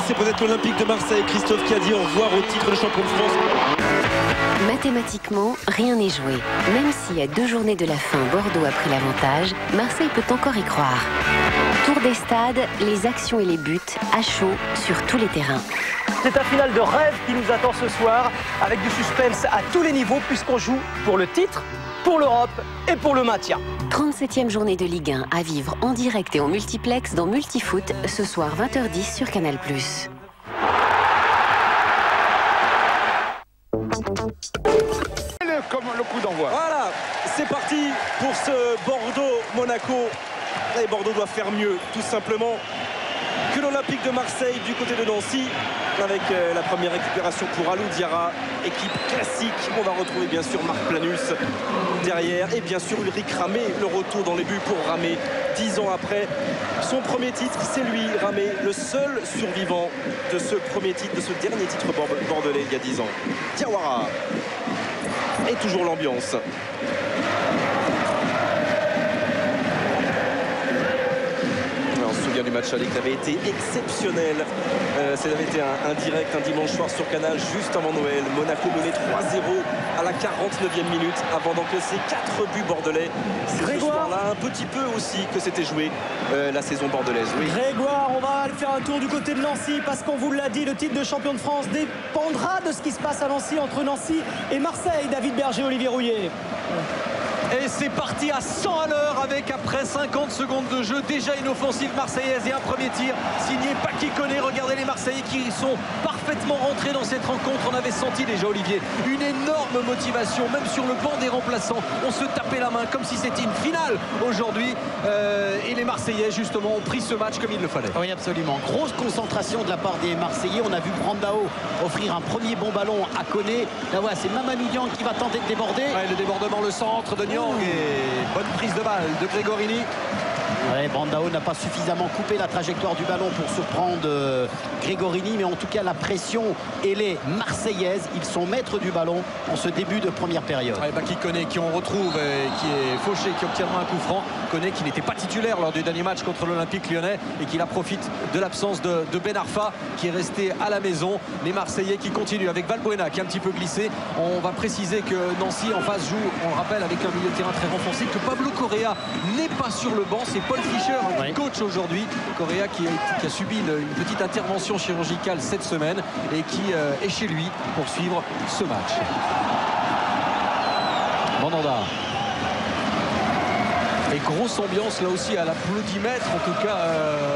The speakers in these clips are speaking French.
c'est peut-être l'Olympique de Marseille, Christophe, qui a dit au revoir au titre de champion de France. Mathématiquement, rien n'est joué. Même si à 2 journées de la fin, Bordeaux a pris l'avantage, Marseille peut encore y croire. Tour des stades, les actions et les buts à chaud sur tous les terrains. C'est un final de rêve qui nous attend ce soir, avec du suspense à tous les niveaux, puisqu'on joue pour le titre, pour l'Europe et pour le maintien. 37e journée de Ligue 1 à vivre en direct et en multiplex dans Multifoot, ce soir 20h10 sur Canal+. Comme le coup d'envoi. Voilà, c'est parti pour ce Bordeaux-Monaco. Et Bordeaux doit faire mieux, tout simplement, que l'Olympique de Marseille du côté de Nancy. Avec la première récupération pour Alou Diarra, équipe classique. On va retrouver bien sûr Marc Planus derrière. Et bien sûr Ulrich Ramé, le retour dans les buts pour Ramé. 10 ans après son premier titre, c'est lui, Ramé, le seul survivant de ce premier titre, de ce dernier titre bordelais il y a 10 ans. Diawara. Et toujours l'ambiance. On se souvient du match aller qui avait été exceptionnel. Ça avait été un direct un dimanche soir sur Canal juste avant Noël. Monaco menait 3-0 à la 49e minute avant d'encaisser 4 buts bordelais. C'est ce soir-là un petit peu aussi que c'était joué la saison bordelaise. Oui. Grégoire, on va aller faire un tour du côté de Nancy parce qu'on vous l'a dit, le titre de champion de France dépendra de ce qui se passe à Nancy, entre Nancy et Marseille. David Berger, Olivier Rouillet. Et c'est parti à 100 à l'heure avec, après 50 secondes de jeu, déjà une offensive marseillaise et un premier tir signé Paki Koné. Regardez les Marseillais qui sont parfaitement rentrés dans cette rencontre. On avait senti déjà, Olivier, une énorme motivation, même sur le banc des remplaçants. On se tapait la main comme si c'était une finale aujourd'hui. Et les Marseillais, justement, ont pris ce match comme il le fallait. Oui, absolument. Grosse concentration de la part des Marseillais. On a vu Brandao offrir un premier bon ballon à Koné. Là, voilà, c'est Mamadou Niang qui va tenter de déborder. Ouais, le débordement, le centre de Niang. Et bonne prise de balle de Gregorini. Ouais, Brandao n'a pas suffisamment coupé la trajectoire du ballon pour surprendre Gregorini, mais en tout cas la pression, elle est marseillaise. Ils sont maîtres du ballon en ce début de première période. Ouais, Baki Koné qui on retrouve, qui est fauché, qui obtiendra un coup franc. Koné qui n'était pas titulaire lors du dernier match contre l'Olympique Lyonnais et qui la profite de l'absence de Ben Arfa qui est resté à la maison. Les Marseillais qui continuent avec Valbuena qui est un petit peu glissé. On va préciser que Nancy en face joue, on le rappelle, avec un milieu de terrain très renforcé, que Pablo Correa n'est pas sur le banc. C'est Paul Fischer, qui coach aujourd'hui. Correa qui a subi une petite intervention chirurgicale cette semaine et qui est chez lui pour suivre ce match. Mandanda. Et grosse ambiance là aussi à l'applaudimètre. En tout cas,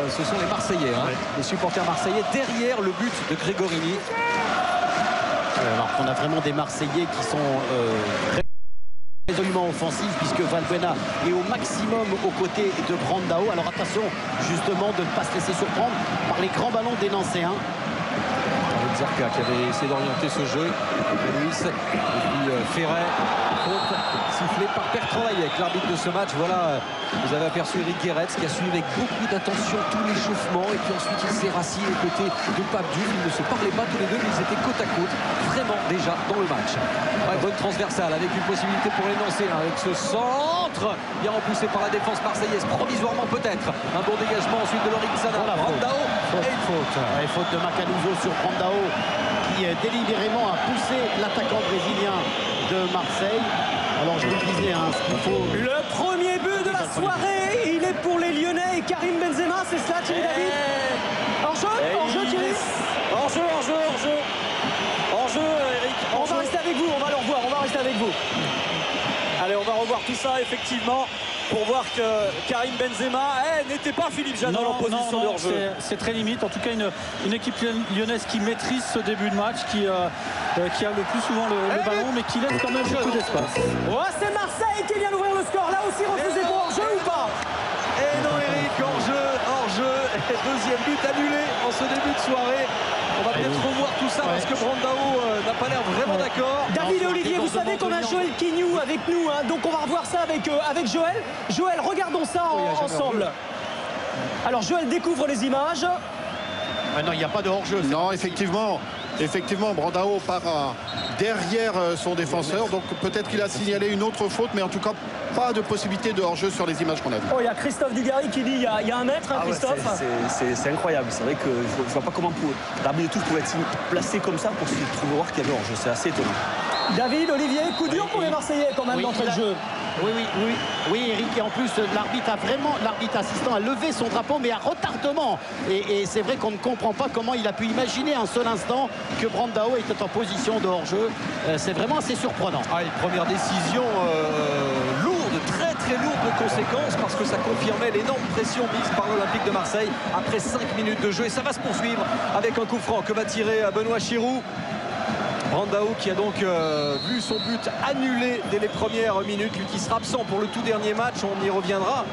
ce sont les Marseillais, hein, les supporters marseillais derrière le but de Gregorini. Alors qu'on a vraiment des Marseillais qui sont résolument offensif, puisque Valbuena est au maximum aux côtés de Brandao. Alors attention justement de ne pas se laisser surprendre par les grands ballons des Nancéens. Zarka qui avait essayé d'orienter ce jeu. Luis et puis Ferret. Faute sifflé par Bertrand Layek, l'arbitre de ce match. Voilà, vous avez aperçu Eric Guéretz qui a suivi avec beaucoup d'attention tout l'échauffement et puis ensuite il s'est rassis aux côtés de Pape Diouf. Ils ne se parlaient pas tous les deux, mais ils étaient côte à côte vraiment déjà dans le match. Ouais, bonne transversale avec une possibilité pour les Nancéens avec ce centre bien repoussé par la défense marseillaise provisoirement peut-être. Un bon dégagement ensuite de Lorik Sana. Voilà, Brandao et une faute. Ouais, faute de Macanuso sur Brandao qui délibérément a poussé l'attaquant brésilien de Marseille. Alors je vous le disais, hein, ce qu'il faut... Le premier but de la soirée, il est pour les Lyonnais et Karim Benzema, c'est cela Thierry David? Hors-jeu Thierry? Hors-jeu, Eric. On va rester avec vous, on va le revoir, on va rester avec vous. Allez, on va revoir tout ça effectivement pour voir que Karim Benzema n'était pas Philippe Janot en position de hors-jeu. C'est très limite. En tout cas, une équipe lyonnaise qui maîtrise ce début de match, qui a le plus souvent le ballon, mais qui laisse quand même beaucoup d'espace. Oh, c'est Marseille qui vient d'ouvrir le score. Là aussi, refusé pour hors-jeu ou pas? Et non, Eric, hors-jeu. Deuxième but annulé en ce début de soirée. On va peut-être revoir tout ça parce que Brandao n'a pas l'air vraiment d'accord. David et Olivier, vous savez qu'on a Joël Quignou avec nous, hein, donc on va revoir ça avec Joël. Joël, regardons ça ensemble. Alors Joël découvre les images. Ah non, il n'y a pas de hors-jeu. Non, effectivement. effectivement, Brandao part derrière son défenseur. Donc peut-être qu'il a signalé une autre faute, mais en tout cas, pas de possibilité de hors-jeu sur les images qu'on a vues. Oh, il y a Christophe Dugarry qui dit il y a un mètre, hein, Christophe. C'est incroyable. C'est vrai que je ne vois pas comment l'arbitre de touche pouvait être placé comme ça pour se trouver voir qu'il y avait hors-jeu. C'est assez étonnant. David, Olivier, coup dur pour les Marseillais quand même d'entrée de jeu. Oui, Eric, et en plus l'arbitre assistant a levé son drapeau, mais à retardement. Et c'est vrai qu'on ne comprend pas comment il a pu imaginer un seul instant que Brandao était en position de hors-jeu. C'est vraiment assez surprenant. Une première décision lourde, très très lourde de conséquences, parce que ça confirmait l'énorme pression mise par l'Olympique de Marseille après 5 minutes de jeu. Et ça va se poursuivre avec un coup franc que va tirer Benoît Chirou. Brandao qui a donc vu son but annulé dès les premières minutes, lui qui sera absent pour le tout dernier match. On y reviendra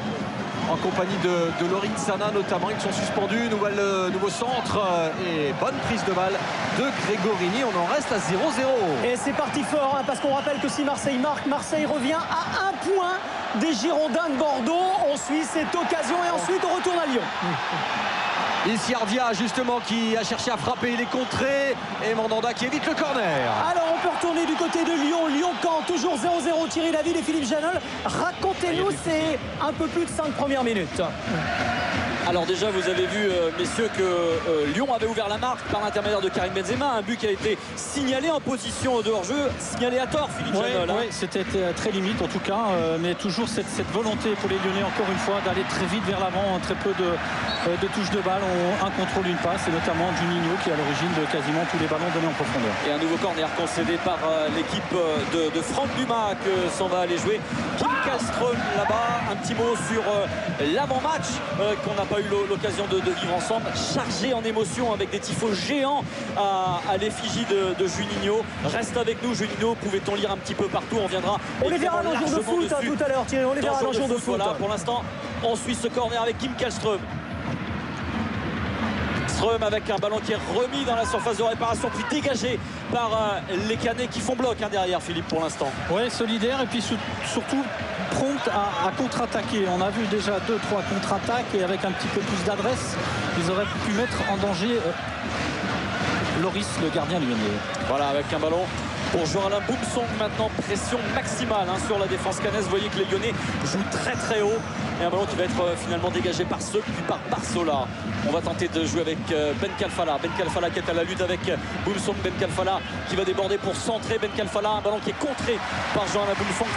en compagnie de Lorin Sana notamment. Ils sont suspendus. Nouveau centre et bonne prise de balle de Grégorini. On en reste à 0-0. Et c'est parti fort, hein, parce qu'on rappelle que si Marseille marque, Marseille revient à 1 point des Girondins de Bordeaux. On suit cette occasion et ensuite on retourne à Lyon. Issiardia justement qui a cherché à frapper, il est contré, et Mandanda qui évite le corner. Alors on peut retourner du côté de Lyon. Lyon-Caen, toujours 0-0. Thierry David et Philippe Janol. Racontez-nous ces un peu plus de 5 premières minutes. Alors déjà vous avez vu messieurs que Lyon avait ouvert la marque par l'intermédiaire de Karim Benzema, un but qui a été signalé en position de hors-jeu, signalé à tort Philippe Janol. Oui, c'était très limite en tout cas, mais toujours cette volonté pour les Lyonnais encore une fois d'aller très vite vers l'avant, très peu de touches de balle, un contrôle, une passe, et notamment Juninho qui est à l'origine de quasiment tous les ballons donnés en profondeur. Et un nouveau corner concédé par l'équipe de Franck Dumas que s'en va aller jouer Kim Kallström là-bas. Un petit mot sur l'avant-match qu'on n'a pas eu l'occasion de vivre ensemble, chargé en émotion avec des tifos géants à l'effigie de Juninho. Reste avec nous Juninho, pouvait-on lire un petit peu partout, on viendra. On les verra dans le jour de foot tout à l'heure Thierry, on les verra dans le jour de foot. Voilà, pour l'instant on suit ce corner avec Kim Kallström. Avec un ballon qui est remis dans la surface de réparation puis dégagé par les Canets qui font bloc derrière Philippe pour l'instant. Oui, solidaire et puis surtout prompt à contre-attaquer. On a vu déjà 2-3 contre-attaques et avec un petit peu plus d'adresse, ils auraient pu mettre en danger Loris, le gardien lyonnais. Voilà, avec un ballon pour Jean-Alain Boumsong maintenant, pression maximale sur la défense cannaise. Vous voyez que les Lyonnais jouent très très haut. Et un ballon qui va être finalement dégagé par ceux puis par Barsola. On va tenter de jouer avec Ben Kalfala. Ben Kalfala qui est à la lutte avec Boumsong. Ben Kalfala qui va déborder pour centrer. Ben Kalfala, un ballon qui est contré par Jean-Alain Boumsong.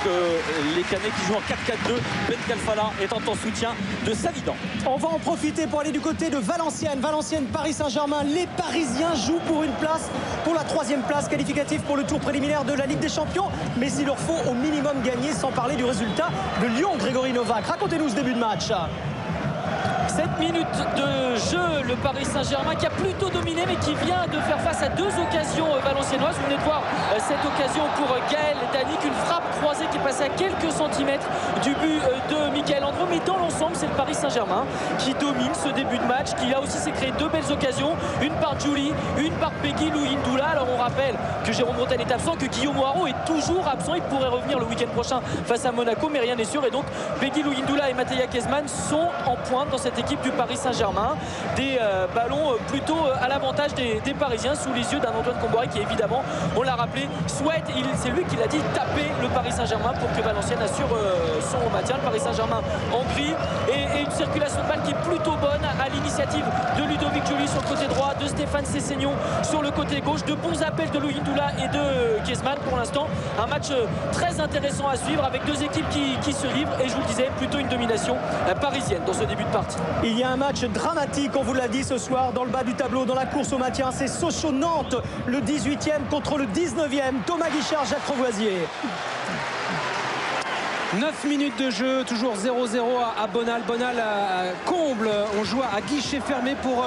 Les Canets qui jouent en 4-4-2. Ben Kalfala étant en soutien de Savidan. On va en profiter pour aller du côté de Valenciennes. Valenciennes, Paris Saint-Germain. Les Parisiens jouent pour une place, pour la 3e place qualificative pour le tour préliminaire de la Ligue des Champions. Mais il leur faut au minimum gagner, sans parler du résultat de Lyon. Grégory Novak, racontez-nous ce début de match. 7 minutes de jeu, le Paris Saint-Germain qui a plutôt dominé mais qui vient de faire face à 2 occasions valenciennoises. Vous venez de voir cette occasion pour Gaël Danic, une frappe croisée qui passait à quelques centimètres du but de Michael Andro. Mais dans l'ensemble, c'est le Paris Saint-Germain qui domine ce début de match, qui a aussi s'est créé 2 belles occasions, une par Julie, une par Peggy Louindoula. Alors on rappelle que Jérôme Bretagne est absent, que Guillaume Moirot est toujours absent. Il pourrait revenir le week-end prochain face à Monaco, mais rien n'est sûr. Et donc Peggy Louindoula et Mattia Kezman sont en pointe dans cette équipe du Paris Saint-Germain. Des ballons plutôt à l'avantage des Parisiens sous les yeux d'un Antoine Comboiré qui évidemment, on l'a rappelé, souhaite, c'est lui qui l'a dit, taper le Paris Saint-Germain pour que Valenciennes assure son maintien. Le Paris Saint-Germain en gris et une circulation de balle qui est plutôt bonne à l'initiative de Ludovic Joly sur le côté droit, de Stéphane Sessegnon sur le côté gauche, de bons appels de Louindoula et de Kezman. Pour l'instant, un match très intéressant à suivre avec 2 équipes qui se livrent et je vous le disais, plutôt une domination parisienne dans ce début de partie. Il y a un match dramatique, on vous l'a dit ce soir, dans le bas du tableau, dans la course au maintien. C'est Sochaux-Nantes, le 18e contre le 19e. Thomas Guichard, Jacques Revoisier. 9 minutes de jeu, toujours 0-0 à Bonal. Bonal comble, on joue à guichet fermé pour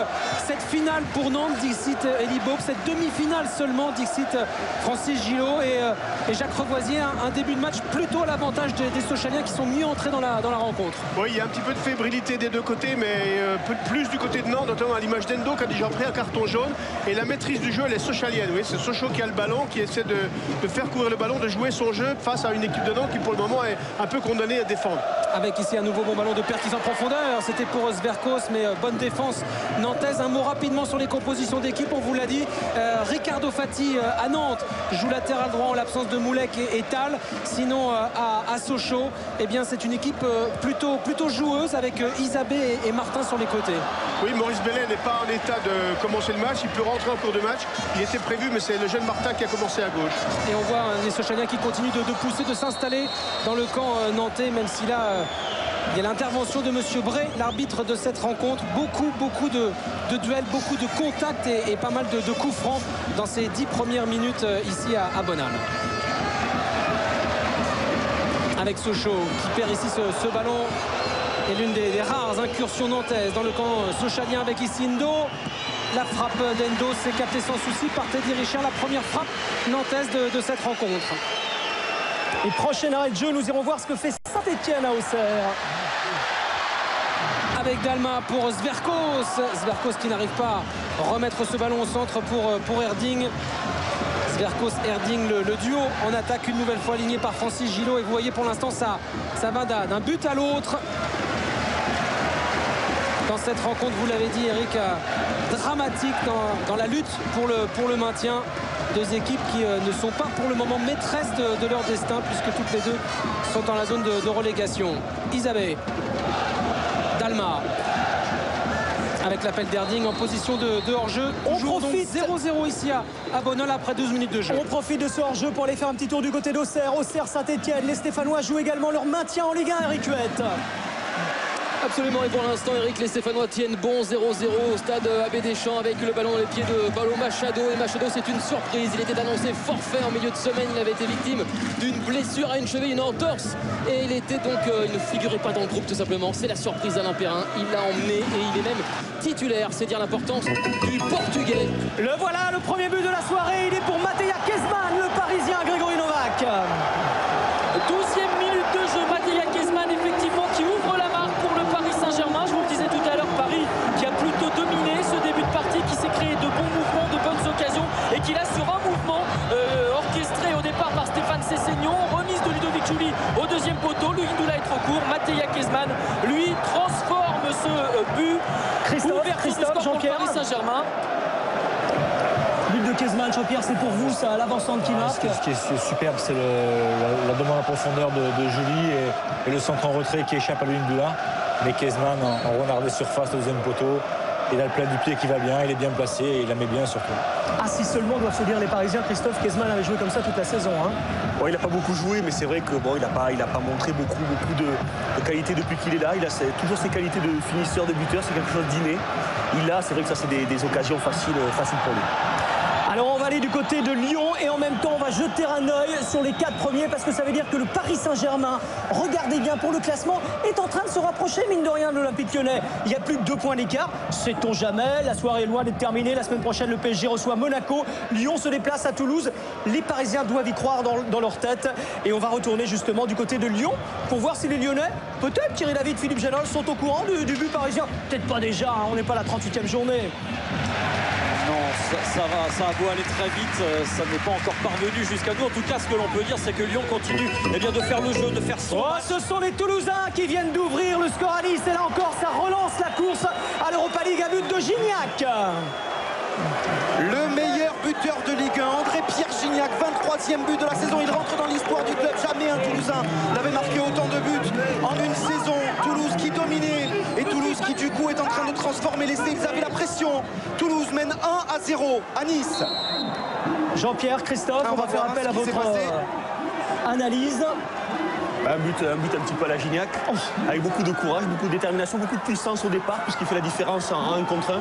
cette finale pour Nantes, Dixit Elie Bob, cette demi-finale seulement, Dixit Francis Gillot et Jacques Revoisier. Un début de match plutôt à l'avantage des Sochaliens qui sont mieux entrés dans la rencontre. Oui, il y a un petit peu de fébrilité des 2 côtés, mais plus du côté de Nantes, notamment à l'image d'Endo qui a déjà pris un carton jaune. Et la maîtrise du jeu, elle est sochalienne. Oui, c'est Sochaux qui a le ballon, qui essaie de faire courir le ballon, de jouer son jeu face à une équipe de Nantes qui pour le moment est un peu condamné à défendre. Avec ici un nouveau bon ballon de Pertis en profondeur. C'était pour Sverkos, mais bonne défense nantaise. Un nouveau rapidement sur les compositions d'équipe. On vous l'a dit, Ricardo Fati à Nantes joue latéral droit en l'absence de Moulek et Tal. Sinon à Sochaux, eh bien c'est une équipe plutôt joueuse avec Isabé et Martin sur les côtés. Oui, Maurice Bellet n'est pas en état de commencer le match. Il peut rentrer en cours de match. Il était prévu, mais c'est le jeune Martin qui a commencé à gauche. Et on voit les Sochaliens qui continuent de pousser, de s'installer dans le camp nantais, même si là il y a l'intervention de Monsieur Bray, l'arbitre de cette rencontre. Beaucoup de duels, beaucoup de contacts et pas mal de coups francs dans ces 10 premières minutes ici à Bonal. Avec Sochaux qui perd ici ce ballon. Et l'une des rares incursions nantaises dans le camp sochalien avec ici Ndo. La frappe d'Endo s'est captée sans souci par Teddy Richard, la première frappe nantaise de cette rencontre. Et prochain arrêt de jeu, nous irons voir ce que fait Saint-Etienne à Auxerre. Avec Dalma pour Zverkos qui n'arrive pas à remettre ce ballon au centre pour Erding. Zverkos-Erding, le duo en attaque une nouvelle fois aligné par Francis Gillot. Et vous voyez pour l'instant ça va d'un but à l'autre. Dans cette rencontre, vous l'avez dit Eric, dramatique dans la lutte pour le maintien. Deux équipes qui ne sont pas pour le moment maîtresses de leur destin, puisque toutes les deux sont dans la zone de relégation. Isabé, Dalma, avec l'appel d'Erding en position de hors-jeu. On profite 0-0 ici à Bonal après 12 minutes de jeu. On profite de ce hors-jeu pour aller faire un petit tour du côté d'Auxerre. Auxerre Saint-Etienne, les Stéphanois jouent également leur maintien en Ligue 1, Eric Huette. Absolument, et pour l'instant Eric, les Stéphanois tiennent bon 0-0 au stade Abbé Deschamps avec le ballon dans les pieds de Paulo Machado. Et Machado, c'est une surprise, il était annoncé forfait en milieu de semaine. Il avait été victime d'une blessure à une cheville, une entorse, et il était donc, il ne figurait pas dans le groupe tout simplement. C'est la surprise d'Alain Perrin, il l'a emmené et il est même titulaire, c'est dire l'importance du Portugais. Le voilà, le premier but de la soirée, il est pour Mattia Kezman, le Parisien Grégory Novak. 12e minute de jeu, Mattia Kezman effectivement qui ouvre la marque pour le Paris Saint-Germain. Je vous le disais tout à l'heure, Paris qui a plutôt dominé ce début de partie, qui s'est créé de bons mouvements, de bonnes occasions, et qui là sur un mouvement orchestré au départ par Stéphane Sessegnon, remise de Ludovic Giuli au deuxième poteau. Louis Ndoula est trop court, Mattia Kezman lui transforme ce but. Christophe, Jean-Pierre, Paris Saint-Germain. But de Kezman, Jean-Pierre, c'est pour vous, ça, l'avancante qui marque. Ce qui est superbe, c'est la demande en profondeur de Julie et le centre en retrait qui échappe à Louis Ndoula. Mais Kezman en renard des surfaces au deuxième poteau. Il a le plein du pied qui va bien, il est bien placé et il la met bien surtout. Ah, si seulement doivent se dire les Parisiens, Christophe, Kezman avait joué comme ça toute la saison. Hein. Bon, il n'a pas beaucoup joué, mais c'est vrai que bon, il n'a pas montré beaucoup de qualité depuis qu'il est là. Il a toujours ses qualités de finisseur, de buteur, c'est quelque chose d'inné. C'est vrai que ça c'est des occasions faciles pour lui. Alors on va aller du côté de Lyon et en même temps on va jeter un œil sur les 4 premiers parce que ça veut dire que le Paris Saint-Germain, regardez bien pour le classement, est en train de se rapprocher mine de rien de l'Olympique Lyonnais. Il y a plus de 2 points d'écart, sait-on jamais, la soirée est loin d'être terminée. La semaine prochaine le PSG reçoit Monaco, Lyon se déplace à Toulouse. Les Parisiens doivent y croire dans leur tête et on va retourner justement du côté de Lyon pour voir si les Lyonnais, peut-être Thierry David, Philippe Janol, sont au courant du but parisien. Peut-être pas déjà, hein, on n'est pas à la 38e journée. Non, ça a beau aller très vite, ça n'est pas encore parvenu jusqu'à nous. En tout cas, ce que l'on peut dire, c'est que Lyon continue de faire le jeu, de faire son match. Ce sont les Toulousains qui viennent d'ouvrir le score à Nice. Et là encore, ça relance la course à l'Europa League à but de Gignac. Le meilleur buteur de Ligue 1, André-Pierre Gignac, 23e but de la saison. Il rentre dans l'histoire du club. Jamais un Toulousain n'avait marqué autant de buts en une saison. Toulouse qui dominait et Toulouse qui du coup est en train de transformer l'essai. Ils avaient la pression. Toulouse mène 1-0 à Nice. Jean-Pierre, Christophe, on va faire appel à votre analyse. Un but un petit peu à la Gignac, avec beaucoup de courage, beaucoup de détermination, beaucoup de puissance au départ, puisqu'il fait la différence en 1 contre 1.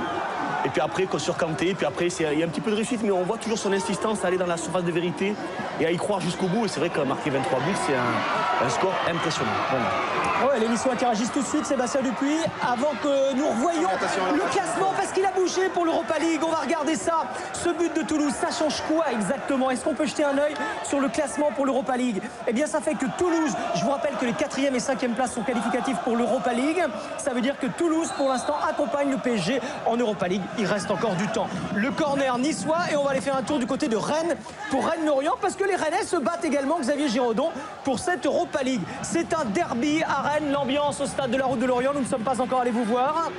Et puis après, sur Kanté, puis après, il y a un petit peu de réussite, mais on voit toujours son insistance à aller dans la surface de vérité et à y croire jusqu'au bout. Et c'est vrai qu'à marquer 23 buts, c'est un score impressionnant. Vraiment. Ouais, les Niçois qui réagissent tout de suite, Sébastien Dupuis, avant que nous revoyions le classement, parce qu'il a bougé pour l'Europa League. On va regarder ça. Ce but de Toulouse, ça change quoi exactement? Est-ce qu'on peut jeter un œil sur le classement pour l'Europa League? Eh bien, ça fait que Toulouse, je vous rappelle que les 4e et 5e places sont qualificatifs pour l'Europa League. Ça veut dire que Toulouse, pour l'instant, accompagne le PSG en Europa League. Il reste encore du temps. Le corner niçois, et on va aller faire un tour du côté de Rennes pour Rennes-Lorient, parce que les Rennais se battent également, Xavier Giraudon, pour cette Europa League. C'est un derby à Rennes, l'ambiance au stade de la Route de Lorient. Nous ne sommes pas encore allés vous voir.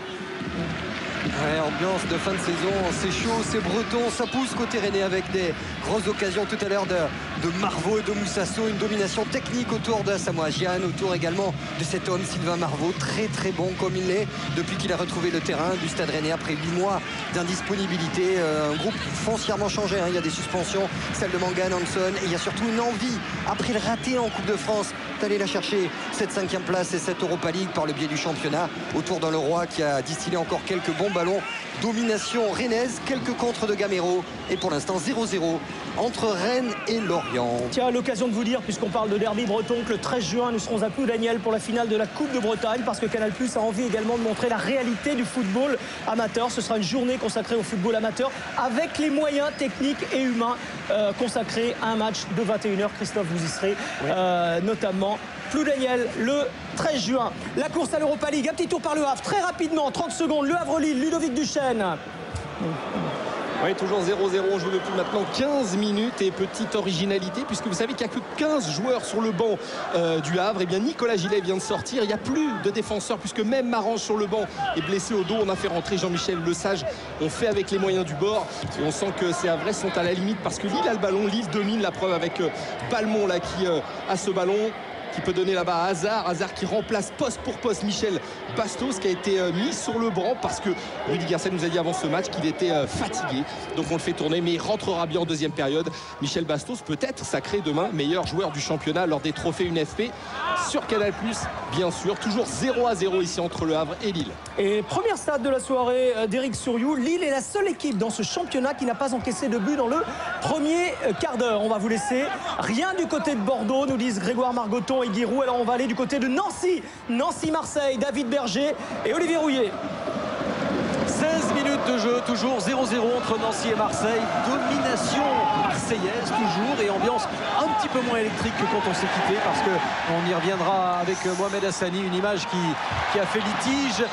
Ouais, ambiance de fin de saison, c'est chaud, c'est breton, ça pousse côté rennais avec des grosses occasions tout à l'heure de Marvaux et de Moussasso, une domination technique autour de Samoa Gyan, autour également de cet homme Sylvain Marvaux, très très bon comme il l'est depuis qu'il a retrouvé le terrain du Stade Rennais après 8 mois d'indisponibilité. Un groupe foncièrement changé, hein. Il y a des suspensions, celle de Mangan, Hanson, et il y a surtout une envie, après le raté en Coupe de France, d'aller la chercher, cette 5e place et cette Europa League par le biais du championnat, autour d'un Leroy qui a distillé encore quelques bons ballons. Domination rennaise, quelques contres de Gamero, et pour l'instant 0-0 entre Rennes et Lorient. Tiens, l'occasion de vous dire, puisqu'on parle de derby breton, que le 13 juin, nous serons à Ploudaniel pour la finale de la Coupe de Bretagne, parce que Canal+ a envie également de montrer la réalité du football amateur. Ce sera une journée consacrée au football amateur, avec les moyens techniques et humains consacrés à un match de 21h. Christophe, vous y serez, notamment Ploudaniel le 13 juin. La course à l'Europa League, un petit tour par Le Havre, très rapidement, 30 secondes, Le Havre-Lille, Ludovic Duchesne. Oui, toujours 0-0, on joue depuis maintenant 15 minutes et petite originalité puisque vous savez qu'il n'y a que 15 joueurs sur le banc du Havre. Et bien Nicolas Gillet vient de sortir, il n'y a plus de défenseurs puisque même Marange sur le banc est blessé au dos. On a fait rentrer Jean-Michel Lesage, on fait avec les moyens du bord et on sent que ces Havrais sont à la limite parce que Lille a le ballon, Lille domine, la preuve avec Balmont là qui a ce ballon, qui peut donner là-bas à Hazard qui remplace poste pour poste Michel Bastos qui a été mis sur le banc parce que Rudy Garcia nous a dit avant ce match qu'il était fatigué, donc on le fait tourner mais il rentrera bien en deuxième période. Michel Bastos peut-être sacré demain meilleur joueur du championnat lors des trophées UNFP sur Canal+, bien sûr. Toujours 0-0 ici entre Le Havre et Lille. Et première stade de la soirée d'Éric Souriou, Lille est la seule équipe dans ce championnat qui n'a pas encaissé de but dans le premier quart d'heure. On va vous laisser rien du côté de Bordeaux, nous disent Grégoire Margoton et Guy Roux. Alors on va aller du côté de Nancy, Nancy-Marseille, David Berger et Olivier Rouillet. 16 minutes de jeu, toujours 0-0 entre Nancy et Marseille. Domination marseillaise toujours et ambiance un petit peu moins électrique que quand on s'est quitté parce qu'on y reviendra avec Mohamed Hassani, une image qui a fait litige.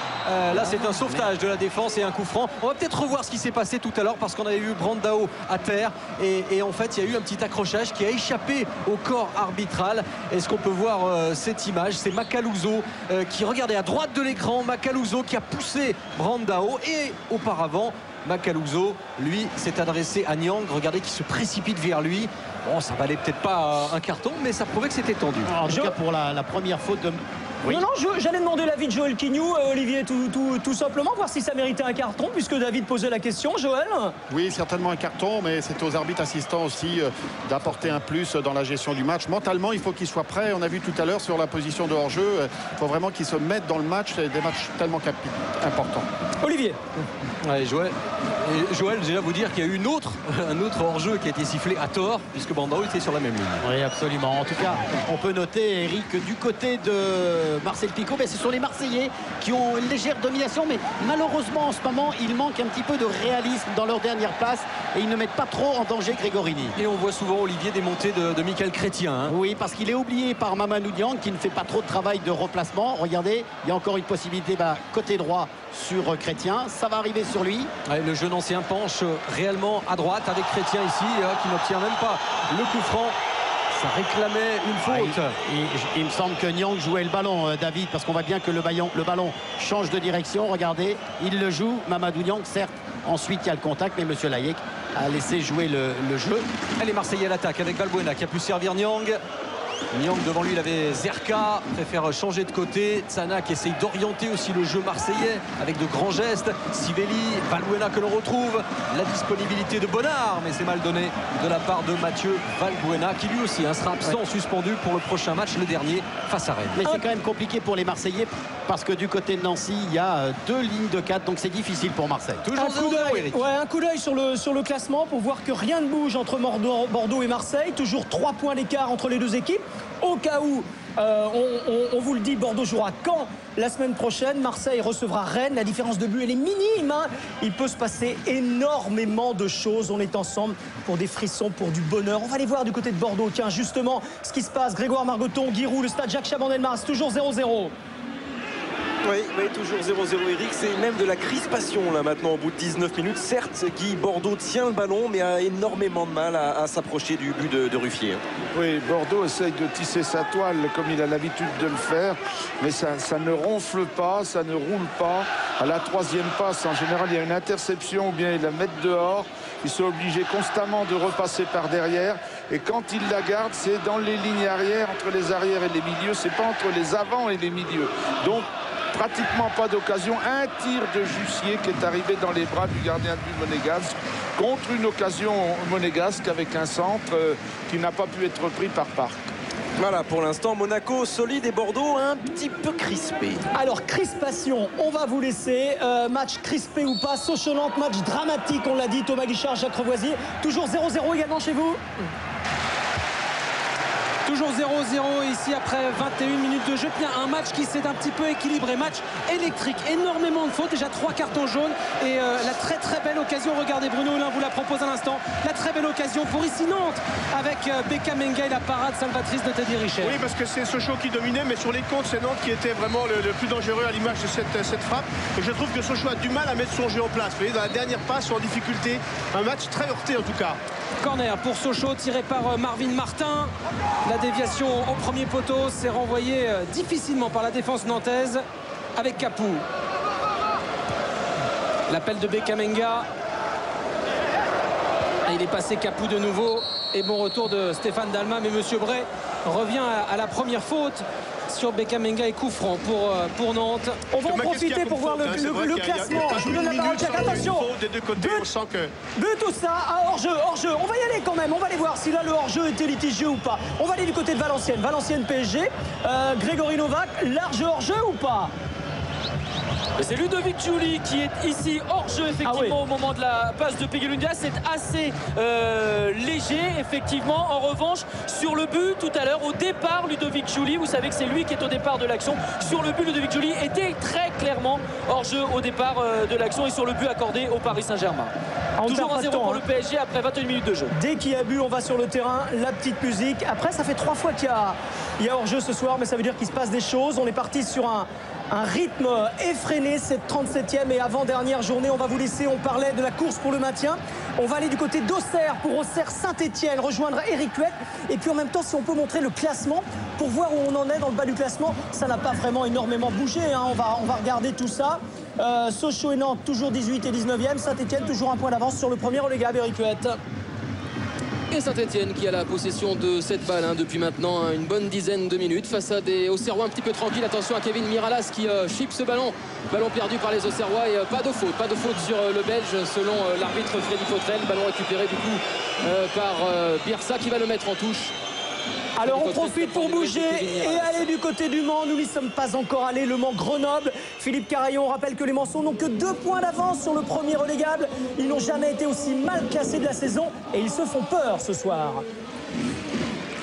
Là c'est un sauvetage de la défense et un coup franc. On va peut-être revoir ce qui s'est passé tout à l'heure parce qu'on avait vu Brandao à terre et en fait il y a eu un petit accrochage qui a échappé au corps arbitral. Est-ce qu'on peut voir cette image? C'est Macaluso qui regardait à droite de l'écran, Macaluso qui a poussé Brandao et auparavant Macaluso lui s'est adressé à Niang, regardez qui se précipite vers lui. Bon, ça valait peut-être pas un carton mais ça prouvait que c'était tendu. En tout cas pour la première faute de... Oui. Non, j'allais demander l'avis de Joël Quignou, Olivier, tout simplement, voir si ça méritait un carton, puisque David posait la question. Joël? Oui, certainement un carton, mais c'est aux arbitres assistants aussi d'apporter un plus dans la gestion du match. Mentalement, il faut qu'ils soient prêts. On a vu tout à l'heure sur la position de hors-jeu, il faut vraiment qu'ils se mettent dans le match. C'est des matchs tellement importants. Olivier. Ouais, Joël, déjà vous dire qu'il y a eu un autre hors-jeu qui a été sifflé à tort, puisque Brandao était sur la même ligne. Oui, absolument. En tout cas, on peut noter, Eric, que du côté de Marcel Picot, ce sont les Marseillais qui ont une légère domination, mais malheureusement en ce moment il manque un petit peu de réalisme dans leur dernière passe et ils ne mettent pas trop en danger Grégorini. Et on voit souvent, Olivier, des montées de Michael Chrétien, hein. Oui, parce qu'il est oublié par Mamadou Niang qui ne fait pas trop de travail de replacement. Regardez, il y a encore une possibilité côté droit sur Chrétien, ça va arriver sur lui. Ouais, le jeune ancien penche réellement à droite avec Chrétien ici qui n'obtient même pas le coup franc. Ça réclamait une faute. Il me semble que Niang jouait le ballon, David, parce qu'on voit bien que le ballon change de direction. Regardez, il le joue, Mamadou Niang, certes. Ensuite, il y a le contact, mais M. Layek a laissé jouer le jeu. Elle est Marseillais à l'attaque avec Valbuena qui a pu servir Niang. Niang devant lui, il avait Zerka, préfère changer de côté. Tsana qui essaye d'orienter aussi le jeu marseillais avec de grands gestes. Sivelli, Valbuena que l'on retrouve. La disponibilité de Bonnard, mais c'est mal donné de la part de Mathieu Valbuena qui lui aussi sera absent, suspendu pour le prochain match, le dernier face à Rennes. Mais c'est quand même compliqué pour les Marseillais parce que du côté de Nancy, il y a 2 lignes de 4, donc c'est difficile pour Marseille. Toujours un coup d'œil sur le classement pour voir que rien ne bouge entre Bordeaux et Marseille. Toujours 3 points d'écart entre les deux équipes. Au cas où, on vous le dit, Bordeaux jouera Caen la semaine prochaine. Marseille recevra Rennes. La différence de but, elle est minime, hein. Il peut se passer énormément de choses. On est ensemble pour des frissons, pour du bonheur. On va aller voir du côté de Bordeaux. Tiens, justement, ce qui se passe. Grégoire Margoton, Guy Roux, le stade Jacques Chaban-Delmas, toujours 0-0. Oui, toujours 0-0 Eric, c'est même de la crispation là maintenant au bout de 19 minutes. Certes, Guy Bordeaux tient le ballon mais a énormément de mal à s'approcher du but de Ruffier. Oui, Bordeaux essaye de tisser sa toile comme il a l'habitude de le faire, mais ça ne ronfle pas, ça ne roule pas. À la troisième passe, en général, il y a une interception ou bien ils la mettent dehors. Ils sont obligés constamment de repasser par derrière. Et quand ils la gardent, c'est dans les lignes arrière, entre les arrières et les milieux. C'est pas entre les avants et les milieux. Donc, pratiquement pas d'occasion. Un tir de Jussier qui est arrivé dans les bras du gardien de but monégasque contre une occasion monégasque avec un centre qui n'a pas pu être pris par Parc. Voilà, pour l'instant, Monaco solide et Bordeaux un petit peu crispé. Alors, crispation, on va vous laisser. Match crispé ou pas, Sochaux-Nantes, match dramatique, on l'a dit. Thomas Guichard, Jacques Revoisier. Toujours 0-0 également chez vous. Toujours 0-0 ici après 21 minutes de jeu. Bien, un match qui s'est un petit peu équilibré. Match électrique. Énormément de fautes. Déjà 3 cartons jaunes. Et la très belle occasion. Regardez, Bruno Hollin vous la propose à l'instant. La très belle occasion pour ici Nantes. Avec Beckham Menga et la parade salvatrice de Teddy Richet. Oui, parce que c'est Sochaux qui dominait. Mais sur les comptes, c'est Nantes qui était vraiment le plus dangereux à l'image de cette frappe. Et je trouve que Sochaux a du mal à mettre son jeu en place. Vous voyez, dans la dernière passe, en difficulté. Un match très heurté en tout cas. Corner pour Sochaux tiré par Marvin Martin. La déviation au premier poteau, c'est renvoyé difficilement par la défense nantaise avec Capou. L'appel de Beckham Menga. Il est passé Capou de nouveau. Et bon retour de Stéphane Dalma. Mais Monsieur Bray revient à la première faute sur Beckham Menga et coup franc pour Nantes. On va en profiter pour voir le classement. Je vous donne la parole, Jacques. Attention. Des deux côtés, on sent que... But tout ça, hors-jeu. On va y aller quand même. On va aller voir si là le hors-jeu était litigieux ou pas. On va aller du côté de Valenciennes. Valenciennes PSG. Grégory Novak, large hors-jeu ou pas? C'est Ludovic Giuli qui est ici hors jeu effectivement au moment de la passe de Peguelundia. C'est assez léger effectivement. En revanche sur le but tout à l'heure au départ, Ludovic Giuli, vous savez que c'est lui qui est au départ de l'action. Sur le but, Ludovic Giuli était très clairement hors jeu au départ de l'action et sur le but accordé au Paris Saint-Germain. Toujours 1-0 pour le PSG après 21 minutes de jeu. Dès qu'il y a but, on va sur le terrain, la petite musique. Après, ça fait 3 fois qu'il y a hors-jeu ce soir, mais ça veut dire qu'il se passe des choses. On est parti sur un rythme effréné cette 37e et avant-dernière journée. On va vous laisser, on parlait de la course pour le maintien. On va aller du côté d'Auxerre pour Auxerre-Saint-Etienne, rejoindre Eric Huet. Et puis en même temps, si on peut montrer le classement pour voir où on en est dans le bas du classement, ça n'a pas vraiment énormément bougé. Hein. On va regarder tout ça. Sochaux et Nantes, toujours 18 et 19e. Saint-Etienne, toujours un point d'avance sur le premier relégable, Eric Huet. Et Saint-Etienne qui a la possession de cette balle depuis maintenant une bonne dizaine de minutes face à des Auxerrois un petit peu tranquilles. Attention à Kevin Miralas qui chipe ce ballon perdu par les Auxerrois et pas de faute sur le Belge selon l'arbitre Freddy Fautrel. Ballon récupéré du coup par Bielsa qui va le mettre en touche. Alors on profite pour bouger et aller du côté du Mans. Nous n'y sommes pas encore allés. Le Mans-Grenoble. Philippe Carayon rappelle que les Manceaux n'ont que 2 points d'avance sur le premier relégable. Ils n'ont jamais été aussi mal classés de la saison et ils se font peur ce soir.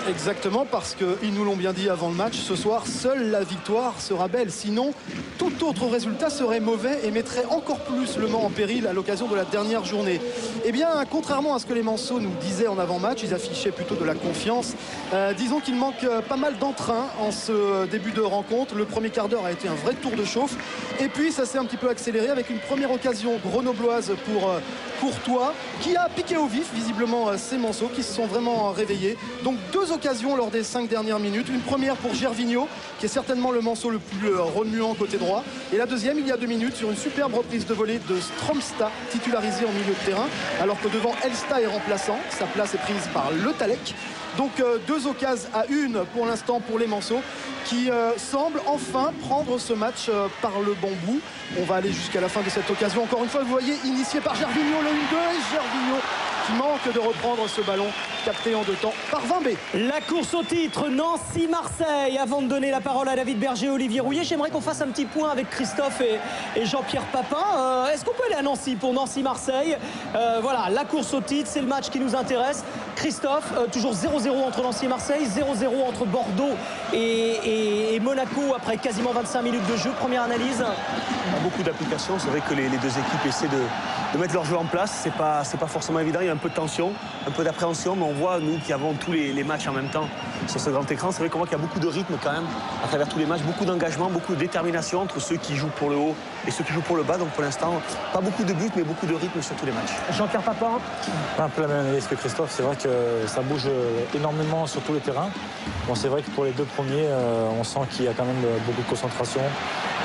Exactement, parce qu'ils nous l'ont bien dit avant le match, ce soir, seule la victoire sera belle. Sinon, tout autre résultat serait mauvais et mettrait encore plus le Mans en péril à l'occasion de la dernière journée. Eh bien, contrairement à ce que les Manceaux nous disaient en avant-match, ils affichaient plutôt de la confiance. Disons qu'il manque pas mal d'entrain en ce début de rencontre. Le premier quart d'heure a été un vrai tour de chauffe. Et puis, ça s'est un petit peu accéléré avec une première occasion grenobloise pour Courtois, qui a piqué au vif, visiblement, ces Manceaux qui se sont vraiment réveillés. Donc, 2 occasions lors des 5 dernières minutes. Une première pour Gervinho, qui est certainement le Manceau le plus remuant côté droit. Et la deuxième, il y a 2 minutes, sur une superbe reprise de volée de Stromstad, titularisé en milieu de terrain, alors que devant Elsta est remplaçant. Sa place est prise par Le Talec. Donc 2 occasions à 1 pour l'instant pour les Manceaux qui semblent enfin prendre ce match par le bon bout. On va aller jusqu'à la fin de cette occasion. Encore une fois, vous voyez, initié par Gervinho, le 1-2 et Gervinho qui manque de reprendre ce ballon capté en 2 temps par Vimbé. La course au titre Nancy-Marseille. Avant de donner la parole à David Berger et Olivier Rouillet, j'aimerais qu'on fasse un petit point avec Christophe et Jean-Pierre Papin. Est-ce qu'on peut aller à Nancy pour Nancy-Marseille? Voilà, la course au titre, c'est le match qui nous intéresse. Christophe, toujours 0-0 entre Nancy et Marseille, 0-0 entre Bordeaux et Monaco après quasiment 25 minutes de jeu. Première analyse. Beaucoup d'applications. C'est vrai que les 2 équipes essaient de mettre leur jeu en place. C'est pas forcément évident. Il y a un peu de tension, un peu d'appréhension, mais on voit, nous qui avons tous les matchs en même temps sur ce grand écran, c'est vrai qu'on voit qu'il y a beaucoup de rythme quand même à travers tous les matchs, beaucoup d'engagement, beaucoup de détermination entre ceux qui jouent pour le haut et ceux qui jouent pour le bas. Donc pour l'instant, pas beaucoup de buts, mais beaucoup de rythme sur tous les matchs. Jean-Pierre Papin. Un peu la même analyse que Christophe. C'est vrai que ça bouge énormément sur tous les terrains. Bon, c'est vrai que pour les deux premiers, on sent qu'il y a quand même beaucoup de concentration.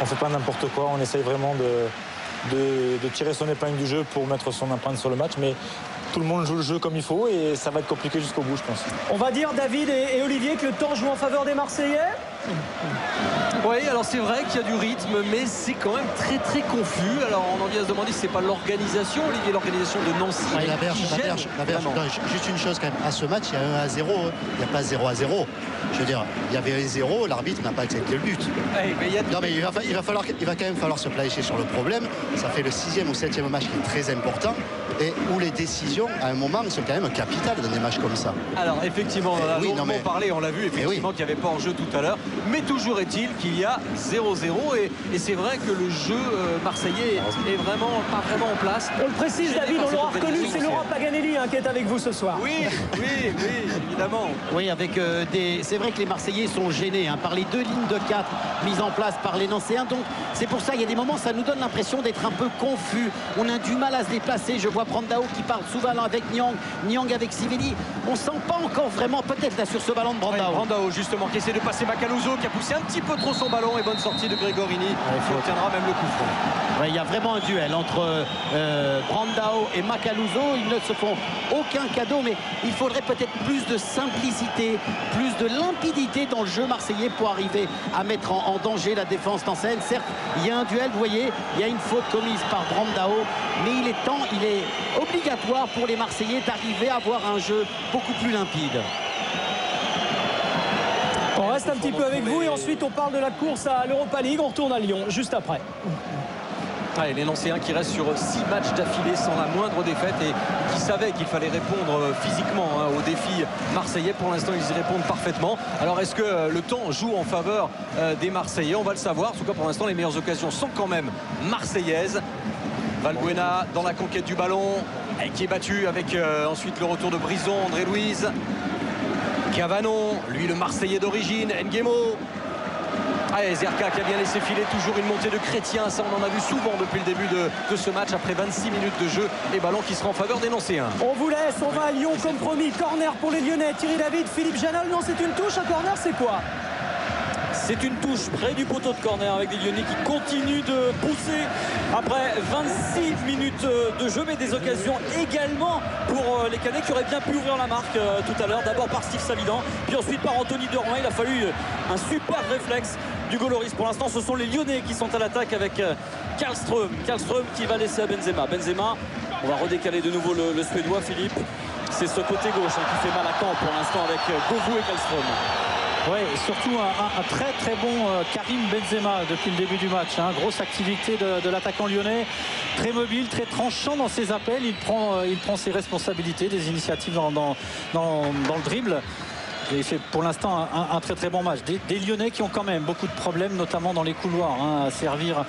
On ne fait pas n'importe quoi, on essaye vraiment de tirer son épingle du jeu pour mettre son empreinte sur le match. Mais tout le monde joue le jeu comme il faut et ça va être compliqué jusqu'au bout, je pense. On va dire, David et Olivier, que le temps joue en faveur des Marseillais. Oui, alors c'est vrai qu'il y a du rythme, mais c'est quand même très très confus. Alors on en vient à se demander si c'est pas l'organisation, Olivier, l'organisation de Nancy. Ouais, la berge. Non, juste une chose quand même, à ce match, il y a 1-0, il n'y a pas 0-0. Je veux dire, il y avait 0, l'arbitre n'a pas accepté le but. Ouais, mais non, mais il va quand même falloir se placer sur le problème. Ça fait le 6e ou 7e match qui est très important et où les décisions, à un moment, sont quand même capitales dans des matchs comme ça. Alors effectivement, on en a longuement parlé, on l'a vu effectivement qu'il n'y avait pas en jeu tout à l'heure. Mais toujours est-il qu'il y a 0-0 et c'est vrai que le jeu marseillais est vraiment pas vraiment en place. On le précise, David, on l'aura reconnu, c'est Laurent Paganelli qui est avec vous ce soir. Oui, évidemment. Oui, avec c'est vrai que les Marseillais sont gênés par les 2 lignes de 4 mises en place par les Nancéens. Donc c'est pour ça, il y a des moments, ça nous donne l'impression d'être un peu confus. On a du mal à se déplacer. Je vois Brandao qui parle souvent avec Nyang avec Sivelli. On sent pas encore vraiment, peut-être là sur ce ballon de Brandao. Oui, Brandao justement qui essaie de passer Macaluso, qui a poussé un petit peu trop son ballon et bonne sortie de Gregorini qui obtiendra même le coup franc. Il y a vraiment un duel entre Brandao et Macaluso. Ils ne se font aucun cadeau, mais il faudrait peut-être plus de simplicité, plus de limpidité dans le jeu marseillais pour arriver à mettre en danger la défense nancéenne. Certes, il y a un duel, vous voyez, il y a une faute commise par Brandao, mais il est obligatoire pour les Marseillais d'arriver à avoir un jeu beaucoup plus limpide. On reste un petit peu avec vous et ensuite on parle de la course à l'Europa League. On retourne à Lyon juste après. Allez, les Nancéens qui restent sur 6 matchs d'affilée sans la moindre défaite et qui savaient qu'il fallait répondre physiquement aux défis marseillais. Pour l'instant, ils y répondent parfaitement. Alors, est-ce que le temps joue en faveur des Marseillais? On va le savoir. En tout cas, pour l'instant, les meilleures occasions sont quand même marseillaises. Valbuena dans la conquête du ballon et qui est battu avec ensuite le retour de Brison, André Louise. Cavanon, lui le Marseillais d'origine, Nguemo. Allez, Zerka qui a bien laissé filer, toujours une montée de Chrétien, ça on en a vu souvent depuis le début de ce match après 26 minutes de jeu et ballon qui sera en faveur des Nancéens. On vous laisse, on va à Lyon comme promis, corner pour les Lyonnais, Thierry David, Philippe Janol, non c'est une touche, un corner c'est quoi? C'est une touche près du poteau de corner avec des Lyonnais qui continuent de pousser après 26 minutes de jeu, mais des occasions également pour les Canets qui auraient bien pu ouvrir la marque tout à l'heure. D'abord par Steve Savidan, puis ensuite par Anthony Deroy. Il a fallu un super réflexe du Gauloris. Pour l'instant, ce sont les Lyonnais qui sont à l'attaque avec Karlström. Karlström qui va laisser à Benzema. Benzema, on va redécaler de nouveau le Suédois, Philippe. C'est ce côté gauche qui fait mal à Caen pour l'instant avec Govou et Karlström. Oui, surtout un très très bon Karim Benzema depuis le début du match. Grosse activité de l'attaquant lyonnais, très mobile, très tranchant dans ses appels. Il prend ses responsabilités, des initiatives dans le dribble. Et il fait pour l'instant un très très bon match. Des Lyonnais qui ont quand même beaucoup de problèmes, notamment dans les couloirs, à servir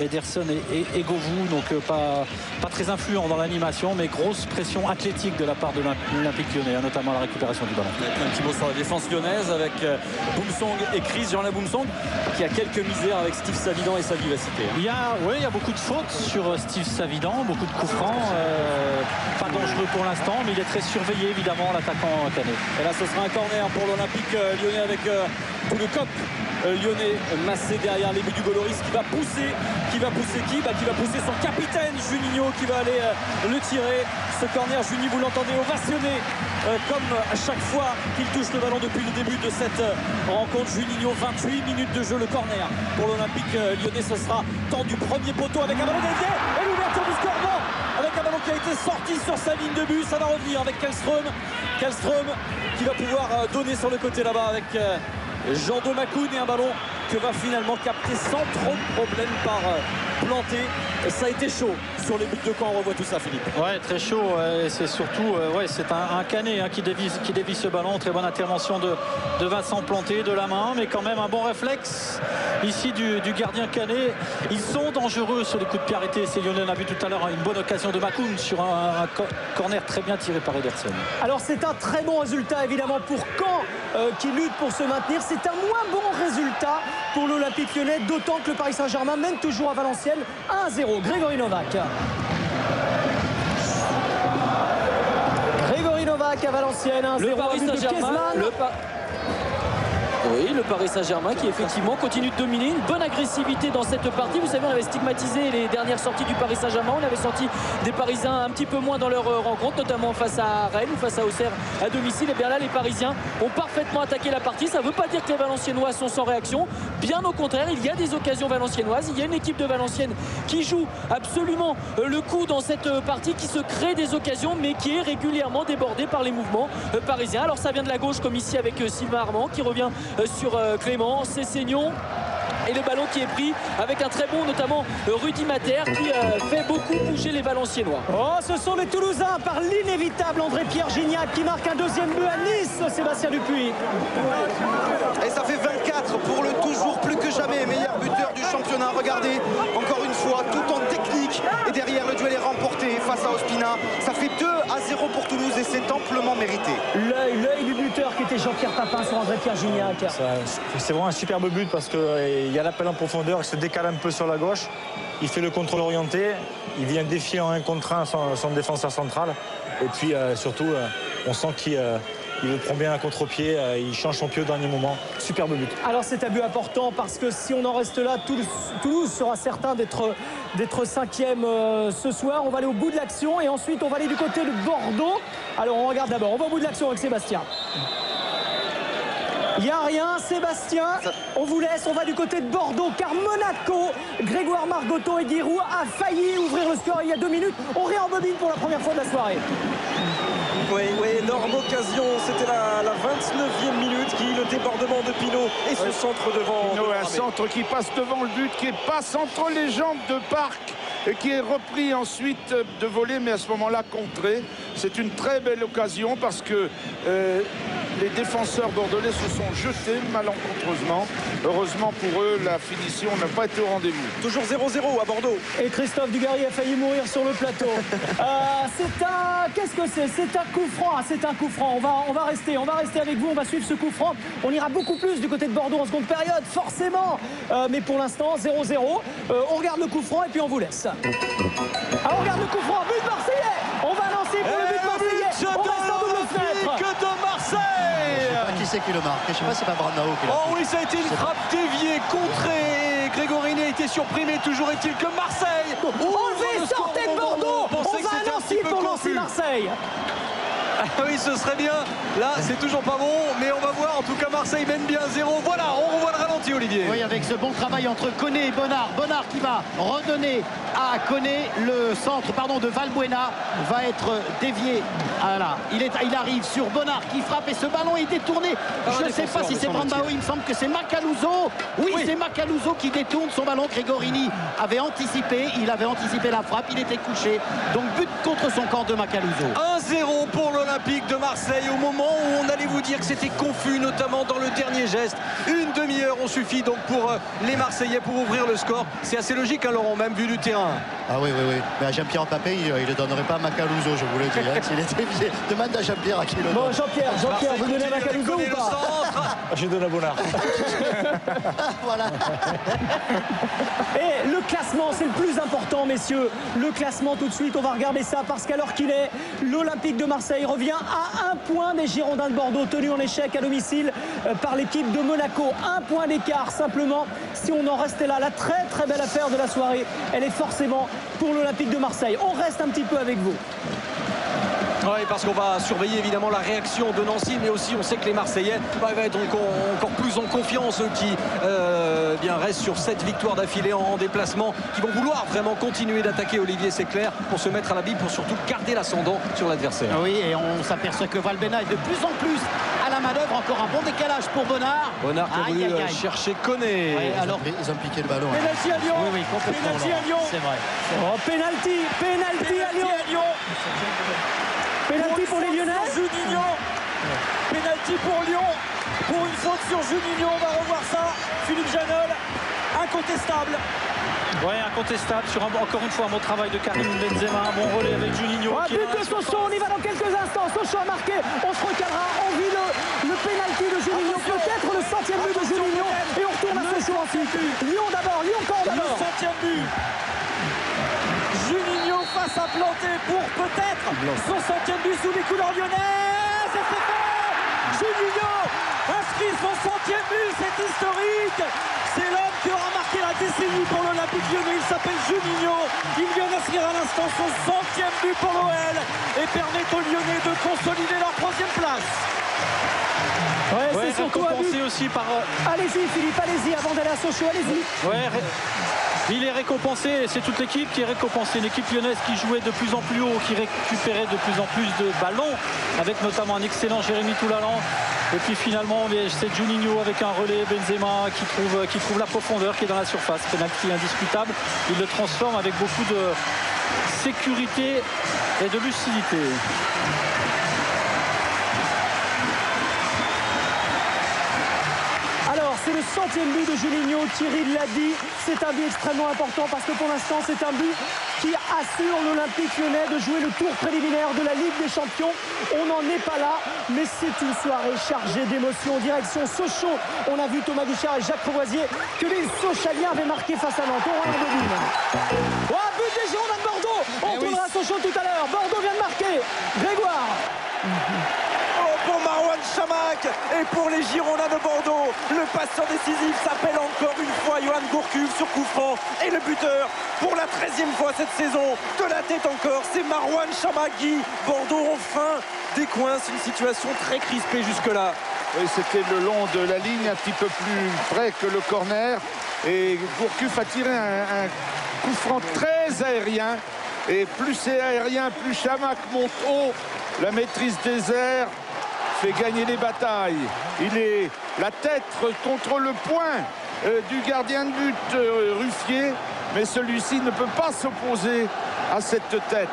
Ederson et Govou. Donc pas très influent dans l'animation, mais grosse pression athlétique de la part de l'Olympique lyonnais, notamment à la récupération du ballon. Un petit mot sur la défense lyonnaise avec Boumsong et Chris, Jean-Là Boumsong qui a quelques misères avec Steve Savidan et sa vivacité. Il y a beaucoup de fautes sur Steve Savidan, beaucoup de coups francs, pas dangereux pour l'instant, mais il est très surveillé évidemment, l'attaquant canet. Et là ce sera un corner pour l'Olympique lyonnais avec tout le COP lyonnais massé derrière les buts du Gauloris qui va pousser qui va pousser son capitaine Juninho qui va aller le tirer. Ce corner, Juni, vous l'entendez ovationner comme à chaque fois qu'il touche le ballon depuis le début de cette rencontre. Juninho, 28 minutes de jeu, le corner pour l'Olympique lyonnais. Ce sera temps du premier poteau avec un ballon dévié et l'ouverture du score avec un ballon qui a été sorti sur sa ligne de but. Ça va revenir avec Karlström qui va pouvoir donner sur le côté là-bas avec Jean de Macoun et un ballon que va finalement capter sans trop de problème par planté. Ça a été chaud sur les buts de camp. On revoit tout ça, Philippe. Ouais, très chaud. C'est surtout c'est un Canet qui dévie ce ballon. Très bonne intervention de Vincent Planté de la main, mais quand même un bon réflexe ici du gardien Canet. Ils sont dangereux sur les coups de pied arrêtés. C'est Lionel, on a vu tout à l'heure une bonne occasion de Makoun sur un corner très bien tiré par Ederson. Alors c'est un très bon résultat évidemment pour Caen qui lutte pour se maintenir. C'est un moins bon résultat pour l'Olympique Lyonnais, d'autant que le Paris Saint-Germain mène toujours à Valenciennes 1-0. Grégory Novak. Grégory Novak à Valenciennes 1-0. Le Paris Saint-Germain. Oui, le Paris Saint-Germain qui effectivement continue de dominer, une bonne agressivité dans cette partie. Vous savez, on avait stigmatisé les dernières sorties du Paris Saint-Germain. On avait senti des Parisiens un petit peu moins dans leur rencontre, notamment face à Rennes ou face à Auxerre à domicile. Et bien là, les Parisiens ont parfaitement attaqué la partie. Ça ne veut pas dire que les Valenciennois sont sans réaction. Bien au contraire, il y a des occasions valenciennoises. Il y a une équipe de Valenciennes qui joue absolument le coup dans cette partie, qui se crée des occasions, mais qui est régulièrement débordée par les mouvements parisiens. Alors ça vient de la gauche, comme ici avec Sylvain Armand qui revient sur Clément, c'est Seignon. Et le ballon qui est pris avec un très bon, notamment Rudy Mater, qui fait beaucoup bouger les Valenciennois. Oh, ce sont les Toulousains par l'inévitable André-Pierre Gignac qui marque un deuxième but à Nice, Sébastien Dupuis. Et ça fait 24 pour le toujours plus que jamais meilleur buteur du championnat. Regardez, encore une fois, tout en technique. Et derrière, le duel est remporté face à Ospina. Ça fait 2-0 pour Toulouse et c'est amplement mérité. L'œil du buteur qui était Jean-Pierre Papin sur André-Pierre Gignac. C'est vraiment un superbe but parce qu'il y a l'appel en profondeur, il se décale un peu sur la gauche. Il fait le contrôle orienté. Il vient défier en 1 contre 1 son défenseur central. Et puis surtout, on sent qu'il le prend bien à contre-pied, il change son pied au dernier moment. Superbe but. Alors c'est un but important parce que si on en reste là, Toulouse sera certain d'être 5e ce soir. On va aller au bout de l'action et ensuite on va aller du côté de Bordeaux. Alors on regarde d'abord, on va au bout de l'action avec Sébastien. Il n'y a rien, Sébastien, on vous laisse, on va du côté de Bordeaux car Monaco, Grégoire Margoton et Giroud a failli ouvrir le score il y a 2 minutes. On réembobine pour la première fois de la soirée. Oui, énorme occasion, c'était la 29e minute, le débordement de Pinot et ce centre devant. Pinot, un centre qui passe devant le but, qui passe entre les jambes de Parc et qui est repris ensuite de voler, mais à ce moment-là contré. C'est une très belle occasion parce que les défenseurs bordelais se sont jetés malencontreusement. Heureusement pour eux, la finition n'a pas été au rendez-vous. Toujours 0-0 à Bordeaux. Et Christophe Dugarry a failli mourir sur le plateau. Qu'est-ce que c'est? C'est un coup franc. C'est un coup franc. On va rester avec vous. On va suivre ce coup franc. On ira beaucoup plus du côté de Bordeaux en seconde période, forcément. Mais pour l'instant, 0-0. On regarde le coup franc et puis on vous laisse. Alors on regarde le coup franc. But marseillais. On va lancer pour le but marseillais. On reste en double fenêtre. Que de Marseille. Qui c'est qui le marque? Je sais pas, c'est pas Brandao qui l'a. Oh oui, ça a été une frappe déviée, contrée. Grégorini a été surpris, mais toujours est-il que Marseille. Enlevez, sortez de Bordeaux. On va à Nancy pour lancer Marseille. Ah oui, ce serait bien. Là, c'est toujours pas bon, mais on va voir. En tout cas, Marseille mène bien 0. Voilà, on revoit le ralenti, Olivier. Oui, avec ce bon travail entre Koné et Bonnard. Bonnard qui va redonner à Koné le centre de Valbuena va être dévié. Voilà, il arrive sur Bonnard qui frappe et ce ballon est détourné. Je ne sais pas si c'est Brandao, il me semble que c'est Macaluso. Oui, c'est Macaluso qui détourne son ballon. Grégorini avait anticipé, il avait anticipé la frappe, il était couché. Donc but contre son camp de Macaluso. 1-0 pour l'Olympique de Marseille au moment où on allait vous dire que c'était confus, notamment dans le dernier geste. Une demi-heure ont suffi donc pour les Marseillais pour ouvrir le score. C'est assez logique, hein, Laurent, même vu du terrain. Ah oui. Mais à Jean-Pierre Papé, il ne le donnerait pas à Macaluso, je vous le dis. S'il était dévié, demande à Jean-Pierre à qui le donne. Bon, Jean-Pierre, vous donnez à Macaluso ou pas? Je donne à Bonnard. Voilà. Et le classement, c'est le plus important, messieurs. Le classement tout de suite, on va regarder ça parce qu'à l'heure qu'il est, l'Olympique de Marseille revient à 1 point des Girondins de Bordeaux, tenus en échec à domicile par l'équipe de Monaco. 1 point d'écart simplement. Si on en restait là, la très très belle affaire de la soirée, elle est forcément pour l'Olympique de Marseille. On reste un petit peu avec vous. Oui, parce qu'on va surveiller évidemment la réaction de Nancy, mais aussi on sait que les Marseillais vont être encore plus en confiance, eux qui bien restent sur 7 victoires d'affilée en déplacement, qui vont vouloir vraiment continuer d'attaquer, Olivier, c'est clair, pour se mettre à l'abri, pour surtout garder l'ascendant sur l'adversaire. Oui, et on s'aperçoit que Valbuena est de plus en plus à la manœuvre. Encore un bon décalage pour Bonnard. Bonnard qui a voulu chercher Koné. Alors, ils ont piqué le ballon. Pénalty à Lyon. Oui, complètement. Pénalty à Lyon. C'est vrai. Oh, pénalty à Lyon. Pénalty pour les Lyonnais. Juninho. Pénalty pour Lyon. Pour une faute sur Juninho, on va revoir ça. Philippe Janol, incontestable. Ouais, incontestable sur encore une fois un bon travail de Karim Benzema, un bon relais avec Juninho. But de Sochaux, on y va dans quelques instants. Sochaux a marqué, on se recalera, on vit le pénalty de Juninho, peut-être le 100e but de Juninho, et on retourne à Sochaux ensuite. Lyon d'abord, Lyon quand d'abord. Le 100e but. Juninho face à Planté pour peut-être son 100e but sous les couleurs lyonnaises. C'est fait. Juninho inscrit son 100e but, c'est historique. C'est l'homme qui aura marqué la décennie pour l'Olympique Lyonnais. Il s'appelle Juninho. Il vient d'inscrire à l'instant son 100e but pour l'OL et permet aux Lyonnais de consolider leur 3e place. Ouais, c'est surtout récompensé aussi par... Allez-y Philippe, allez-y avant d'aller à Sochaux, allez-y. Ouais, il est récompensé, c'est toute l'équipe qui est récompensée. L'équipe lyonnaise qui jouait de plus en plus haut, qui récupérait de plus en plus de ballons, avec notamment un excellent Jérémy Toulalan. Et puis finalement, c'est Juninho avec un relais, Benzema qui trouve la profondeur, qui est dans la surface. Penalty indiscutable. Il le transforme avec beaucoup de sécurité et de lucidité. Alors, c'est le 100e but de Juninho, Thierry l'a dit, c'est un but extrêmement important parce que pour l'instant, c'est un but qui assure l'Olympique Lyonnais de jouer le tour préliminaire de la Ligue des Champions. On n'en est pas là, mais c'est une soirée chargée d'émotions. Direction Sochaux, on a vu Thomas Guichard et Jacques Crevoisier que les Sochaliens avaient marqué face à Nantes. Oh, but des Girondins de Bordeaux. On tournera à Sochaux tout à l'heure. Bordeaux vient de marquer. Grégoire. Pour Marouane Chamakh et pour les Girondins de Bordeaux, le passeur décisif s'appelle encore une fois Yoann Gourcuff sur coup franc, et le buteur pour la 13e fois cette saison, de la tête encore, c'est Marouane Chamakh. Bordeaux enfin décoince une situation très crispée jusque-là. Oui, c'était le long de la ligne, un petit peu plus près que le corner, et Gourcuff a tiré un coup franc très aérien, et plus c'est aérien, plus Chamakh monte haut. La maîtrise des airs fait gagner les batailles. Il est la tête contre le poing du gardien de but Ruffier, mais celui-ci ne peut pas s'opposer à cette tête.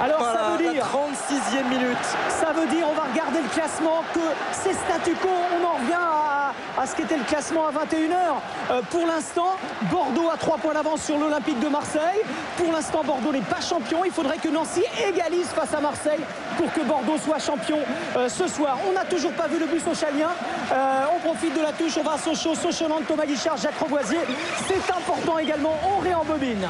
Alors ça veut dire, 36e minute. Ça veut dire, on va regarder le classement, que c'est statu quo. On en revient à ce qu'était le classement à 21h. Pour l'instant, Bordeaux a 3 points d'avance sur l'Olympique de Marseille. Pour l'instant, Bordeaux n'est pas champion. Il faudrait que Nancy égalise face à Marseille pour que Bordeaux soit champion ce soir. On n'a toujours pas vu le but sochalien. On profite de la touche, on va à Sochaux, Sochaux-Nantes, Thomas Guichard, Jacques Crevoisier. C'est important également, on réembobine.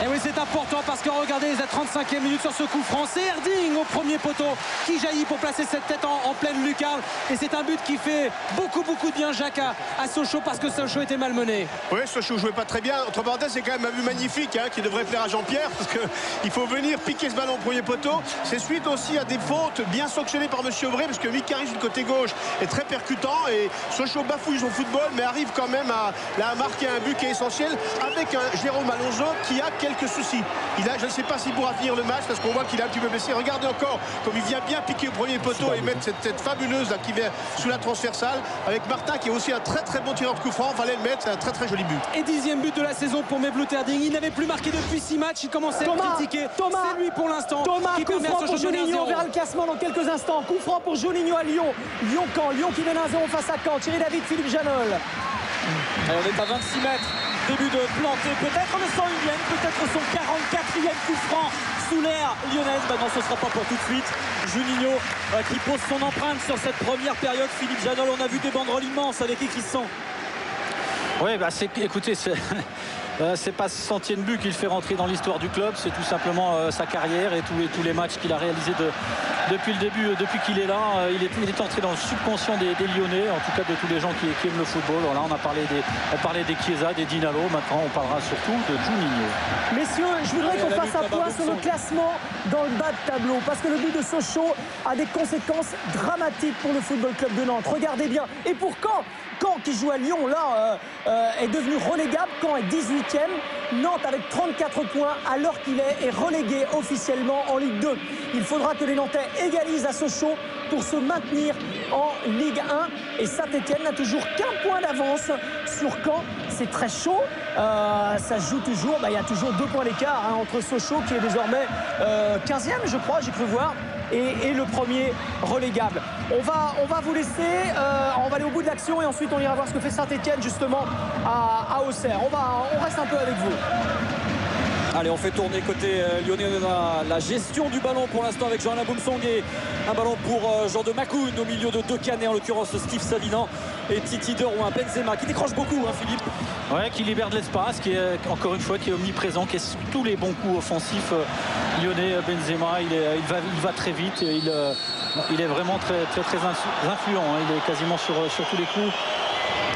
Et oui, c'est important parce que regardez la 35e minute sur ce coup franc. C'est Erding au premier poteau qui jaillit pour placer cette tête en pleine lucarne. Et c'est un but qui fait beaucoup de bien, Jacques, à Sochaux, parce que Sochaux était malmené. Oui, Sochaux jouait pas très bien. Entre parenthèses, c'est quand même un but magnifique qui devrait plaire à Jean-Pierre, parce qu'il faut venir piquer ce ballon au premier poteau. C'est suite aussi à des fautes bien sanctionnées par M. Aubray, parce que Mikaris du côté gauche est très percutant et Sochaux bafouille son football, mais arrive quand même à marquer un but qui est essentiel avec un Jérôme Alonso qui a quelques soucis. Je ne sais pas s'il pourra finir le match parce qu'on voit qu'il est un petit peu blessé. Regardez encore comme il vient bien piquer au premier poteau et mettre cette tête fabuleuse là, qui vient sous la transversale, avec Martin qui est aussi un très bon tireur de coup franc. Fallait le mettre, c'est un très joli but. Et 10e but de la saison pour Mevlut Erding. Il n'avait plus marqué depuis 6 matchs. Il commençait à critiquer. C'est lui pour l'instant. Thomas, qui coup permet franc à pour Sochaux de mener 1-0. Juninho. On verra le classement dans quelques instants. Coup franc pour Juninho à Lyon. Lyon qui mène 1-0 face à Caen. Thierry David, Philippe Janol. Allez, on est à 26 mètres. Début de Planté, peut-être le 101e, peut-être son 44e coup franc sous l'air lyonnaise. Non, ce ne sera pas pour tout de suite. Juninho qui pose son empreinte sur cette première période. Philippe Janol, on a vu des banderoles immenses avec écrit 100. Oui, écoutez, c'est pas ce 100e but qu'il fait rentrer dans l'histoire du club, c'est tout simplement sa carrière et tous les matchs qu'il a réalisés depuis le début, depuis qu'il est là, il est entré dans le subconscient des Lyonnais, en tout cas de tous les gens qui aiment le football. Voilà, on a parlé des Chiesa, des Dinalo, maintenant on parlera surtout de Juninho. Messieurs, je voudrais qu'on fasse un point sur le classement dans le bas de tableau, parce que le but de Sochaux a des conséquences dramatiques pour le Football Club de Nantes. Regardez bien. Et pour Caen, qui joue à Lyon, là, est devenu relégable. Caen est 18e. Nantes, avec 34 points, alors qu'il est relégué officiellement en Ligue 2. Il faudra que les Nantais égalisent à Sochaux pour se maintenir en Ligue 1. Et Saint-Etienne n'a toujours qu'un point d'avance sur Caen. C'est très chaud. Ça se joue toujours. Il y a toujours 2 points d'écart entre Sochaux, qui est désormais 15e, je crois, j'ai cru voir, et le premier relégable. On va vous laisser, on va aller au bout de l'action et ensuite on ira voir ce que fait Saint-Etienne justement à Auxerre. On reste un peu avec vous. Allez, on fait tourner côté lyonnais. On a la gestion du ballon pour l'instant avec Jean-Alain Boumsong et un ballon pour Jean de Macoun au milieu de 2 Canets, en l'occurrence Steve Salinan et Titi Derouin. Benzema qui décroche beaucoup, Philippe. Ouais, qui libère de l'espace, qui est encore une fois qui est omniprésent, qui est sur tous les bons coups offensifs lyonnais. Benzema, il va très vite et il est vraiment très influent. Il est quasiment sur tous les coups.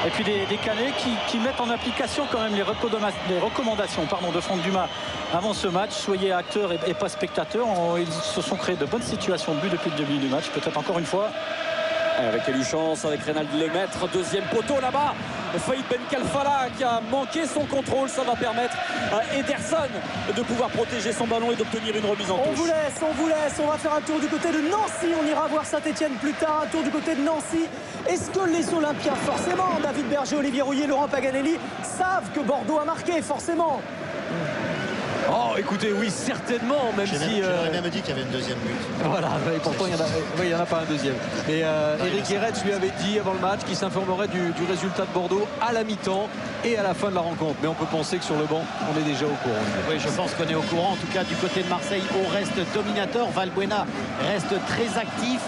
Et puis des Canets qui mettent en application quand même les recommandations de Franck Dumas avant ce match. Soyez acteurs et pas spectateurs. Ils se sont créés de bonnes situations de but depuis le début du match, peut-être encore une fois. Avec Eluchance, avec Reynald Lemaître, deuxième poteau là-bas. Faïd Ben Kalfala qui a manqué son contrôle. Ça va permettre à Ederson de pouvoir protéger son ballon et d'obtenir une remise en touche. On vous laisse. On va faire un tour du côté de Nancy. On ira voir Saint-Etienne plus tard. Un tour du côté de Nancy. Est-ce que les Olympiens, forcément, David Berger, Olivier Rouillet, Laurent Paganelli, savent que Bordeaux a marqué, forcément? Oh, écoutez, oui, certainement, même si... J'aurais même dit qu'il y avait une deuxième but. Voilà, et pourtant il n'y en a pas un deuxième. Mais Eric Héretz lui avait dit avant le match qu'il s'informerait du résultat de Bordeaux à la mi-temps et à la fin de la rencontre. Mais on peut penser que sur le banc, on est déjà au courant. Oui, je pense qu'on est au courant. En tout cas, du côté de Marseille, on reste dominateur. Valbuena reste très actif.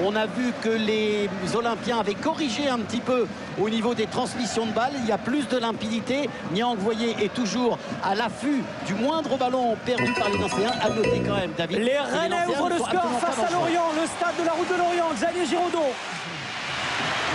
On a vu que les Olympiens avaient corrigé un petit peu au niveau des transmissions de balles. Il y a plus de limpidité. Niang Voyer est toujours à l'affût du moindre ballon perdu par les Nancéens. À noter quand même, David. Les Rennais ouvrent le score face à Lorient, le stade de la route de Lorient. Xavier Giraudot.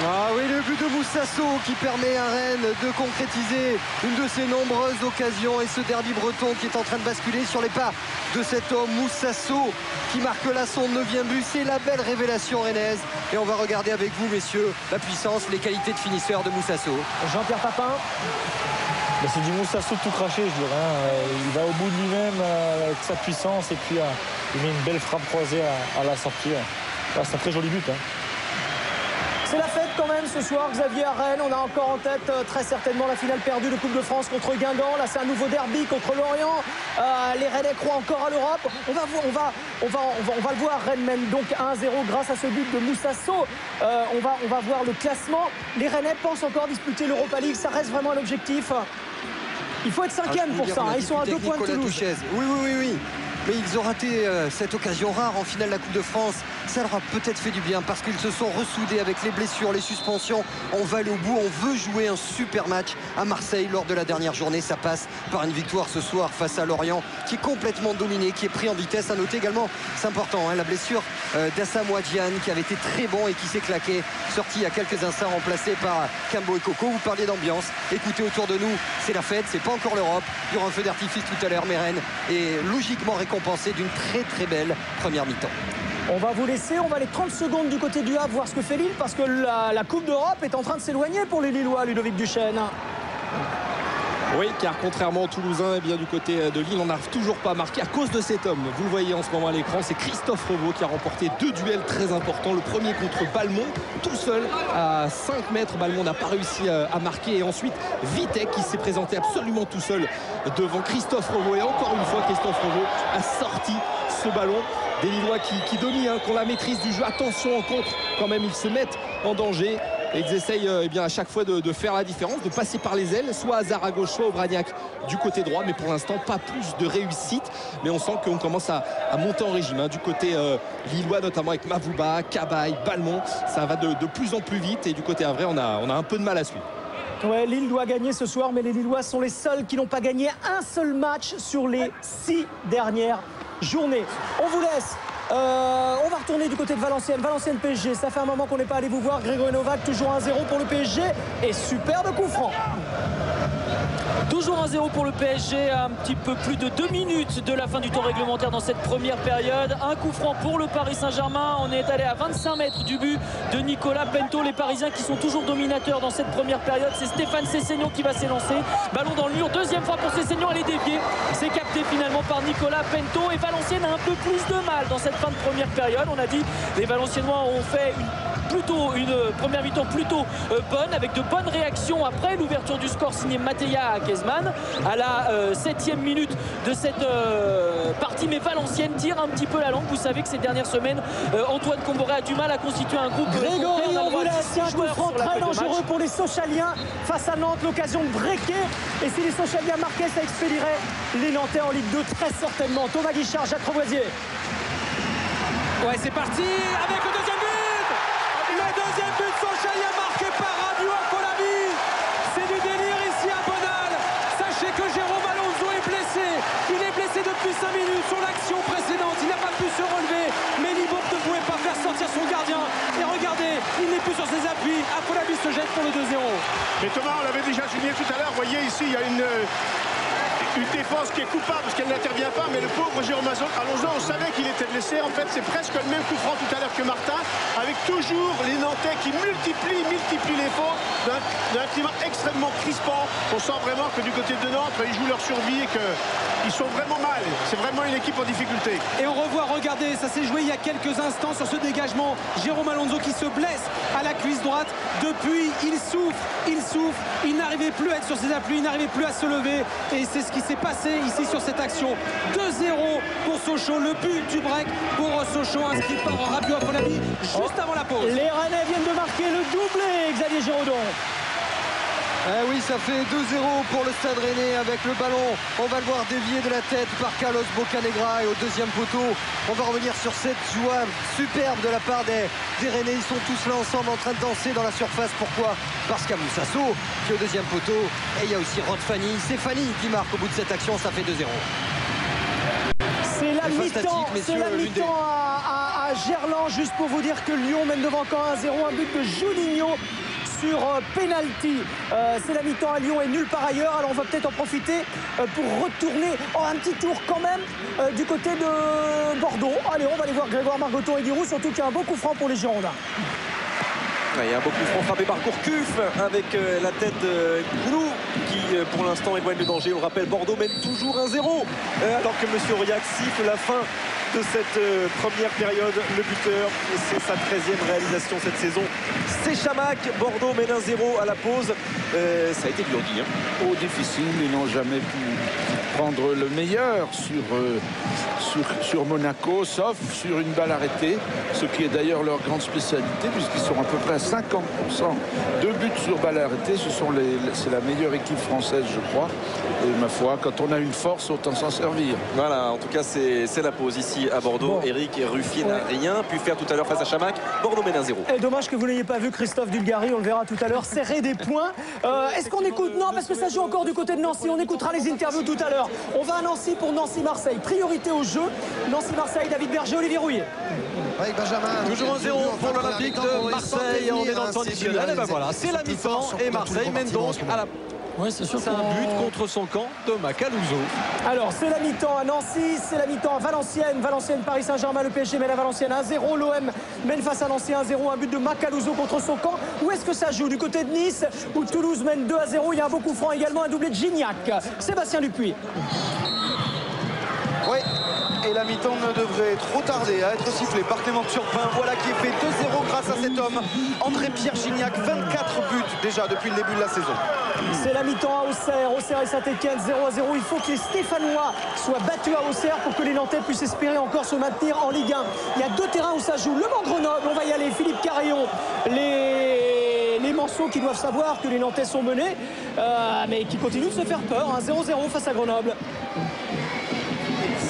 Ah oui, le but de Moussasso qui permet à Rennes de concrétiser une de ses nombreuses occasions, et ce derby breton qui est en train de basculer sur les pas de cet homme Moussasso qui marque là son 9e but. C'est la belle révélation rennaise, et on va regarder avec vous, messieurs, la puissance, les qualités de finisseur de Moussasso. Jean-Pierre Papin. C'est du Moussasso tout craché, je dirais. Il va au bout de lui-même avec sa puissance, et puis il met une belle frappe croisée à la sortie. C'est un très joli but. C'est la fête quand même ce soir, Xavier, à Rennes. On a encore en tête très certainement la finale perdue de Coupe de France contre Guingamp. Là, c'est un nouveau derby contre Lorient. Les Rennais croient encore à l'Europe. On va le voir. Rennes mène donc 1-0 grâce à ce but de Moussasso. On va voir le classement. Les Rennais pensent encore disputer l'Europa League. Ça reste vraiment un objectif. Il faut être 5e pour ça. Ils sont à 2 points de Toulouse. Oui. Mais ils ont raté cette occasion rare en finale de la Coupe de France. Ça leur a peut-être fait du bien parce qu'ils se sont ressoudés avec les blessures, les suspensions. On va aller au bout, on veut jouer un super match à Marseille lors de la dernière journée. Ça passe par une victoire ce soir face à Lorient qui est complètement dominé, qui est pris en vitesse. À noter également, c'est important, la blessure d'Assam Ouadjian qui avait été très bon et qui s'est claqué, sorti il y a quelques instants, remplacé par Kambo et Coco. Vous parliez d'ambiance, écoutez autour de nous, c'est la fête, c'est pas encore l'Europe. Il y aura un feu d'artifice tout à l'heure, mais Rennes est logiquement récompensé d'une très belle première mi-temps. On va vous laisser, on va aller 30 secondes du côté du Havre voir ce que fait Lille, parce que la Coupe d'Europe est en train de s'éloigner pour les Lillois, Ludovic Duchesne. Oui, car contrairement aux Toulousains, bien du côté de Lille, on n'arrive toujours pas à marquer à cause de cet homme. Vous le voyez en ce moment à l'écran, c'est Christophe Revaux qui a remporté 2 duels très importants. Le premier contre Balmont, tout seul à 5 mètres. Balmont n'a pas réussi à marquer. Et ensuite, Vitek qui s'est présenté absolument tout seul devant Christophe Revaux. Et encore une fois, Christophe Revaux a sorti ce ballon. Des Lillois qui dominent, qui ont la maîtrise du jeu. Attention en contre, quand même, ils se mettent en danger. Et ils essayent à chaque fois de faire la différence, de passer par les ailes, soit Hazard à gauche, soit Obraniak du côté droit. Mais pour l'instant, pas plus de réussite. Mais on sent qu'on commence à monter en régime. Du côté lillois, notamment avec Mavouba, Cabaye, Balmont. Ça va de plus en plus vite. Et du côté Havrais, on a un peu de mal à suivre. Ouais, Lille doit gagner ce soir, mais les Lillois sont les seuls qui n'ont pas gagné un seul match sur les 6 dernières journées. On vous laisse On va retourner du côté de Valenciennes. Valenciennes PSG, ça fait un moment qu'on n'est pas allé vous voir. Grégory Novak, toujours 1-0 pour le PSG. Et superbe coup franc. Toujours 1-0 pour le PSG, un petit peu plus de 2 minutes de la fin du temps réglementaire dans cette première période. Un coup franc pour le Paris Saint-Germain. On est allé à 25 mètres du but de Nicolas Pento. Les Parisiens qui sont toujours dominateurs dans cette première période. C'est Stéphane Sessegnon qui va s'élancer. Ballon dans le mur, deuxième fois pour Sessegnon, elle est déviée. C'est capté finalement par Nicolas Pento. Et Valenciennes a un peu plus de mal dans cette fin de première période. On a dit les Valenciennois ont fait une première mi-temps plutôt bonne, avec de bonnes réactions après l'ouverture du score signé Matéa Kezman à la 7e minute de cette partie. Mais Valenciennes tire un petit peu la langue. Vous savez que ces dernières semaines, Antoine Comboré a du mal à constituer un groupe. Grégory, on vous laisse un coup franc très dangereux pour les Sochaliens face à Nantes, l'occasion de breaker. Et si les Sochaliens marquaient, ça expédierait les Nantais en Ligue 2 très certainement. Thomas Guichard, Jacques Revoisier. Ouais, c'est parti avec le deuxième but. Le deuxième but Sochalien marqué par Radio Afolabi. C'est du délire ici à Bonal. Sachez que Jérôme Alonso est blessé. Il est blessé depuis 5 minutes sur l'action précédente. Il n'a pas pu se relever. Mais Libourg ne pouvait pas faire sortir son gardien. Et regardez, il n'est plus sur ses appuis. Afolabi se jette pour le 2-0. Mais Thomas, on l'avait déjà souligné tout à l'heure. Vous voyez ici, il y a une défense qui est coupable parce qu'elle n'intervient pas, mais le pauvre Jérôme Alonso, on savait qu'il était blessé. En fait, c'est presque le même coup franc tout à l'heure que Martin, avec toujours les Nantais qui multiplient les fautes d'un climat extrêmement crispant. On sent vraiment que du côté de Nantes, ils jouent leur survie et qu'ils sont vraiment mal. C'est vraiment une équipe en difficulté. Et on revoit, regardez, ça s'est joué il y a quelques instants sur ce dégagement. Jérôme Alonso qui se blesse à la cuisse droite. Depuis, il souffre. Il n'arrivait plus à être sur ses appuis, il n'arrivait plus à se lever. Et c'est ce qui s'est passé ici sur cette action. 2-0 pour Sochaux, le but du break pour Sochaux, inscrit par Rabiot Afolabi juste avant la pause. Les Rennais viennent de marquer le doublé, Xavier Giraudon. Oui, ça fait 2-0 pour le Stade Rennais avec le ballon. On va le voir dévier de la tête par Carlos Bocanegra et au deuxième poteau. On va revenir sur cette joie superbe de la part des Rennais. Ils sont tous là ensemble en train de danser dans la surface. Pourquoi? Parce qu'il y a Moussasso qui est au deuxième poteau et il y a aussi Rod Fanny. C'est Fanny qui marque au bout de cette action. Ça fait 2-0. C'est la mi-temps à Gerland, juste pour vous dire que Lyon mène devant Caen 1-0, un but de Juninho sur penalty. C'est la mi-temps à Lyon et nulle part ailleurs. Alors on va peut-être en profiter pour retourner un petit tour quand même du côté de Bordeaux. Allez, on va aller voir Grégoire Margoton et Giroud, surtout qu'il y a un beau coup franc pour les Girondins. Il y a un beau coup franc frappé par Gourcuff avec la tête de Goulou qui pour l'instant éloigne le danger. On le rappelle, Bordeaux mène toujours 1-0 alors que M. Aurillac siffle la fin de cette première période. Le buteur, c'est sa 13e réalisation cette saison, c'est Chamac. Bordeaux mène 1-0 à la pause. Ça a été dur dit. Oh, difficile, ils n'ont jamais pu prendre le meilleur sur Monaco, sauf sur une balle arrêtée, ce qui est d'ailleurs leur grande spécialité, puisqu'ils sont à peu près à 50% de buts sur balle arrêtée. C'est la meilleure équipe française, je crois. Et ma foi, quand on a une force, autant s'en servir. Voilà, en tout cas, c'est la pause ici à Bordeaux. Eric et Ruffier n'a rien pu faire tout à l'heure face à Chamac. Bordeaux mène 1-0. Et dommage que vous n'ayez pas vu Christophe Dugarry, on le verra tout à l'heure, serrer des points. Est-ce qu'on écoute? Non, parce que ça joue encore du côté de Nancy. On écoutera les interviews tout à l'heure. On va à Nancy pour Nancy-Marseille. Priorité au jeu. Nancy-Marseille, David Berger, Olivier Rouillet. Avec Benjamin. Toujours 1-0 pour l'Olympique de Marseille. On est dans le temps additionnel. Et ben voilà, c'est la mi-temps et Marseille mène donc à la... Oui, c'est sûr. C'est un but contre son camp de Macaluso. Alors, c'est la mi-temps à Nancy, c'est la mi-temps à Valenciennes. Valenciennes, Paris Saint-Germain, le PSG mène à Valenciennes 1-0. L'OM mène face à Nancy 1-0. Un but de Macaluso contre son camp. Où est-ce que ça joue? Du côté de Nice, où Toulouse mène 2-0. Il y a un beau coup franc également, un doublé de Gignac. Sébastien Dupuis. Oui. Et la mi-temps ne devrait trop tarder à être sifflée par Clément Turpin. Voilà qui est fait 2-0 grâce à cet homme, André-Pierre Gignac. 24 buts déjà depuis le début de la saison. C'est la mi-temps à Auxerre et Saint-Etienne 0-0. Il faut que les Stéphanois soient battus à Auxerre pour que les Nantais puissent espérer encore se maintenir en Ligue 1. Il y a deux terrains où ça joue. Le Mans-Grenoble, on va y aller. Philippe Carillon, les Manceaux qui doivent savoir que les Nantais sont menés, mais qui continuent de se faire peur. 0-0 face à Grenoble.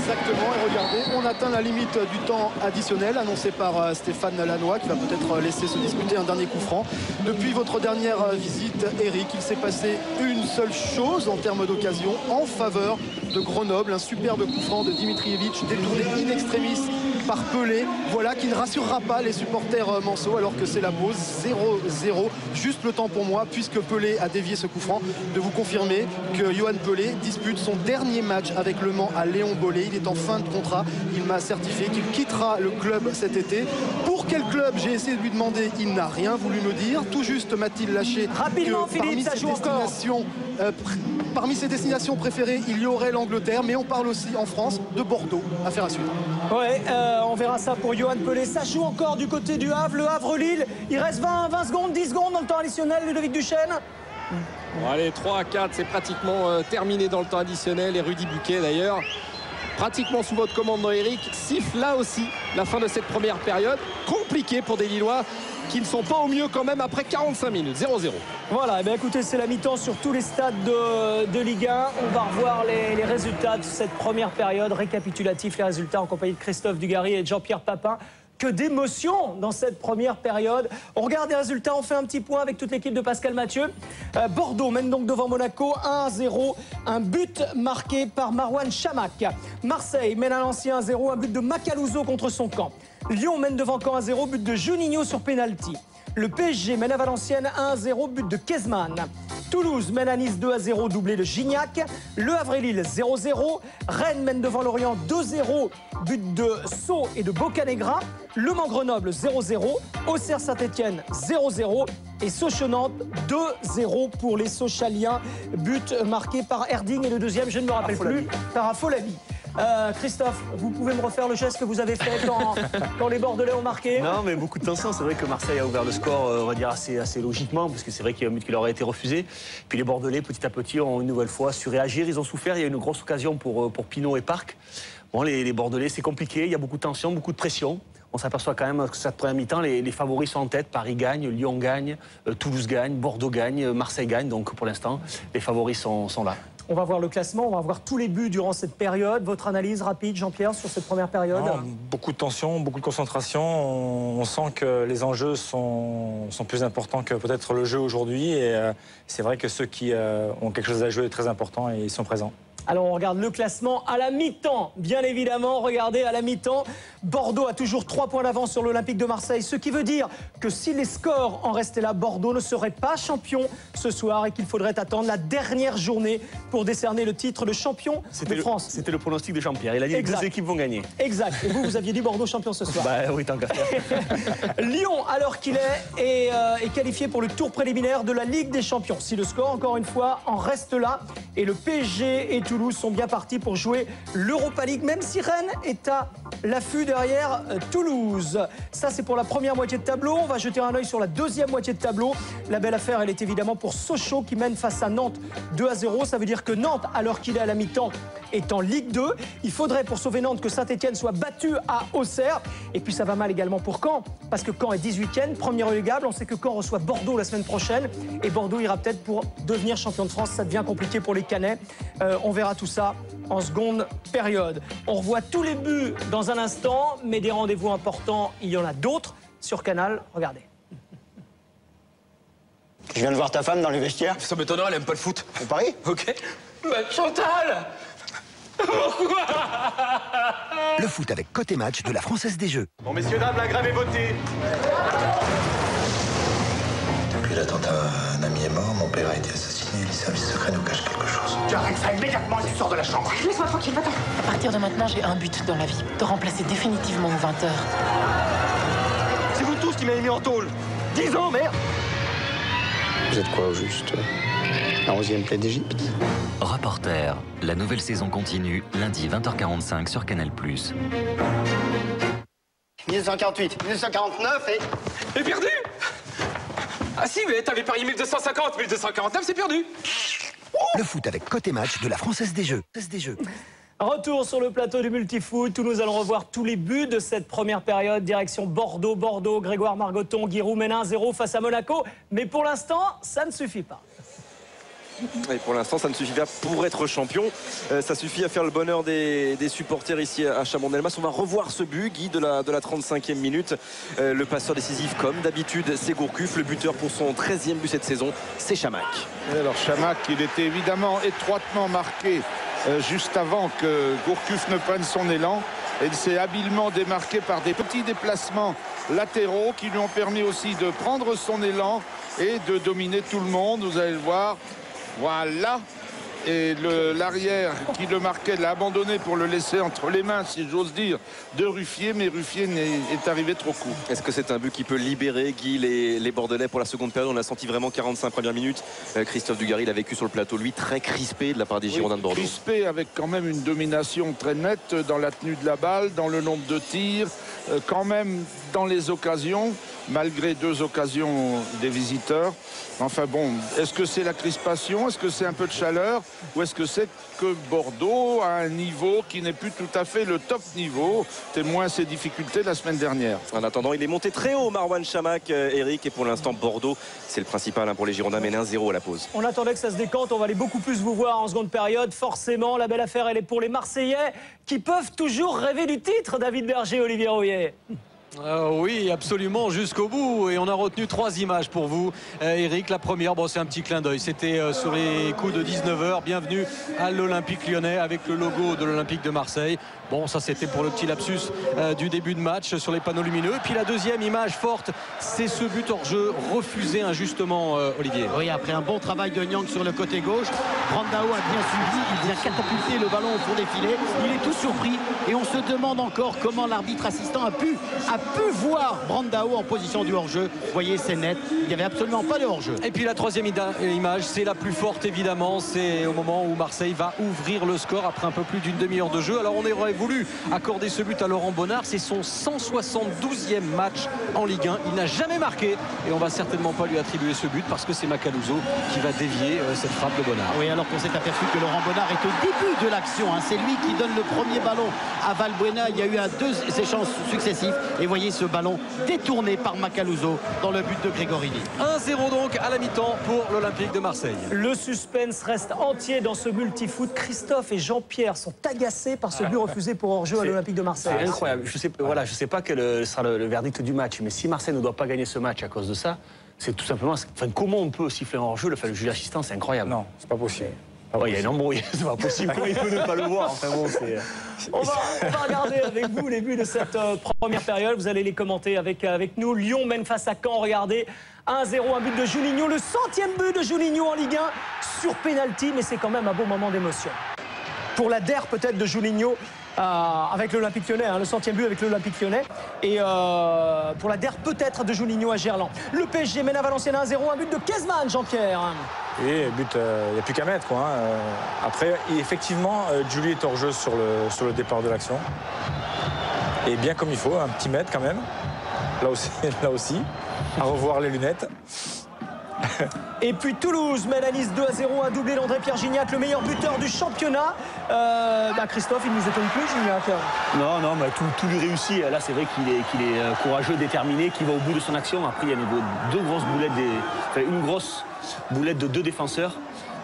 Exactement, et regardez, on atteint la limite du temps additionnel annoncé par Stéphane Lannoy qui va peut-être laisser se disputer un dernier coup franc. Depuis votre dernière visite, Eric, il s'est passé une seule chose en termes d'occasion en faveur de Grenoble. Un superbe coup franc de Dimitrijevic détourné in extremis par Pelé. Voilà qui ne rassurera pas les supporters manceaux alors que c'est la pause 0-0. Juste le temps pour moi, puisque Pelé a dévié ce coup franc, de vous confirmer que Yoann Pelé dispute son dernier match avec Le Mans à Léon Bollé. Il est en fin de contrat. Il m'a certifié qu'il quittera le club cet été. Pour quel club? J'ai essayé de lui demander. Il n'a rien voulu me dire. Tout juste m'a-t-il lâché rapidement, que Philippe, ça joue encore. Parmi ses destinations préférées, il y aurait l'Angleterre, mais on parle aussi en France de Bordeaux. Affaire à suivre. Ouais, on verra ça pour Yoann Pelé. Ça joue encore du côté du Havre, le Havre-Lille. Il reste 20 secondes, 10 secondes dans le temps additionnel, Ludovic Duchesne. Bon, allez, 3-4, c'est pratiquement terminé dans le temps additionnel. Et Rudy Buquet, d'ailleurs, pratiquement sous votre commandement, Eric, siffle là aussi la fin de cette première période. Compliquée pour des Lillois qui ne sont pas au mieux quand même après 45 minutes. 0-0. Voilà, et bien écoutez, c'est la mi-temps sur tous les stades de Ligue 1. On va revoir les résultats de cette première période. Récapitulatif, les résultats en compagnie de Christophe Dugarry et de Jean-Pierre Papin. Que d'émotions dans cette première période. On regarde les résultats, on fait un petit point avec toute l'équipe de Pascal Mathieu. Bordeaux mène donc devant Monaco 1-0. Un but marqué par Marouane Chamakh. Marseille mène à l'ancien 1-0. Un but de Macaluso contre son camp. Lyon mène devant Caen 1-0. But de Juninho sur pénalty. Le PSG mène à Valenciennes 1-0. But de Kezman. Toulouse mène à Nice 2-0, doublé de Gignac. Le Havre-Lille 0-0. Rennes mène devant Lorient 2-0, but de Sceaux et de Bocanegra. Le Mans Grenoble 0-0. Auxerre Saint-Etienne 0-0. Et Sochaux-Nantes 2-0 pour les Sochaliens. But marqué par Erding et le deuxième, je ne me rappelle plus, par Afolabi. Christophe, vous pouvez me refaire le geste que vous avez fait quand les Bordelais ont marqué? Non, mais beaucoup de tension. C'est vrai que Marseille a ouvert le score, on va dire, assez logiquement, parce que c'est vrai qu'il y a un but qui leur a été refusé. Puis les Bordelais, petit à petit, ont une nouvelle fois su réagir. Ils ont souffert. Il y a une grosse occasion pour Pinot et Parc. Bon, les Bordelais, c'est compliqué. Il y a beaucoup de tension, beaucoup de pression. On s'aperçoit quand même que cette première mi-temps, les favoris sont en tête. Paris gagne, Lyon gagne, Toulouse gagne, Bordeaux gagne, Marseille gagne. Donc pour l'instant, les favoris sont là. On va voir le classement, on va voir tous les buts durant cette période. Votre analyse rapide, Jean-Pierre, sur cette première période? Non, beaucoup de tension, beaucoup de concentration. On sent que les enjeux sont plus importants que peut-être le jeu aujourd'hui. Et c'est vrai que ceux qui ont quelque chose à jouer est très important et ils sont présents. Alors on regarde le classement à la mi-temps, bien évidemment. Regardez, à la mi-temps, Bordeaux a toujours 3 points d'avance sur l'Olympique de Marseille. Ce qui veut dire que si les scores en restaient là, Bordeaux ne serait pas champion ce soir et qu'il faudrait attendre la dernière journée pour décerner le titre de champion de France. C'était le pronostic de Jean-Pierre. Il a dit que les deux équipes vont gagner. Exact. Et vous aviez dit Bordeaux champion ce soir. Bah oui, tant qu'à faire. Lyon, alors qu'il est qualifié pour le tour préliminaire de la Ligue des Champions. Si le score, encore une fois, en reste là, et le PSG et Toulouse sont bien partis pour jouer l'Europa League, même si Rennes est à l'affût derrière Toulouse. Ça, c'est pour la première moitié de tableau. On va jeter un œil sur la deuxième moitié de tableau. La belle affaire, elle est évidemment pour Sochaux qui mène face à Nantes 2-0. Ça veut dire que Nantes, alors qu'il est à la mi-temps, est en Ligue 2. Il faudrait pour sauver Nantes que Saint-Etienne soit battu à Auxerre. Et puis ça va mal également pour Caen, parce que Caen est 18e, premier relégable. On sait que Caen reçoit Bordeaux la semaine prochaine. Et Bordeaux ira peut-être pour devenir champion de France. Ça devient compliqué pour les Canets. On verra tout ça en seconde période. On revoit tous les buts dans un instant, mais des rendez-vous importants, il y en a d'autres sur Canal. Regardez. Je viens de voir ta femme dans les vestiaires. Ça m'étonnerait, elle aime pas le foot. C'est Paris? Ok. Bah, Chantal! Pourquoi? Le foot avec Côté Match de la Française des Jeux. Bon, messieurs, dames, la grève est votée. Depuis l'attentat, un ami est mort, mon père a été assassiné, les services secrets nous cachent quelque chose. Tu arrêtes ça immédiatement et tu sors de la chambre. Laisse-moi tranquille, va-t'en. À partir de maintenant, j'ai un but dans la vie. Te remplacer définitivement aux 20h. C'est vous tous qui m'avez mis en tôle. 10 ans, merde. Vous êtes quoi au juste? La 11e plaie d'Égypte? Reporter, la nouvelle saison continue, lundi 20h45 sur Canal+. 1948, 1949 et... Et perdu? Ah si, mais t'avais parié 1250, 1249, c'est perdu. Le foot avec Côté Match de la Française des Jeux. Retour sur le plateau du Multifoot où nous allons revoir tous les buts de cette première période. Direction Bordeaux, Grégoire Margoton, Giroud mène 1-0 face à Monaco. Mais pour l'instant, ça ne suffit pas. Et pour l'instant, ça ne suffit pas pour être champion. Ça suffit à faire le bonheur des supporters ici à Chabandelmas. On va revoir ce but, Guy, de la 35e minute. Le passeur décisif, comme d'habitude, c'est Gourcuff. Le buteur pour son 13e but cette saison, c'est Chamakh. Alors Chamakh, il était évidemment étroitement marqué juste avant que Gourcuff ne prenne son élan. Et il s'est habilement démarqué par des petits déplacements latéraux qui lui ont permis aussi de prendre son élan et de dominer tout le monde. Vous allez le voir. Voilà. Et l'arrière qui le marquait l'a abandonné pour le laisser entre les mains, si j'ose dire, de Ruffier. Mais Ruffier est arrivé trop court. Est-ce que c'est un but qui peut libérer, Guy, les Bordelais pour la seconde période? On a senti vraiment 45 premières minutes. Christophe Dugarry l'a vécu sur le plateau, lui, très crispé de la part des Girondins de Bordeaux. Crispé avec quand même une domination très nette dans la tenue de la balle, dans le nombre de tirs, quand même dans les occasions, malgré 2 occasions des visiteurs. Enfin bon, est-ce que c'est la crispation? Est-ce que c'est un peu de chaleur? Ou est-ce que c'est que Bordeaux a un niveau qui n'est plus tout à fait le top niveau, témoin ses difficultés la semaine dernière? En attendant, il est monté très haut, Marouane Chamakh, Eric, et pour l'instant Bordeaux, c'est le principal pour les Girondins, mène 1-0 à la pause. On attendait que ça se décante, on va aller beaucoup plus vous voir en seconde période. Forcément, la belle affaire, elle est pour les Marseillais qui peuvent toujours rêver du titre, David Berger, Olivier Rouillet. Oui, absolument, jusqu'au bout. Et on a retenu 3 images pour vous, Eric. La première, bon, c'est un petit clin d'œil. C'était sur les coups de 19h. Bienvenue à l'Olympique Lyonnais avec le logo de l'Olympique de Marseille. Bon, ça c'était pour le petit lapsus du début de match sur les panneaux lumineux. Et puis la deuxième image forte, c'est ce but hors jeu refusé injustement, Olivier. Oui, après un bon travail de Nyang sur le côté gauche, Brandao a bien suivi, il vient catapulter le ballon au fond des filets. Il est tout surpris et on se demande encore comment l'arbitre assistant a pu voir Brandao en position du hors-jeu. Vous voyez, c'est net, il n'y avait absolument pas de hors-jeu. Et puis la troisième image, c'est la plus forte évidemment, c'est au moment où Marseille va ouvrir le score après un peu plus d'une demi-heure de jeu. Alors on aurait voulu accorder ce but à Laurent Bonnard, c'est son 172e match en Ligue 1. Il n'a jamais marqué et on va certainement pas lui attribuer ce but parce que c'est Macaluso qui va dévier cette frappe de Bonnard. Oui, alors qu'on s'est aperçu que Laurent Bonnard est au début de l'action. C'est lui qui donne le premier ballon à Valbuena. Il y a eu 2 échanges successifs et voyez ce ballon détourné par Macaluso dans le but de Grégorini. 1-0 donc à la mi-temps pour l'Olympique de Marseille. Le suspense reste entier dans ce multifoot. Christophe et Jean-Pierre sont agacés par ce but refusé pour hors-jeu à l'Olympique de Marseille. C'est incroyable. Je sais pas quel sera le verdict du match, mais si Marseille ne doit pas gagner ce match à cause de ça, c'est tout simplement... Enfin, comment on peut siffler un hors-jeu? Le juge assistant, c'est incroyable. Non, c'est pas possible. Il y a une embrouille, c'est pas possible. Comment il peut ne pas le voir? Enfin bon, on va regarder avec vous les buts de cette première période. Vous allez les commenter avec nous. Lyon mène face à Caen. Regardez, 1-0, un but de Juninho. Le 100e but de Juninho en Ligue 1 sur pénalty, mais c'est quand même un beau moment d'émotion. Pour la DER peut-être de Juninho avec l'Olympique Lyonnais, le 100e but avec l'Olympique Lyonnais. Et pour la DER peut-être de Juninho à Gerland. Le PSG mène à Valenciennes 1-0, un but de Kezman, Jean-Pierre. Et but, il n'y a plus qu'à mettre, quoi. Après, effectivement, Julie est hors jeu sur le départ de l'action. Et bien comme il faut, un petit mètre quand même. Là aussi. À revoir les lunettes. Et puis Toulouse mène à Nice 2-0, un doublé d'André-Pierre Gignac, le meilleur buteur du championnat. Christophe, il ne nous étonne plus, Gignac. Non, mais tout lui réussit. Là, c'est vrai qu'il est courageux, déterminé, qu'il va au bout de son action. Après, il y a une grosse boulette de 2 défenseurs.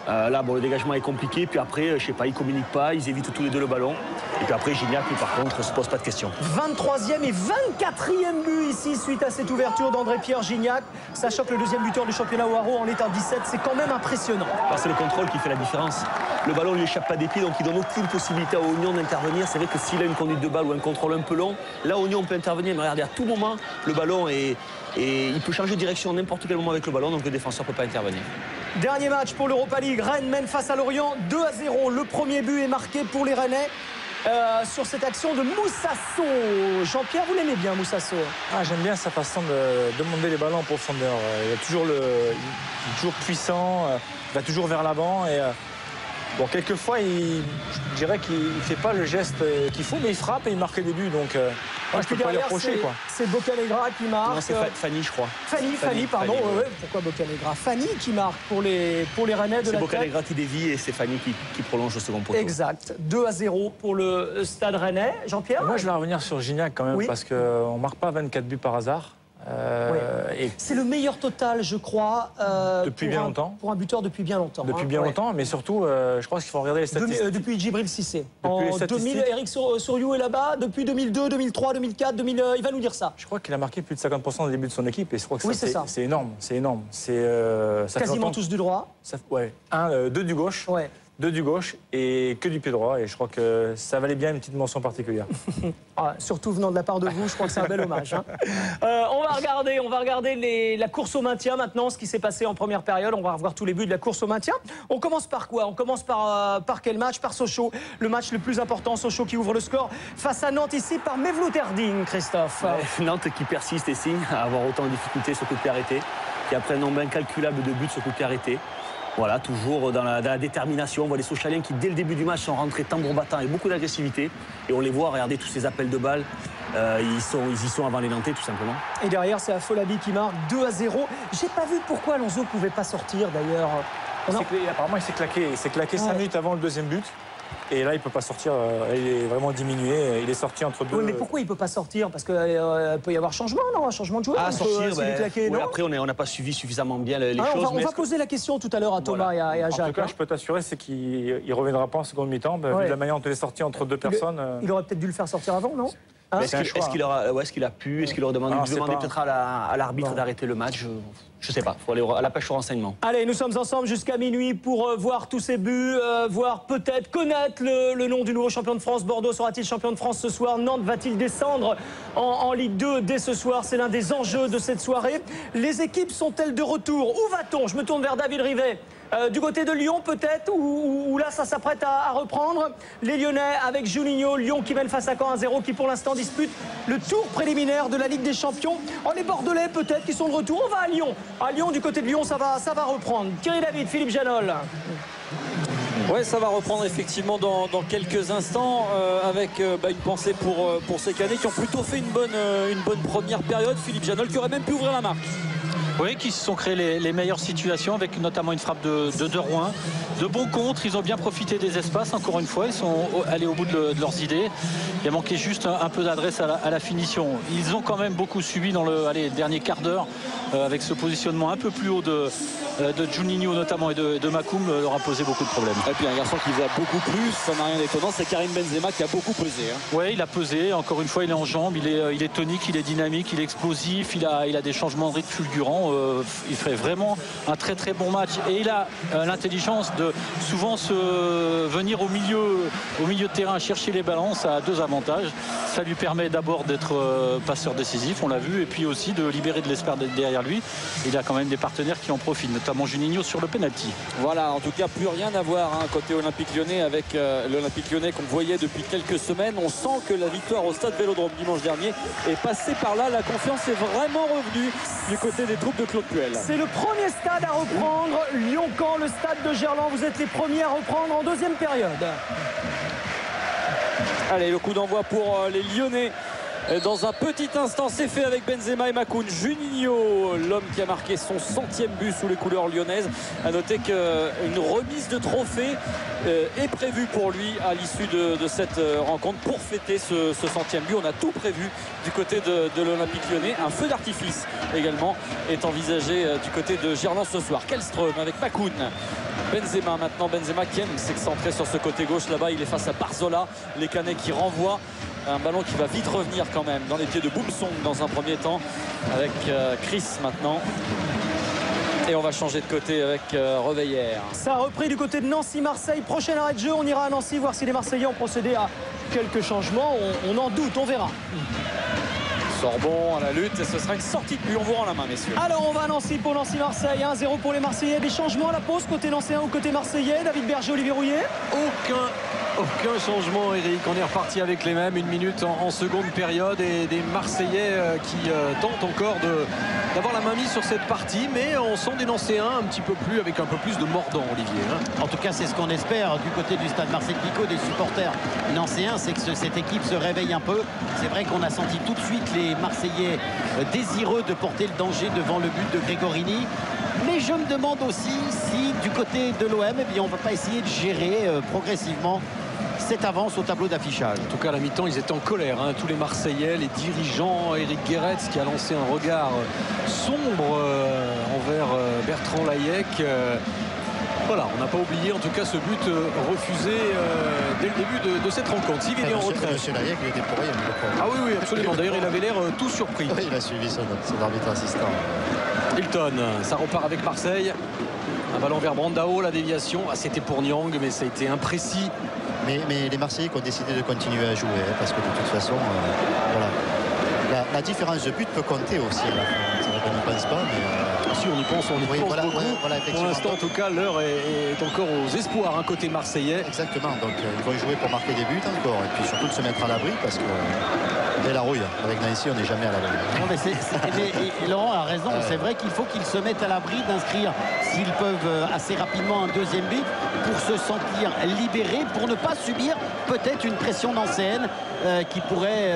Là, bon, le dégagement est compliqué. Puis après, je sais pas, ils communiquent pas, ils évitent tous les deux le ballon. Et puis après, Gignac, lui, par contre, se pose pas de questions. 23e et 24e but ici, suite à cette ouverture d'André-Pierre Gignac. Sachant que le deuxième buteur du championnat Waro en est à 17, c'est quand même impressionnant. C'est le contrôle qui fait la différence. Le ballon ne lui échappe pas des pieds, donc il donne aucune possibilité à Oignon d'intervenir. C'est vrai que s'il a une conduite de balle ou un contrôle un peu long, là, Oignon peut intervenir. Mais regardez, à tout moment, le ballon est... Et il peut changer de direction n'importe quel moment avec le ballon, donc le défenseur ne peut pas intervenir. Dernier match pour l'Europa League. Rennes mène face à Lorient 2-0. Le premier but est marqué pour les Rennais sur cette action de Moussasso. Jean-Pierre, vous l'aimez bien, Moussasso? J'aime bien sa façon de demander les ballons en profondeur. Il est toujours puissant, il va toujours vers l'avant. Bon, quelquefois, je dirais qu'il ne fait pas le geste qu'il faut, mais il frappe et il marque des buts. Donc, je ne peux pas lui reprocher. C'est Bocanegra qui marque. Non, c'est Fanny, je crois. Fanny, pardon. Ouais, pourquoi Bocanegra? Fanny qui marque pour les Rennais de la. C'est Bocanegra qui dévie et c'est Fanny qui prolonge le second poteau. Exact. 2-0 pour le Stade Rennais. Jean-Pierre? Moi, je vais revenir sur Gignac quand même, parce qu'on ne marque pas 24 buts par hasard. C'est le meilleur total, je crois, depuis bien longtemps. Pour un buteur depuis bien longtemps. Depuis bien longtemps, mais surtout, je crois qu'il faut regarder les statistiques. Depuis Djibril Cissé. En 2000, Eric Souriou est là-bas. Depuis 2002, 2003, 2004, 2000, il va nous dire ça. Je crois qu'il a marqué plus de 50% des débuts de son équipe et je crois que c'est énorme. Quasiment tous du droit. 2 du gauche. 2 du gauche et que du pied droit. Et je crois que ça valait bien une petite mention particulière. Surtout venant de la part de vous, je crois que c'est un bel hommage. Hein. On va regarder la course au maintien maintenant, ce qui s'est passé en première période. On va revoir tous les buts de la course au maintien. On commence par quoi? On commence par quel match? Par Sochaux, le match le plus important. Sochaux qui ouvre le score face à Nantes ici par Mevlou Erding, Christophe. Nantes qui persiste ici à avoir autant de difficultés sur coup de pied arrêté, qui après un nombre incalculable de buts sur coup de pied arrêté. Voilà, toujours dans la détermination. On voit les Sochaliens qui, dès le début du match, sont rentrés tambour battant avec beaucoup d'agressivité. Et on les voit, regarder tous ces appels de balles. Ils y sont avant les Nantais, tout simplement. Et derrière, c'est Afolabi qui marque 2-0. J'ai pas vu pourquoi Alonso ne pouvait pas sortir, d'ailleurs. Apparemment, il s'est claqué. Il s'est claqué 5 minutes avant le deuxième but. Et là, il ne peut pas sortir. Il est vraiment diminué. Il est sorti entre deux. Oui, mais pourquoi il ne peut pas sortir? Parce qu'il peut y avoir changement, non? Un changement de joueur. Sortir, claqué, non, après, on n'a pas suivi suffisamment bien les choses. On va poser la question tout à l'heure à Thomas et à Jacques. En tout cas, je peux t'assurer, c'est qu'il ne reviendra pas en seconde mi-temps. Vu la manière dont il est sorti entre deux personnes. Il aurait peut-être dû le faire sortir avant, non? Est-ce qu'il aurait demandé peut-être à l'arbitre d'arrêter le match? Je ne sais pas, il faut aller à la pêche au renseignement. Allez, nous sommes ensemble jusqu'à minuit pour voir tous ces buts, voir peut-être connaître le nom du nouveau champion de France. Bordeaux sera-t-il champion de France ce soir? Nantes va-t-il descendre en Ligue 2 dès ce soir? C'est l'un des enjeux de cette soirée. Les équipes sont-elles de retour? Où va-t-on? Je me tourne vers David Rivet. Du côté de Lyon peut-être, où là ça s'apprête à reprendre. Les Lyonnais avec Juninho, Lyon qui mène face à Caen 1-0, qui pour l'instant dispute le tour préliminaire de la Ligue des Champions. Les Bordelais peut-être qui sont de retour. On va à Lyon. À Lyon, du côté de Lyon, ça va reprendre. Thierry David, Philippe Janol. Ouais, ça va reprendre effectivement dans quelques instants avec une pensée pour ces Canets qui ont plutôt fait une bonne première période. Philippe Janol qui aurait même pu ouvrir la marque. Oui, qui se sont créés les meilleures situations avec notamment une frappe de De Rouen. De bons contres, ils ont bien profité des espaces, encore une fois, ils sont allés au bout de leurs idées. Il a manqué juste un peu d'adresse à la finition. Ils ont quand même beaucoup subi dans le dernier quart d'heure avec ce positionnement un peu plus haut de Juninho notamment et de Makoum leur a posé beaucoup de problèmes. Et puis un garçon qui va beaucoup plus, ça n'a rien d'étonnant, c'est Karim Benzema qui a beaucoup pesé. Oui, il a pesé, encore une fois il est en jambes, il est tonique, il est dynamique, il est explosif, il a des changements de rythme fulgurants. Il fait vraiment un très très bon match et il a l'intelligence de souvent venir au milieu de terrain chercher les ballons. Ça a deux avantages, ça lui permet d'abord d'être passeur décisif, on l'a vu, et puis aussi de libérer de l'espace derrière lui. Il a quand même des partenaires qui en profitent, notamment Juninho sur le penalty. Voilà, en tout cas plus rien à voir côté Olympique Lyonnais avec l'Olympique Lyonnais qu'on voyait depuis quelques semaines. On sent que la victoire au Stade Vélodrome dimanche dernier est passée par là. La confiance est vraiment revenue du côté des troupes de Claude Puel. C'est le premier stade à reprendre, Lyon-Caen, le stade de Gerland. Vous êtes les premiers à reprendre en deuxième période. Allez, le coup d'envoi pour les Lyonnais. Dans un petit instant, c'est fait avec Benzema et Makoun. Juninho, l'homme qui a marqué son 100e but sous les couleurs lyonnaises. A noter qu'une remise de trophée est prévue pour lui à l'issue de cette rencontre pour fêter ce 100e but. On a tout prévu du côté de l'Olympique Lyonnais. Un feu d'artifice également est envisagé du côté de Gerland ce soir. Kellström avec Makoun. Benzema maintenant, Benzema qui aime s'excentrer sur ce côté gauche. Là-bas, il est face à Barzola. Les Canets qui renvoient. Un ballon qui va vite revenir quand même dans les pieds de Boumsong dans un premier temps avec Chris maintenant. Et on va changer de côté avec Reveillère. Ça a repris du côté de Nancy-Marseille. Prochain arrêt de jeu, on ira à Nancy voir si les Marseillais ont procédé à quelques changements. On en doute, on verra. Sorbon à la lutte et ce sera une sortie de but. On vous rend la main, messieurs. Alors on va à Nancy pour Nancy-Marseille. 1-0 pour les Marseillais. Des changements à la pause côté nancéen ou côté marseillais. David Berger, Olivier Rouillet. Aucun changement, Eric. On est reparti avec les mêmes. Une minute en seconde période et des Marseillais qui tentent encore d'avoir la main mise sur cette partie, mais on sent des Nancéens avec un peu plus de mordant, Olivier. En tout cas, c'est ce qu'on espère du côté du stade Marcel Picot, des supporters nancéens, c'est que cette équipe se réveille un peu. C'est vrai qu'on a senti tout de suite les Marseillais désireux de porter le danger devant le but de Gregorini. Mais je me demande aussi si du côté de l'OM, on ne va pas essayer de gérer progressivement cette avance au tableau d'affichage. En tout cas, à la mi-temps, ils étaient en colère. Tous les Marseillais, les dirigeants, Eric Guéretz qui a lancé un regard sombre envers Bertrand Layec. Voilà, on n'a pas oublié en tout cas ce but refusé dès le début de cette rencontre. S'il est en retrait. Monsieur Layec, il était pour rien. Ah oui, absolument. D'ailleurs, il avait l'air tout surpris. Oui, il a suivi son arbitre assistant. Hilton, ça repart avec Marseille. Un ballon vers Brandao, la déviation. Ah, c'était pour Nyang, mais ça a été imprécis. Mais les Marseillais ont décidé de continuer à jouer, hein, parce que de toute façon, voilà. La différence de but peut compter aussi à la fin. C'est vrai qu'on n'y pense pas, mais si on y pense, on y pense voilà, beaucoup. Voilà, pour l'instant, en tout cas, l'heure est encore aux espoirs, hein, côté marseillais. Exactement, donc ils vont jouer pour marquer des buts encore, et puis surtout de se mettre à l'abri, parce que dès la rouille, avec Nancy, on n'est jamais à l'abri. Non, mais Laurent a raison, c'est vrai qu'il faut qu'ils se mettent à l'abri d'inscrire, s'ils peuvent assez rapidement, un deuxième but, pour se sentir libérés, pour ne pas subir peut-être une pression d'ancienne qui pourrait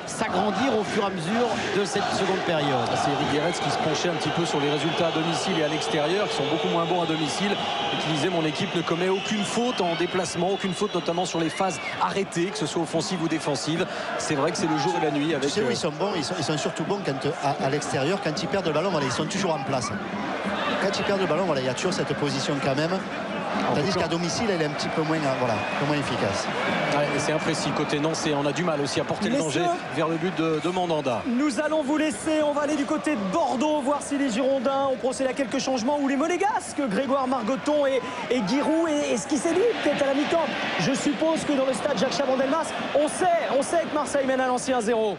s'agrandir au fur et à mesure de cette seconde période. C'est Eric Guéretz qui se penchait un petit peu sur les résultats à domicile et à l'extérieur, qui sont beaucoup moins bons à domicile, et qui disait: mon équipe ne commet aucune faute en déplacement, aucune faute notamment sur les phases arrêtées, que ce soit offensive ou défensive. C'est vrai que c'est le jour et la nuit. Avec, tu sais où ils sont bons, ils sont surtout bons quand, à l'extérieur, quand ils perdent le ballon, voilà, ils sont toujours en place. Quand ils perdent le ballon, voilà, il y a toujours cette position quand même. Tandis qu'à domicile, elle est un petit peu moins, moins efficace. Ouais, c'est imprécis. Côté Nancy, on a du mal aussi à porter le danger vers le but de Mandanda. Nous allons vous laisser. On va aller du côté de Bordeaux, voir si les Girondins ont procédé à quelques changements, ou les Monégasques, Grégoire Margoton et Giroud. Et ce qui s'est dit peut-être à la mi-temps. Je suppose que dans le stade Jacques Chaban-Delmas, on sait que Marseille mène à Nancy 1-0.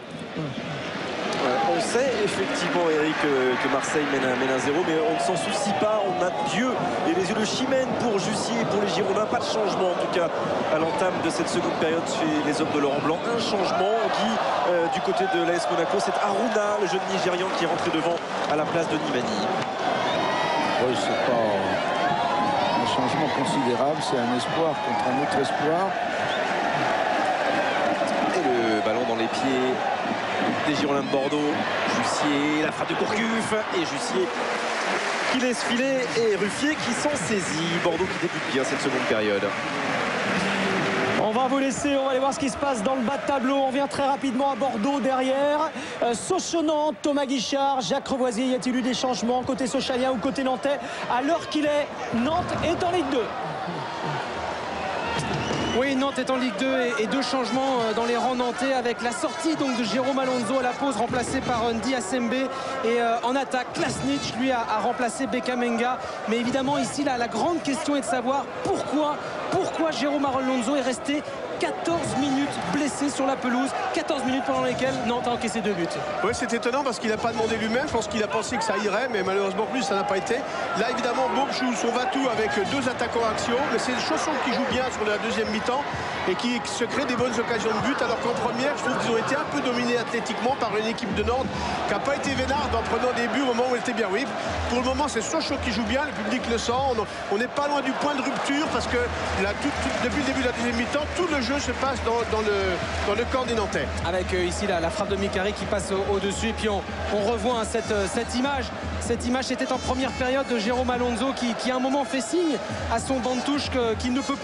On sait effectivement, Eric, que Marseille mène à 0, mais on ne s'en soucie pas. On a Dieu et les yeux de Chimène pour Jussier et pour les Girondins. Pas de changement en tout cas à l'entame de cette seconde période chez les hommes de Laurent Blanc. Un changement, Guy, du côté de l'AS Monaco, c'est Aruna, le jeune Nigérian, qui est rentré devant à la place de Nimani. Oui, c'est pas un changement considérable, c'est un espoir contre un autre espoir. Et le ballon dans les pieds des Girondins de Bordeaux. Jussier, la frappe de Gourcuff, et Jussier qui laisse filer, et Ruffier qui s'en saisit. Bordeaux qui débute bien cette seconde période. On va vous laisser, on va aller voir ce qui se passe dans le bas de tableau. On vient très rapidement à Bordeaux derrière. Sochaux-Nantes, Thomas Guichard, Jacques Revoisier. Y a-t-il eu des changements côté Sochalien ou côté Nantais? À l'heure qu'il est, Nantes est en Ligue 2. Oui, Nantes est en Ligue 2 et deux changements dans les rangs nantais, avec la sortie donc de Jérôme Alonso à la pause, remplacé par Ndi Asembe, et en attaque Klasnic lui a remplacé Bekamenga. Mais évidemment ici la grande question est de savoir pourquoi Jérôme Alonso est resté 14 minutes blessé sur la pelouse, 14 minutes pendant lesquelles Nantes a encaissé 2 buts. Oui, c'est étonnant parce qu'il n'a pas demandé lui-même. Je pense qu'il a pensé que ça irait, mais malheureusement plus ça n'a pas été. Là évidemment Bob joue son va-tout avec deux attaquants axiaux, mais c'est Chausson qui joue bien sur la deuxième mi-temps et qui se crée des bonnes occasions de but, alors qu'en première je trouve qu'ils ont été un peu dominés athlétiquement par une équipe de Nantes qui n'a pas été vénarde en prenant des buts au moment où elle était bien. Oui, pour le moment c'est Sochaux qui joue bien, le public le sent, on n'est pas loin du point de rupture, parce que là, depuis le début de la deuxième mi-temps, tout le jeu se passe dans le camp des Nantais. Avec ici la frappe de Mikari qui passe au-dessus, et puis on revoit cette image. Cette image était en première période de Jérôme Alonso qui à un moment fait signe à son banc de touche qu'il ne peut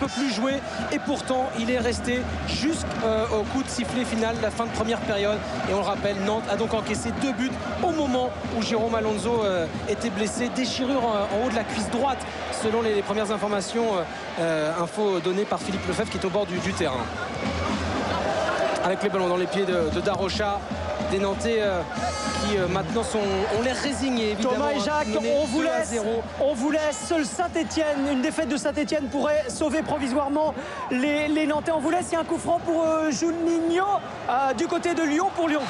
plus jouer, et pourtant il est resté jusqu'au coup de sifflet final de la fin de première période. Et on le rappelle, Nantes a donc encaissé 2 buts au moment où Jérôme Alonso était blessé, déchirure en haut de la cuisse droite selon les premières informations, info donnée par Philippe Lefebvre, qui est au bord du terrain. Avec les ballons dans les pieds de Darocha, des Nantais qui maintenant ont l'air résignés, évidemment. Thomas et Jacques, on vous laisse. Seul Saint-Etienne, une défaite de Saint-Etienne pourrait sauver provisoirement les Nantais. On vous laisse. Il y a un coup franc pour Juninho du côté de Lyon, pour Lyon.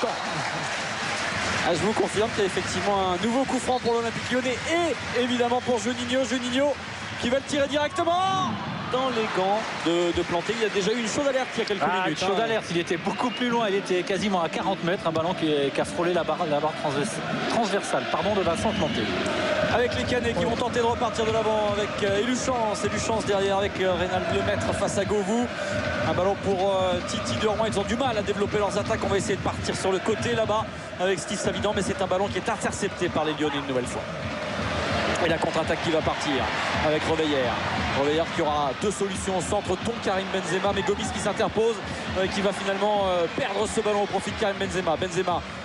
Je vous confirme qu'il y a effectivement un nouveau coup franc pour l'Olympique Lyonnais, et évidemment pour Juninho qui va le tirer directement dans les gants de Planté. Il y a déjà eu une chaude alerte il y a quelques minutes. Chaude alerte, il était beaucoup plus loin, il était quasiment à 40 mètres, un ballon qui a frôlé la barre transversale de Vincent Planté. Avec les Canets qui vont tenter de repartir de l'avant, avec Eluchance derrière, avec Reynald Lemaître face à Govou. Un ballon pour Titi Deroy. Ils ont du mal à développer leurs attaques. On va essayer de partir sur le côté là-bas avec Steve Savidan, mais c'est un ballon qui est intercepté par les Lyonnais une nouvelle fois. Et la contre-attaque qui va partir avec Reveillère qui aura deux solutions au centre, dont Karim Benzema, mais Gomis qui s'interpose, qui va finalement perdre ce ballon au profit de Karim Benzema.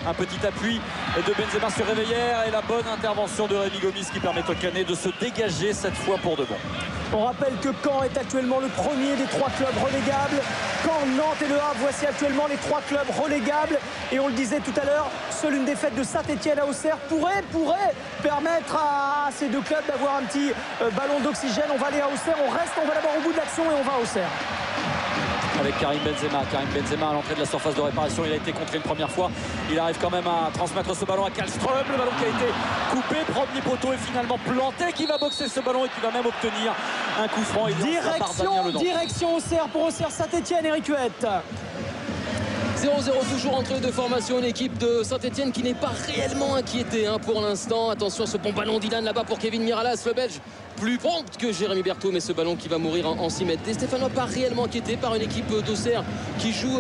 Un petit appui de Benzema sur Reveillère, et la bonne intervention de Rémi Gomis qui permet au Canet de se dégager cette fois pour de bon. On rappelle que Caen est actuellement le premier des 3 clubs relégables. Caen, Nantes et Le Havre, voici actuellement les 3 clubs relégables. Et on le disait tout à l'heure, seule une défaite de Saint-Etienne à Auxerre pourrait permettre à ces 2 clubs d'avoir un petit ballon d'oxygène. On va aller à Auxerre, on va d'abord au bout de l'action et on va à Auxerre. Avec Karim Benzema. Karim Benzema à l'entrée de la surface de réparation. Il a été contré une première fois. Il arrive quand même à transmettre ce ballon à Kallström. Le ballon qui a été coupé. Premier poteau est finalement planté. Qui va boxer ce ballon et qui va même obtenir un coup franc. Direction Auxerre pour Auxerre Saint-Etienne, Eric Huette. 0-0 toujours entre les 2 formations. Une équipe de Saint-Etienne qui n'est pas réellement inquiétée pour l'instant. Attention, ce bon ballon d'Ilan là-bas pour Kevin Miralas, le Belge. Plus prompt que Jérémy Berthaud, mais ce ballon qui va mourir en 6 mètres. Des Stéphanois pas réellement inquiétés par une équipe d'Auxerre qui joue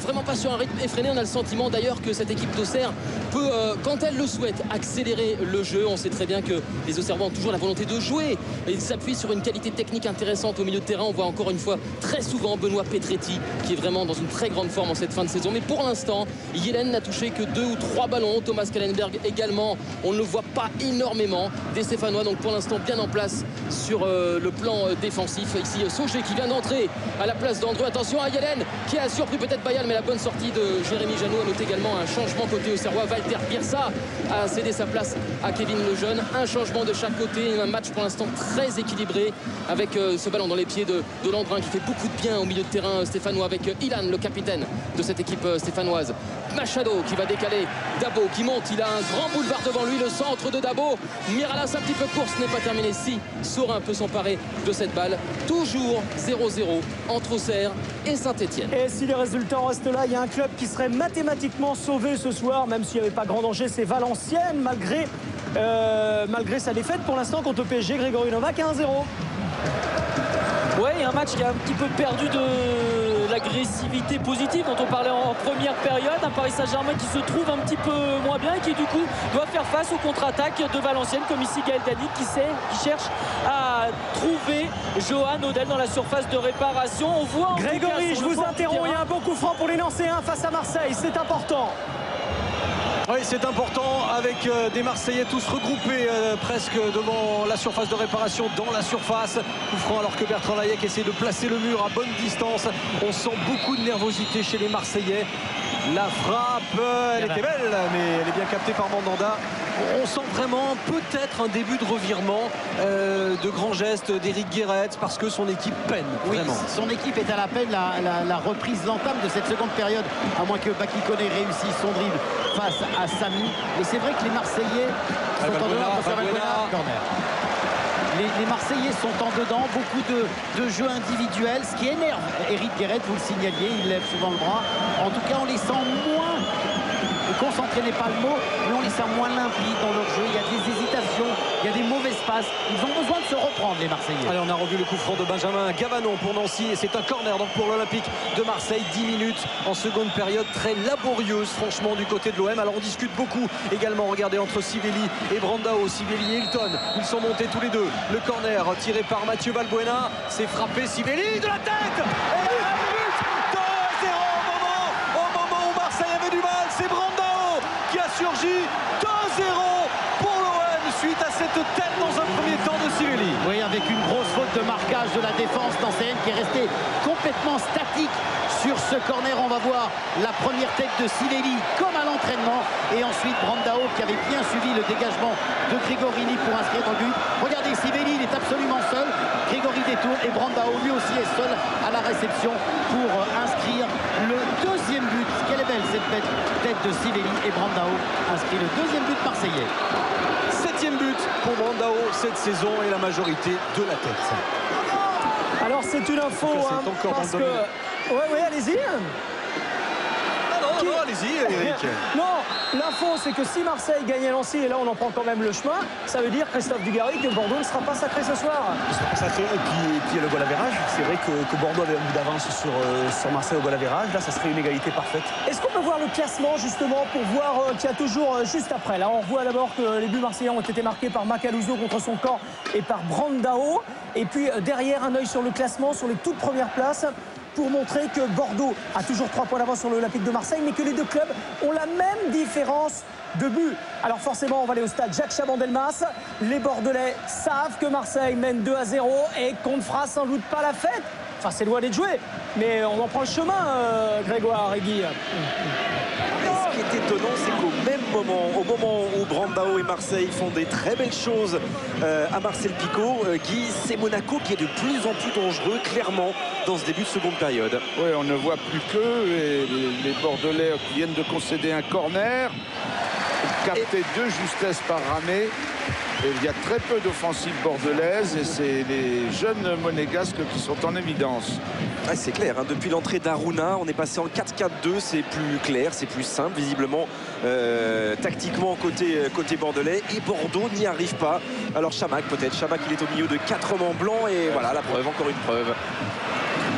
vraiment pas sur un rythme effréné. On a le sentiment d'ailleurs que cette équipe d'Auxerre peut, quand elle le souhaite, accélérer le jeu. On sait très bien que les Auxerrois ont toujours la volonté de jouer. Ils s'appuient sur une qualité technique intéressante au milieu de terrain. On voit encore une fois très souvent Benoît Petretti qui est vraiment dans une très grande forme en cette fin de saison. Mais pour l'instant, Yellen n'a touché que 2 ou 3 ballons. Thomas Kallenberg également. On ne le voit pas énormément. Des Stéphanois donc pour l'instant bien en place sur le plan défensif. Ici Sauché qui vient d'entrer à la place d'Andreu. Attention à Yellen qui a surpris peut-être Bayal, mais la bonne sortie de Jérémy Janot. A noté également un changement côté Auxerrois. Walter Birsa a cédé sa place à Kevin Lejeune. Un changement de chaque côté. Un match pour l'instant très équilibré avec ce ballon dans les pieds de Landrin qui fait beaucoup de bien au milieu de terrain stéphanois avec Ilan, le capitaine de cette équipe stéphanoise. Machado qui va décaler. Dabo qui monte. Il a un grand boulevard devant lui. Le centre de Dabo. Miralas un petit peu court. Ce n'est pas terminé. Si Saurin peut s'emparer de cette balle. Toujours 0-0 entre Auxerre et Saint-Etienne. Et si les résultats restent là, il y a un club qui serait mathématiquement sauvé ce soir, même s'il n'y avait pas grand danger, c'est Valenciennes, malgré sa défaite pour l'instant contre le PSG. Grégory Novak 1-0. Ouais, un match qui a un petit peu perdu de l'agressivité positive dont on parlait en première période. Un Paris Saint-Germain qui se trouve un petit peu moins bien et qui du coup doit faire face aux contre-attaques de Valenciennes, comme ici Gaël Danic qui cherche à trouver Johan Odel dans la surface de réparation. On voit Grégory, je vous interromps, il y a un beau coup franc pour les Nancéens face à Marseille, c'est important. Oui, c'est important avec des Marseillais tous regroupés presque devant la surface de réparation, dans la surface. Coup franc alors que Bertrand Layek essaie de placer le mur à bonne distance. On sent beaucoup de nervosité chez les Marseillais. La frappe, elle était belle, mais elle est bien captée par Mandanda. On sent vraiment peut-être un début de revirement, de grands gestes d'Éric Guéret, parce que son équipe peine vraiment. Oui, son équipe est à la peine. La reprise, l'entame de cette seconde période, à moins que Baki Koné réussisse son dribble face à Samy. Et c'est vrai que les Marseillais sont en dedans. Corner. Les Marseillais sont en dedans, beaucoup de jeux individuels, ce qui énerve Éric Guéret, vous le signaliez, il lève souvent le bras. En tout cas, on les sent moins concentrés, n'est pas le mot, mais on les sent moins limpides dans leur jeu. Il y a des hésitations, il y a des mauvaises passes. Ils ont besoin de se reprendre, les Marseillais. Allez, on a revu le coup franc de Benjamin Gavanon pour Nancy et c'est un corner donc pour l'Olympique de Marseille. 10 minutes en seconde période très laborieuse franchement du côté de l'OM. Alors on discute beaucoup également, regardez, entre Sivelli et Brandao, Sivelli et Hilton, ils sont montés tous les deux. Le corner tiré par Mathieu Valbuena, c'est frappé, Sivelli de la tête et le but 2-0 au moment où Marseille avait du mal. C'est Brandao qui a surgi. 2-0 pour l'OM suite à cette tête dans un premier temps de Sivelli. Oui, avec une grosse faute de marquage de la défense nancéenne qui est restée complètement statique sur ce corner. On va voir la première tête de Sivelli comme à l'entraînement et ensuite Brandao qui avait bien suivi le dégagement de Grigorini pour inscrire dans le but. Regardez, Sivelli, il est absolument seul. Grégory détourne et Brandao lui aussi est seul à la réception pour inscrire le deuxième but. Quelle est belle cette tête de Sivelli, et Brandao inscrit le deuxième but marseillais. 7e but pour Brandao cette saison et la majorité de la tête. Alors c'est une info parce que... Oui, allez-y. Non, allez-y, Eric. Non, l'info, c'est que si Marseille gagne à Nancy, et là on en prend quand même le chemin, ça veut dire, Christophe Dugarry, que Bordeaux ne sera pas sacré ce soir. Il sera pas sacré, et puis il y a le goal average. C'est vrai que Bordeaux avait un bout d'avance sur Marseille au goal average. Là, ça serait une égalité parfaite. Est-ce qu'on peut voir le classement, justement, pour voir qu'il y a toujours, juste après, là, on voit d'abord que les buts marseillais ont été marqués par Macaluso contre son camp et par Brandao. Et puis derrière, un œil sur le classement, sur les toutes premières places. pour montrer que Bordeaux a toujours 3 points d'avance sur l'Olympique de Marseille, mais que les deux clubs ont la même différence de but. Alors forcément, on va aller au stade Jacques Chaban-Delmas. Les Bordelais savent que Marseille mène 2-0 et qu'on ne fera sans doute pas la fête. Enfin, c'est loin d'être joué, mais on en prend le chemin, Grégoire et Guy. Ce qui est étonnant, c'est qu'au même moment, au moment où Brandao et Marseille font des très belles choses à Marcel Picot, Guy, c'est Monaco qui est de plus en plus dangereux, clairement, dans ce début de seconde période. Oui, on ne voit plus qu'eux, et les Bordelais viennent de concéder un corner, capté de justesse par Ramé. Et il y a très peu d'offensives bordelaises et c'est les jeunes monégasques qui sont en évidence. Ah, c'est clair, hein, depuis l'entrée d'Aruna, on est passé en 4-4-2, c'est plus clair, c'est plus simple, visiblement, tactiquement côté bordelais. Et Bordeaux n'y arrive pas. Alors Chamac peut-être, Chamac il est au milieu de 4 hommes en blanc et voilà la preuve, encore une preuve.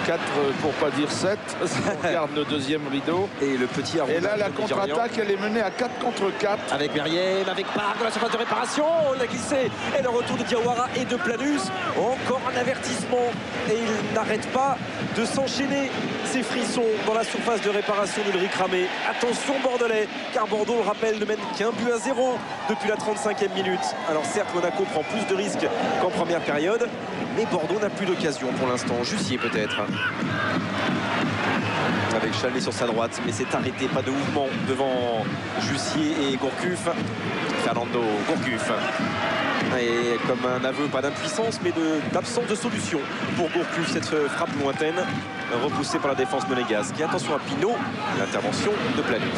4 pour pas dire 7, si on regarde le deuxième rideau. Et le petit Aruna. Et là, la contre-attaque, elle est menée à 4 contre 4. Avec Meriem, avec Park dans la surface de réparation. On l'a glissé. Et le retour de Diawara et de Planus. Encore un avertissement. Et il n'arrête pas de s'enchaîner ces frissons dans la surface de réparation d'Ulrich Ramé. Attention Bordelais, car Bordeaux, le rappelle, ne mène qu'un but à 0 depuis la 35e minute. Alors certes, Monaco prend plus de risques qu'en première période. Mais Bordeaux n'a plus d'occasion pour l'instant. Jussier peut-être. Avec Chalais sur sa droite. Mais c'est arrêté, pas de mouvement devant Jussier et Gourcuff. Fernando Gourcuff. Et comme un aveu, pas d'impuissance, mais d'absence de solution pour Gourcuff. Cette frappe lointaine, repoussée par la défense monégasque. Et attention à Pinot, l'intervention de Planus.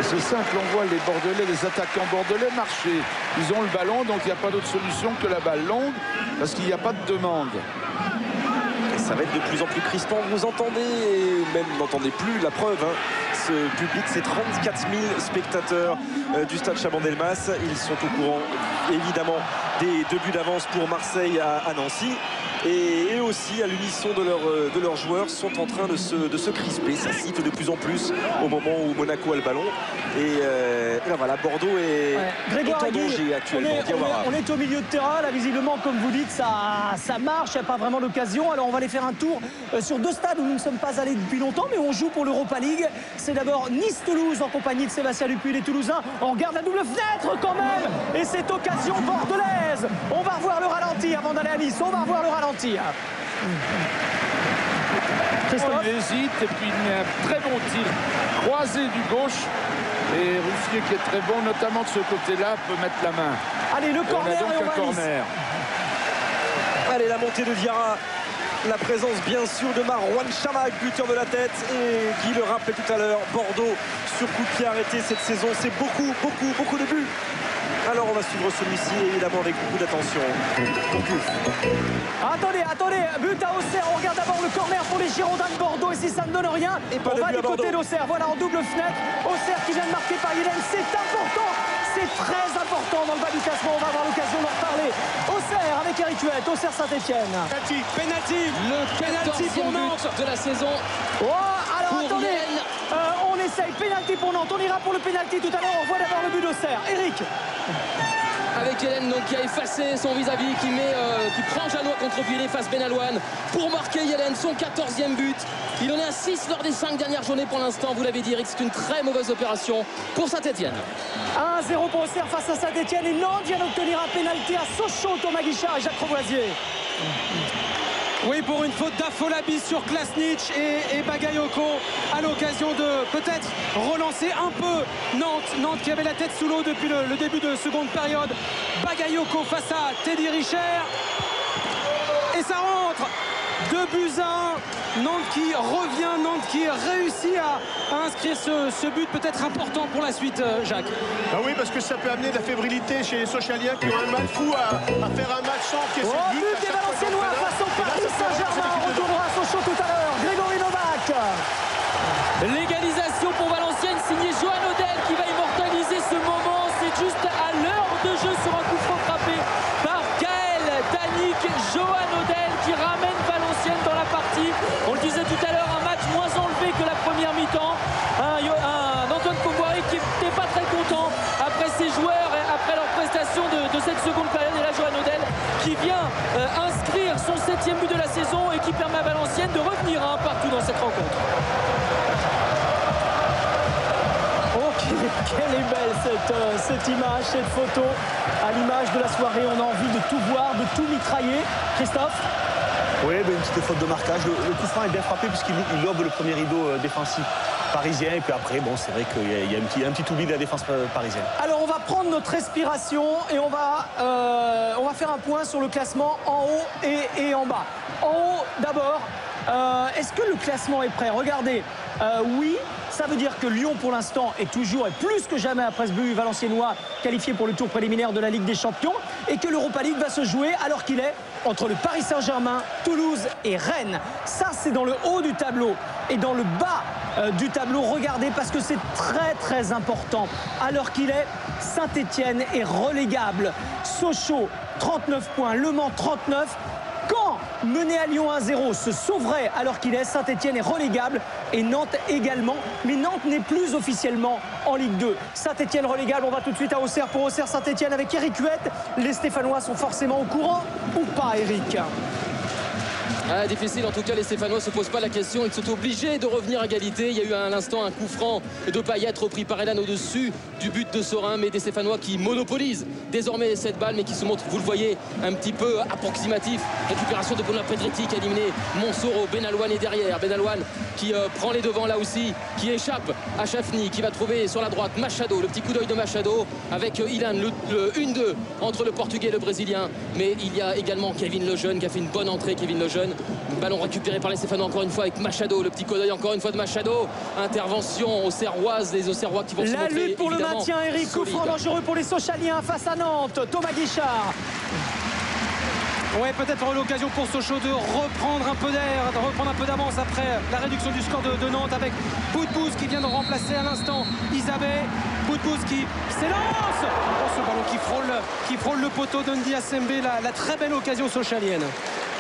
C'est simple, on voit les Bordelais, les attaquants bordelais marcher. Ils ont le ballon, donc il n'y a pas d'autre solution que la balle longue, parce qu'il n'y a pas de demande. Et ça va être de plus en plus crispant, vous entendez, et même n'entendez plus la preuve. Hein. Ce public, c'est 34 000 spectateurs du stade Chaban-Delmas. Ils sont au courant, évidemment, des 2 buts d'avance pour Marseille à Nancy. Et aussi, à l'unisson de leurs joueurs, sont en train de se crisper. Ça siffle de plus en plus au moment où Monaco a le ballon. Et là, voilà, Bordeaux est en danger actuellement. On est au milieu de terrain. Là, visiblement, comme vous dites, ça marche. Il n'y a pas vraiment d'occasion. Alors, on va aller faire un tour sur 2 stades où nous ne sommes pas allés depuis longtemps, mais on joue pour l'Europa League. C'est d'abord Nice-Toulouse en compagnie de Sébastien Dupuis, les Toulousains. On regarde la double fenêtre quand même. Et cette occasion bordelaise. On va revoir le ralenti avant d'aller à Nice. On va revoir le ralenti. Christophe. Il hésite et puis il met un très bon tir croisé du gauche. Et Roussier qui est très bon, notamment de ce côté-là, peut mettre la main. Allez, le corner, on a donc un corner. Allez, la montée de Diarra. La présence bien sûr de Marouane Chamakh, buteur de la tête. Et Guy le rappelait tout à l'heure, Bordeaux sur coup de pied arrêté cette saison. C'est beaucoup de buts. Alors on va suivre celui-ci évidemment avec beaucoup d'attention. Attendez, but à Auxerre. On regarde d'abord le corner pour les Girondins de Bordeaux. Et si ça ne donne rien, on va du côté d'Auxerre. Voilà, en double fenêtre. Auxerre qui vient de marquer par Yelen. C'est important. C'est très important dans le bas du classement. On va avoir l'occasion d'en reparler. Auxerre avec Eric Huette, Auxerre Saint-Etienne. Penalty. Le penalty pour Nantes de la saison. Alors attendez, on essaye penalty pour Nantes. On ira pour le penalty tout à l'heure. On voit d'abord le but d'Auxerre. Eric. Avec Yelen donc qui a effacé son vis-à-vis, qui prend Janois contre pied, il efface Benalouane pour marquer Yelen, son 14e but. Il en est à 6 lors des 5 dernières journées pour l'instant. Vous l'avez dit, Eric, c'est une très mauvaise opération pour Saint-Etienne. 1-0 pour Auxerre face à Saint-Etienne. Et Nantes vient d'obtenir un pénalty à Sochaux, Thomas Guichard et Jacques Revoisier. Oui, pour une faute d'Afolabi sur Klasnic et Bagayoko à l'occasion de peut-être relancer un peu Nantes qui avait la tête sous l'eau depuis le début de seconde période. Bagayoko face à Teddy Richer et ça rentre. 2-1, Nantes qui revient, Nantes qui réussit à inscrire ce but peut-être important pour la suite, Jacques. Ah oui, parce que ça peut amener de la fébrilité chez les Sochaliens qui ont un mal fou à faire un match sans qu'il y ait ce but. But des Valenciennois face au Paris Saint-Germain. On retournera à Sochaux tout à l'heure. Grégory Novak. Légalisation pour Valenciennes, signé Johan Odel qui va immortaliser ce moment. C'est juste à l'heure de jeu sur un coup franc frappé par Gaël Danic. Johan Odel qui ramène Valenciennes dans la partie. On le disait tout à l'heure, un match moins enlevé que la première mi-temps. Un Antoine Kombouari qui n'était pas très content après ses joueurs et après leur prestation de cette seconde période. Et là, Johan Odell qui vient inscrire son 7e but de la saison et qui permet à Valenciennes de revenir partout dans cette rencontre. Quelle est belle cette image, cette photo. À l'image de la soirée, on a envie de tout voir, de tout mitrailler. Christophe? Oui, une petite faute de marquage. Le coup franc est bien frappé puisqu'il lobe le premier rideau défensif parisien. Et puis après, bon, c'est vrai qu'il y a un petit oubli de la défense parisienne. Alors, on va prendre notre respiration et on va faire un point sur le classement en haut et en bas. En haut, d'abord, est-ce que le classement est prêt? Regardez, oui. Ça veut dire que Lyon, pour l'instant, est toujours et plus que jamais après ce but valenciennois qualifié pour le tour préliminaire de la Ligue des Champions et que l'Europa League va se jouer alors qu'il est entre le Paris Saint-Germain, Toulouse et Rennes. Ça, c'est dans le haut du tableau. Et dans le bas du tableau, regardez, parce que c'est très très important. Alors qu'il est, Saint-Etienne est relégable. Sochaux, 39 points. Le Mans, 39. Caen, mené à Lyon 1-0, se sauverait alors qu'il est. Saint-Etienne est relégable et Nantes également. Mais Nantes n'est plus officiellement en Ligue 2. Saint-Etienne relégable, on va tout de suite à Auxerre pour Auxerre-Saint-Etienne avec Eric Huette. Les Stéphanois sont forcément au courant ou pas, Eric? Difficile, en tout cas les Stéphanois ne se posent pas la question, ils sont obligés de revenir à égalité. Il y a eu à l'instant un coup franc de Payet repris par Elan au-dessus du but de Sorin, mais des Stéphanois qui monopolisent désormais cette balle, mais qui se montrent, vous le voyez, un petit peu approximatif. Récupération de Benoît Pedretti qui a éliminé Montsoreau. Benalouane est derrière, Benalouane qui prend les devants là aussi, qui échappe à Chafny, qui va trouver sur la droite Machado, le petit coup d'œil de Machado avec Ilan, le 1-2 entre le Portugais et le Brésilien. Mais il y a également Kevin Lejeune qui a fait une bonne entrée, Kevin Lejeune. Ballon récupéré par les Stéphanois encore une fois avec Machado, le petit coup d'œil encore une fois de Machado. Intervention auxerroise, les Auxerrois qui vont se montrer la lutte pour le maintien, Eric. Coup franc dangereux pour les Sochaliens face à Nantes. Thomas Guichard. Ouais, peut-être l'occasion pour Sochaux de reprendre un peu d'air, de reprendre un peu d'avance après la réduction du score de Nantes avec Boudbouz qui vient de remplacer à l'instant Isabé. Boudbouz qui s'élance. Oh, ce ballon qui frôle le poteau d'Undi Asembe, la très belle occasion sochalienne.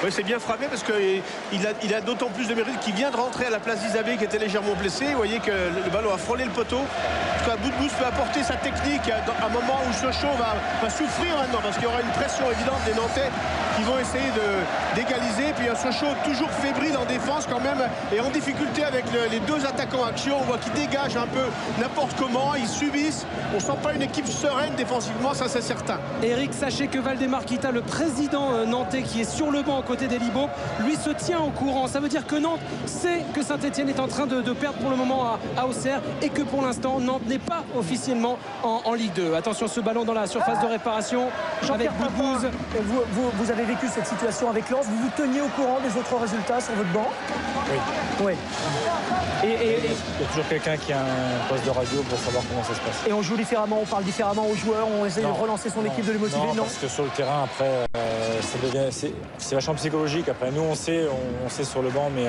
Oui, c'est bien frappé parce qu'il a d'autant plus de mérite qu'il vient de rentrer à la place d'Isabé qui était légèrement blessé. Vous voyez que le ballon a frôlé le poteau. En tout cas, Boudbouz peut apporter sa technique à un moment où Sochaux va souffrir maintenant parce qu'il y aura une pression évidente des Nantais qui vont essayer d'égaliser. Puis un Sochaux toujours fébrile en défense quand même et en difficulté avec les deux attaquants action. On voit qu'ils dégagent un peu n'importe comment, ils subissent. On ne sent pas une équipe sereine défensivement, ça c'est certain. Eric, sachez que Valdemar Kita, le président nantais qui est sur le banc côté d'Elibo, lui se tient au courant. Ça veut dire que Nantes sait que Saint-Etienne est en train de perdre pour le moment à Auxerre et que pour l'instant Nantes n'est pas officiellement en Ligue 2. Attention, ce ballon dans la surface de réparation avec Boudbouz. Vous avez vécu cette situation avec Lens, vous vous teniez au courant des autres résultats sur votre banc? Oui. Il y a toujours quelqu'un qui a un poste de radio pour savoir comment ça se passe. Et on joue différemment, on parle différemment aux joueurs, on essaie de relancer son équipe, de les motiver? Non, parce que sur le terrain après c'est vachement psychologique. Après nous on sait sur le banc, mais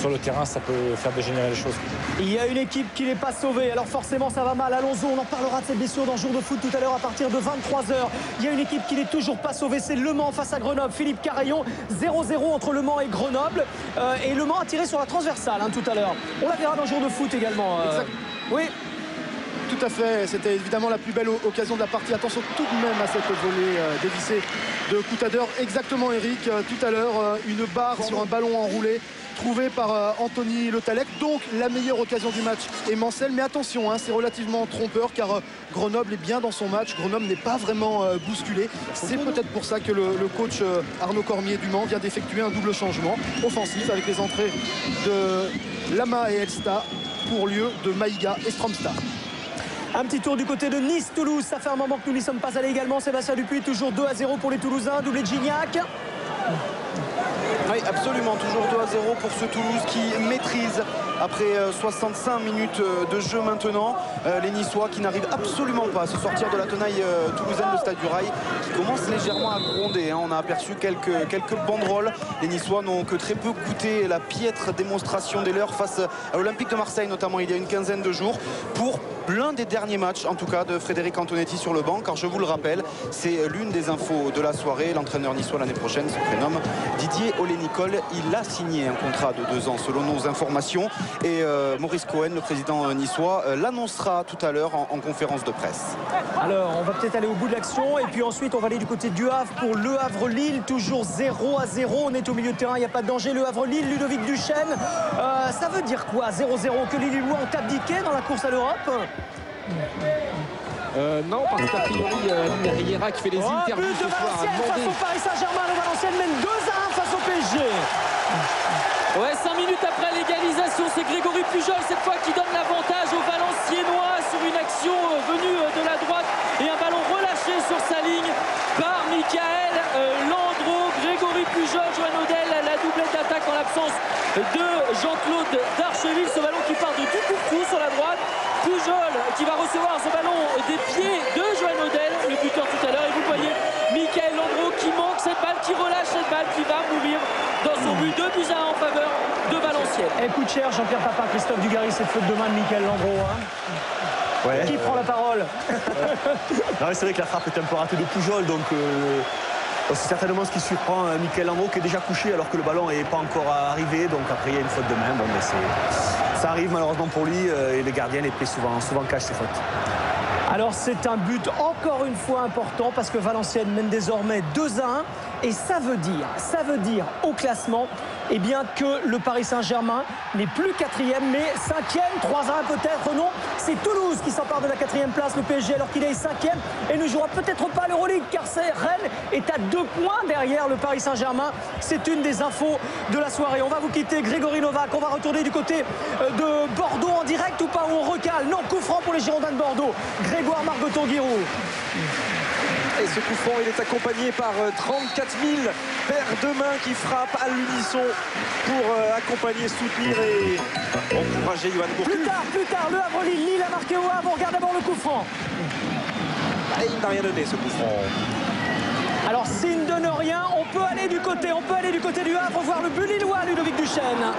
sur le terrain ça peut faire dégénérer les choses. Il y a une équipe qui n'est pas sauvée, alors forcément ça va mal. Alonso, on en parlera de cette blessure dans Jour de foot tout à l'heure à partir de 23h. Il y a une équipe qui n'est toujours pas sauvée, c'est Le Mans face à Grenoble. Philippe Carayon, 0-0 entre Le Mans et Grenoble. Et Le Mans a tiré sur la transversale tout à l'heure. On la verra dans Jour de foot également. Oui. Tout à fait, c'était évidemment la plus belle occasion de la partie. Attention tout de même à cette volée dévissée de Coutadeur. Exactement, Eric, tout à l'heure, une barre sur un ballon enroulé trouvé par Anthony Le Tallec. Donc la meilleure occasion du match est Mancel. Mais attention, c'est relativement trompeur car Grenoble est bien dans son match. Grenoble n'est pas vraiment bousculé. C'est peut-être pour ça que le coach Arnaud Cormier du Mans vient d'effectuer un double changement offensif avec les entrées de Lama et Elsta pour lieu de Maïga et Stromstad. Un petit tour du côté de Nice-Toulouse. Ça fait un moment que nous n'y sommes pas allés également. Sébastien Dupuis, toujours 2-0 pour les Toulousains. Doublé de Gignac. Oui, absolument. Toujours 2-0 pour ce Toulouse qui maîtrise après 65 minutes de jeu maintenant. Les Niçois qui n'arrivent absolument pas à se sortir de la tenaille toulousaine, le Stade du Rail, qui commence légèrement à gronder. On a aperçu quelques banderoles. Les Niçois n'ont que très peu goûté la piètre démonstration des leurs face à l'Olympique de Marseille, notamment il y a une quinzaine de jours, pour l'un des derniers matchs, en tout cas, de Frédéric Antonetti sur le banc. Car je vous le rappelle, C'est l'une des infos de la soirée. L'entraîneur niçois l'année prochaine se prénomme Didier Olé-Nicole. Il a signé un contrat de 2 ans selon nos informations. Et Maurice Cohen, le président niçois, l'annoncera tout à l'heure en conférence de presse. Alors, on va peut-être aller au bout de l'action. Et puis ensuite, on va aller du côté du Havre pour Le Havre-Lille. Toujours 0-0. On est au milieu de terrain, il n'y a pas de danger. Le Havre-Lille, Ludovic Duchesne. Ça veut dire quoi 0-0? Que les Lillois ont abdiqué dans la course à l'Europe? Non, parce qu'a priori, Riera qui fait les interviews but ce de soir a Valenciennes face demandé. au Paris Saint-Germain. Le Valenciennes mène 2-1 face au PSG. Ouais, 5 minutes après l'égalisation, c'est Grégory Pujol cette fois qui donne l'avantage aux Valenciennois sur une action venue de la droite et un ballon relâché sur sa ligne par Michael Landreau. Grégory Pujol, Johan Odel, la doublette d'attaque en l'absence de Jean-Claude Darcheville. Ce ballon qui part de tout pour tout sur la droite. Pujol qui va recevoir ce ballon des pieds de Johan Odel, le buteur tout à l'heure. Et vous voyez Michael Landreau qui manque cette balle, qui relâche cette balle, qui va mourir dans son but. 2-1 en faveur de Valenciennes. Elle coûte cher, Jean-Pierre Papin, Christophe Dugarry, cette faute de main de Michael Landreau. Hein. Ouais. Qui prend la parole? Non, c'est vrai que la frappe est un peu ratée de Pujol, donc c'est certainement ce qui surprend Michael Landreau qui est déjà couché alors que le ballon n'est pas encore arrivé. Donc après il y a une faute de main. Bon, mais ça arrive malheureusement pour lui et le gardien les pris souvent cache ses fautes. Alors c'est un but encore une fois important parce que Valenciennes mène désormais 2-1 et ça veut dire au classement eh bien, que le Paris Saint-Germain n'est plus 4e mais 5e, 3-1 peut-être, non, c'est Toulouse qui s'empare de la 4e place, le PSG alors qu'il est 5e et ne jouera peut-être pas l'Euroleague car Rennes est à 2 points derrière le Paris Saint-Germain. C'est une des infos de la soirée. On va vous quitter, Grégory Novak, on va retourner du côté de Bordeaux en direct ou pas, où on recale? Non, coup franc pour les Girondins de Bordeaux. Grégoire Margoton-Guiraud. Et ce coup franc, il est accompagné par 34 000 paires de mains qui frappent à l'unisson pour accompagner, soutenir et encourager Yoann Gourcuff. Plus tard, le Havre-Lille, Lille a marqué au Havre. On regarde d'abord le coup franc. Et il n'a rien donné ce coup franc. Alors s'il ne donne rien, on peut aller du côté du Havre, voir le but lillois, Ludovic Duchesne.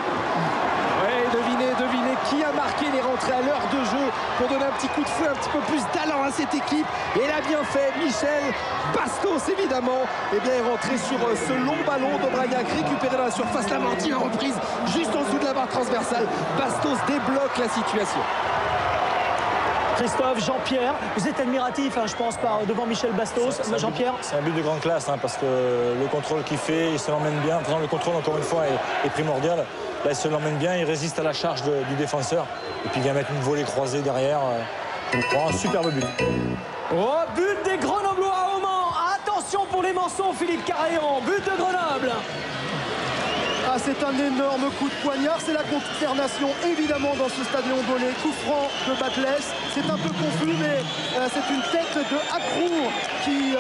Ouais, devinez qui a marqué les rentrées à l'heure de jeu pour donner un petit coup de feu, un petit peu plus d'allant à cette équipe. Et elle a bien fait, Michel Bastos évidemment. Et bien est rentré sur ce long ballon d'Aubragnac récupéré dans la surface. La Martine en reprise juste en dessous de la barre transversale. Bastos débloque la situation. Christophe, Jean-Pierre, vous êtes admiratif, je pense, devant Michel Bastos. Jean-Pierre, c'est un but de grande classe parce que le contrôle qu'il fait, il se l'emmène bien. Pourtant, le contrôle, encore une fois, est primordial. Là, il se l'emmène bien, il résiste à la charge du défenseur. Et puis, il vient mettre une volée croisée derrière. Un superbe but. Oh, but des Grenoblois au Mans. Attention pour les Manceaux, Philippe Carayon. But de Grenoble. Ah, c'est un énorme coup de poignard, c'est la consternation évidemment dans ce stade Léon Bollé. Coup franc de Batles, c'est un peu confus mais c'est une tête de Accrour qui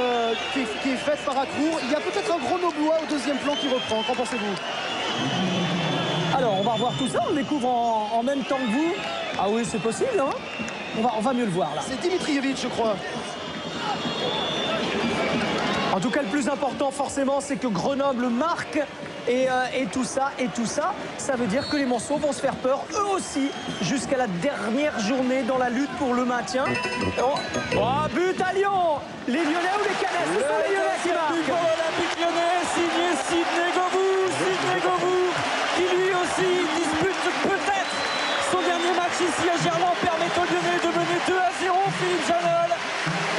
est faite par Accrour. Il y a peut-être un Grenoblois au deuxième plan qui reprend, qu'en pensez-vous? Alors on va revoir tout ça, on le découvre en même temps que vous. Ah oui, c'est possible, hein. On va mieux le voir là. C'est Dimitrievitch, je crois. En tout cas, le plus important, forcément, c'est que Grenoble marque. Et tout ça, ça veut dire que les Monceaux vont se faire peur, eux aussi, jusqu'à la dernière journée dans la lutte pour le maintien. Oh, but à Lyon! Les Lyonnais ou les Canets? Ce sont les Lyonnais qui marquent. Olympique Lyonnais, signé Sidney Govou, qui lui aussi dispute peut-être son dernier match ici à Gerland, permettant aux Lyonnais de mener 2-0. Philippe Janol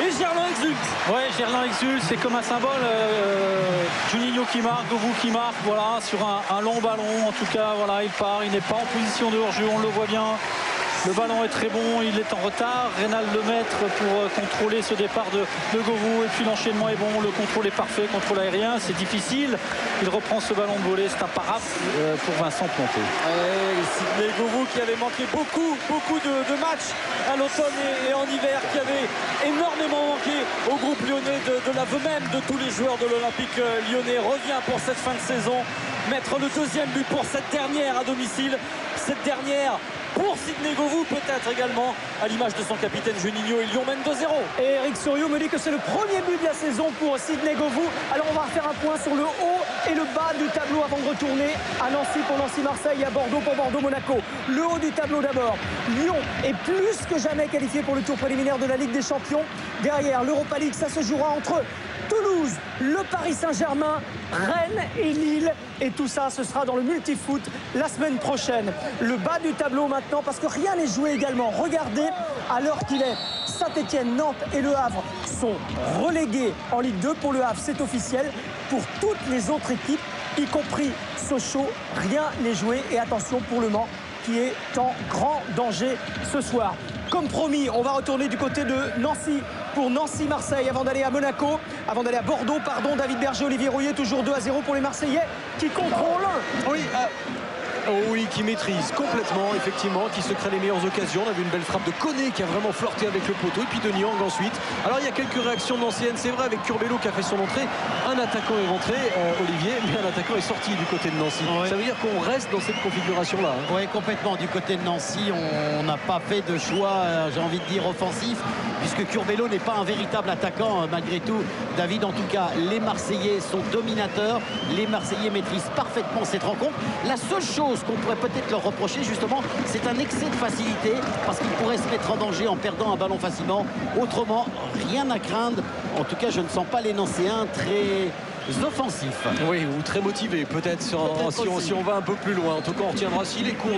et Gerland exulte. Ouais, Gerland exulte, c'est comme un symbole. Juninho qui marque, Govou qui marque, voilà, sur un long ballon. En tout cas, voilà, il part, il n'est pas en position de hors-jeu, on le voit bien. Le ballon est très bon, il est en retard. Reynald Lemaître pour contrôler ce départ de Govou. Et puis l'enchaînement est bon, le contrôle est parfait, contrôle aérien, c'est difficile. Il reprend ce ballon de volée, c'est un paraphe pour Vincent Planté. Sidney Govou qui avait manqué beaucoup de matchs à l'automne et en hiver, qui avait énormément manqué au groupe lyonnais, de l'aveu même de tous les joueurs de l'Olympique lyonnais, revient pour cette fin de saison mettre le deuxième but pour cette dernière à domicile. Cette dernière pour Sidney Govou, peut-être également à l'image de son capitaine Juninho, et Lyon mène 2-0. Et Eric Souriau me dit que c'est le premier but de la saison pour Sidney Govou. Alors on va faire un point sur le haut et le bas du tableau avant de retourner à Nancy pour Nancy-Marseille et à Bordeaux pour Bordeaux-Monaco. Le haut du tableau d'abord. Lyon est plus que jamais qualifié pour le tour préliminaire de la Ligue des Champions. Derrière, l'Europa League, ça se jouera entre Toulouse, le Paris Saint-Germain, Rennes et Lille. Et tout ça, ce sera dans le multifoot la semaine prochaine. Le bas du tableau maintenant, parce que rien n'est joué également. Regardez, à l'heure qu'il est, Saint-Etienne, Nantes et Le Havre sont relégués en Ligue 2. Pour Le Havre, c'est officiel. Pour toutes les autres équipes, y compris Sochaux, rien n'est joué. Et attention pour Le Mans, qui est en grand danger ce soir. Comme promis, on va retourner du côté de Nancy pour Nancy-Marseille avant d'aller à Monaco, avant d'aller à Bordeaux, pardon. David Berger, Olivier Rouillet, toujours 2-0 pour les Marseillais qui contrôlent. Oui, qui maîtrise complètement, effectivement, qui se crée les meilleures occasions. On a vu une belle frappe de Koné qui a vraiment flirté avec le poteau, et puis de Niang ensuite. Alors il y a quelques réactions d'anciennes, c'est vrai, avec Curbelo qui a fait son entrée. Un attaquant est rentré, Olivier, mais un attaquant est sorti du côté de Nancy. Ouais. Ça veut dire qu'on reste dans cette configuration-là. Hein. Oui, complètement. Du côté de Nancy, on n'a pas fait de choix, j'ai envie de dire, offensif, puisque Curbelo n'est pas un véritable attaquant, malgré tout. David, en tout cas, les Marseillais sont dominateurs. Les Marseillais maîtrisent parfaitement cette rencontre. La seule chose qu'on pourrait peut-être leur reprocher, justement, c'est un excès de facilité, parce qu'ils pourraient se mettre en danger en perdant un ballon facilement. Autrement, rien à craindre. En tout cas, je ne sens pas les Nancéens très offensifs. Oui, ou très motivés peut-être si on va un peu plus loin. En tout cas, on retiendra si les cours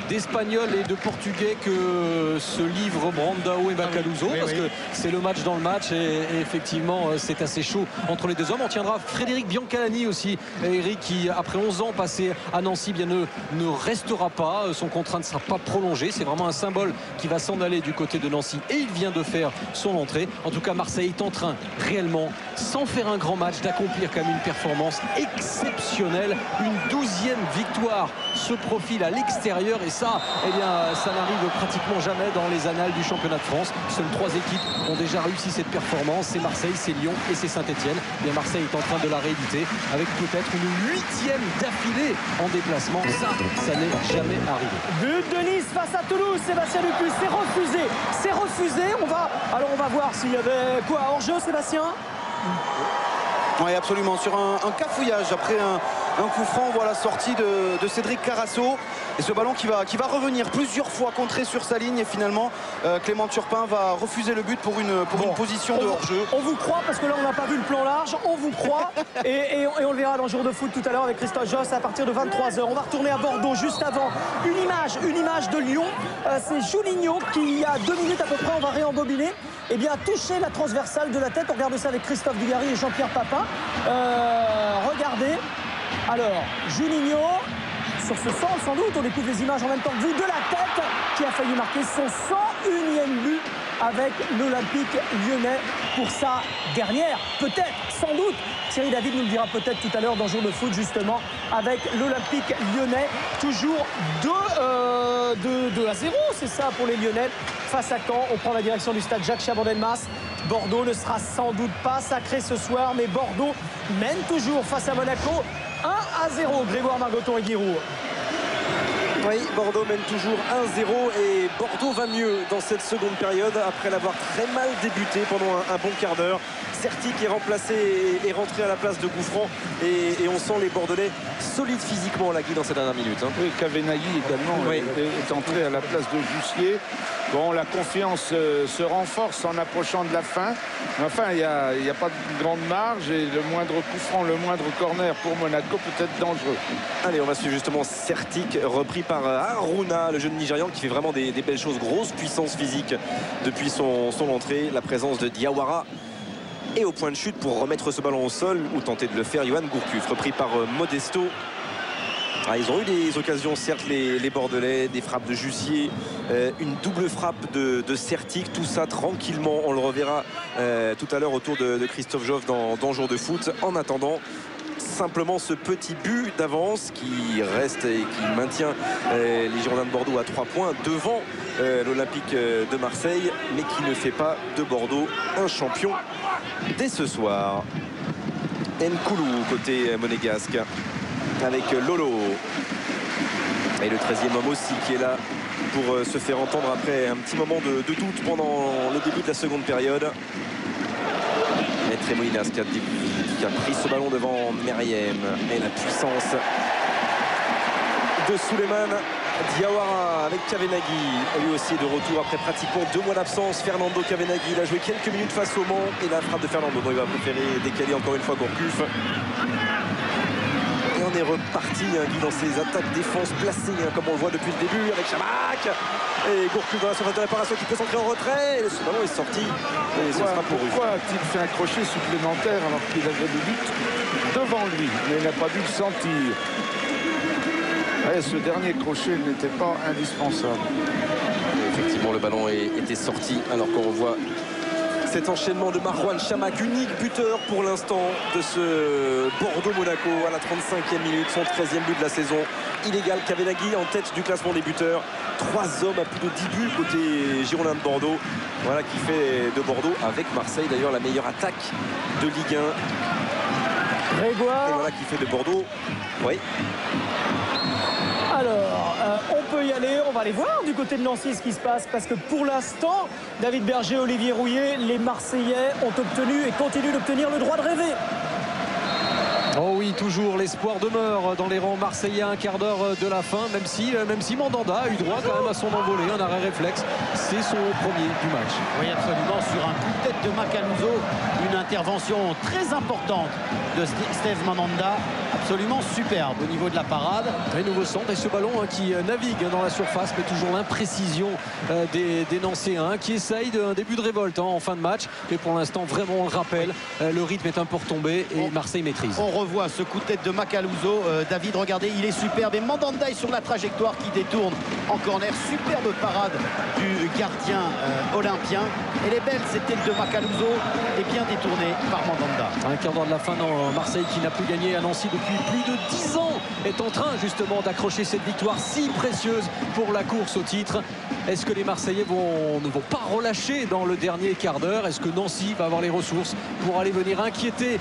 d'espagnol et de portugais que se livrent Brandao et Macaluso, parce que c'est le match dans le match, et effectivement c'est assez chaud entre les deux hommes. On tiendra Frédéric Biancalani aussi, Eric, qui après 11 ans passé à Nancy, bien ne restera pas, son contrat ne sera pas prolongé. C'est vraiment un symbole qui va s'en aller du côté de Nancy, et il vient de faire son entrée. En tout cas, Marseille est en train réellement, sans faire un grand match, d'accomplir quand même une performance exceptionnelle. Une 12e victoire se profile à l'extérieur, et ça, eh bien, ça n'arrive pratiquement jamais dans les annales du championnat de France. Seules 3 équipes ont déjà réussi cette performance, c'est Marseille, c'est Lyon et c'est Saint-Etienne. Bien, Marseille est en train de la rééditer avec peut-être une 8e d'affilée en déplacement. Ça n'est jamais arrivé. But de Nice face à Toulouse, Sébastien Lupuis, c'est refusé. C'est refusé. On va voir s'il y avait quoi hors-jeu, Sébastien. Oui, absolument, sur un cafouillage après un coup franc, voilà, sorti de Cédric Carasso, et ce ballon qui va revenir plusieurs fois contré sur sa ligne, et finalement Clément Turpin va refuser le but pour une position de hors-jeu. On vous croit, parce que là on n'a pas vu le plan large, on vous croit, et on le verra dans le jour de foot tout à l'heure avec Christophe Josse à partir de 23h. On va retourner à Bordeaux juste avant. Une image de Lyon, c'est Juninho qui, il y a 2 minutes à peu près, on va réembobiner, et bien, a touché la transversale de la tête. On regarde ça avec Christophe Dugarry et Jean-Pierre Papin. Regardez. Alors, Juninho, sur ce centre, sans doute, on découvre les images en même temps que vous, de la tête, qui a failli marquer son 101e but avec l'Olympique lyonnais pour sa dernière, peut-être, sans doute. Thierry David nous le dira peut-être tout à l'heure dans Jour de foot, justement, avec l'Olympique lyonnais. Toujours 2-0, c'est ça pour les Lyonnais. Face à Caen, on prend la direction du stade Jacques Chaban-Delmas. Bordeaux ne sera sans doute pas sacré ce soir, mais Bordeaux mène toujours face à Monaco 1-0. Grégoire Margoton et Giroud. Oui, Bordeaux mène toujours 1-0 et Bordeaux va mieux dans cette seconde période après l'avoir très mal débuté pendant un bon quart d'heure. Certi qui est remplacé et rentré à la place de Gouffran, et on sent les Bordelais solides physiquement, là, Guy, dans ces dernières minutes. Hein. Oui, Kavenayi également est entré à la place de Jussier. Bon, la confiance se renforce en approchant de la fin. Mais enfin, il n'y a pas de grande marge, et le moindre coup franc, le moindre corner pour Monaco peut être dangereux. Allez, on va suivre justement Certic, repris par Haruna, le jeune Nigérian qui fait vraiment des belles choses, grosse puissance physique depuis son entrée. La présence de Diawara, et au point de chute pour remettre ce ballon au sol, ou tenter de le faire, Johan Gourcuff, repris par Modesto. Ils ont eu des occasions, certes, les Bordelais, des frappes de Jussier, une double frappe de Certic, tout ça tranquillement. On le reverra tout à l'heure autour de Christophe Joff dans Jour de foot. En attendant, simplement ce petit but d'avance qui reste et qui maintient les Girondins de Bordeaux à 3 points devant l'Olympique de Marseille, mais qui ne fait pas de Bordeaux un champion dès ce soir. Nkoulou côté monégasque avec Lolo, et le 13e homme aussi qui est là, pour se faire entendre après un petit moment de doute pendant le début de la seconde période. Et Tremolinas qui a pris ce ballon devant Meriem. Et la puissance de Souleymane Diawara avec Kavenaghi. Lui aussi de retour après pratiquement 2 mois d'absence. Fernando Kavenaghi, il a joué quelques minutes face au Mans. Et la frappe de Fernando, dont il va préférer décaler encore une fois Gourcuff. Et on est reparti, Guy, dans ses attaques défense placées, comme on le voit depuis le début avec Chamakh. Et Gourcuff dans la surface de réparation qui peut s'entrer en retrait. Et ce ballon est sorti. Et ce sera pour lui. Pourquoi a-t-il fait un crochet supplémentaire alors qu'il avait le but devant lui, mais il n'a pas dû le sentir? Ouais, ce dernier crochet n'était pas indispensable. Et effectivement, le ballon était sorti alors qu'on revoit cet enchaînement de Marouane Chamakh, unique buteur pour l'instant de ce Bordeaux-Monaco à la 35e minute, son 13e but de la saison. Illégal, Kavenaghi en tête du classement des buteurs. 3 hommes à plus de 10 buts côté girondin de Bordeaux. Voilà qui fait de Bordeaux, avec Marseille d'ailleurs, la meilleure attaque de Ligue 1. Grégoire. Et voilà qui fait de Bordeaux. Oui. Alors, on peut y aller, on va aller voir du côté de Nancy ce qui se passe, parce que pour l'instant, David Berger, Olivier Rouillet, les Marseillais ont obtenu et continuent d'obtenir le droit de rêver. Oh oui, toujours l'espoir demeure dans les rangs marseillais, un quart d'heure de la fin, même si Mandanda a eu droit quand même à son envolée, un arrêt réflexe. C'est son premier du match. Oui, absolument, sur un coup de tête de Macaluso, une intervention très importante de Steve Mandanda, absolument superbe au niveau de la parade. Un nouveau centre et ce ballon qui navigue dans la surface, mais toujours l'imprécision des Nancéens qui essayent d'un début de révolte en fin de match. Mais pour l'instant, vraiment, on le rappelle, le rythme est un peu retombé et Marseille maîtrise. On revoit ce coup de tête de Macaluso. David, regardez, il est superbe. Et Mandanda est sur la trajectoire qui détourne en corner. Superbe parade du gardien olympien. Elle est belle, cette tête de Macaluso, et bien détournée par Mandanda. Un quart d'heure de la fin, Marseille qui n'a plus gagné à Nancy depuis plus de 10 ans est en train justement d'accrocher cette victoire si précieuse pour la course au titre. Est-ce que les Marseillais ne vont pas relâcher dans le dernier quart d'heure? Est-ce que Nancy va avoir les ressources pour aller venir inquiéter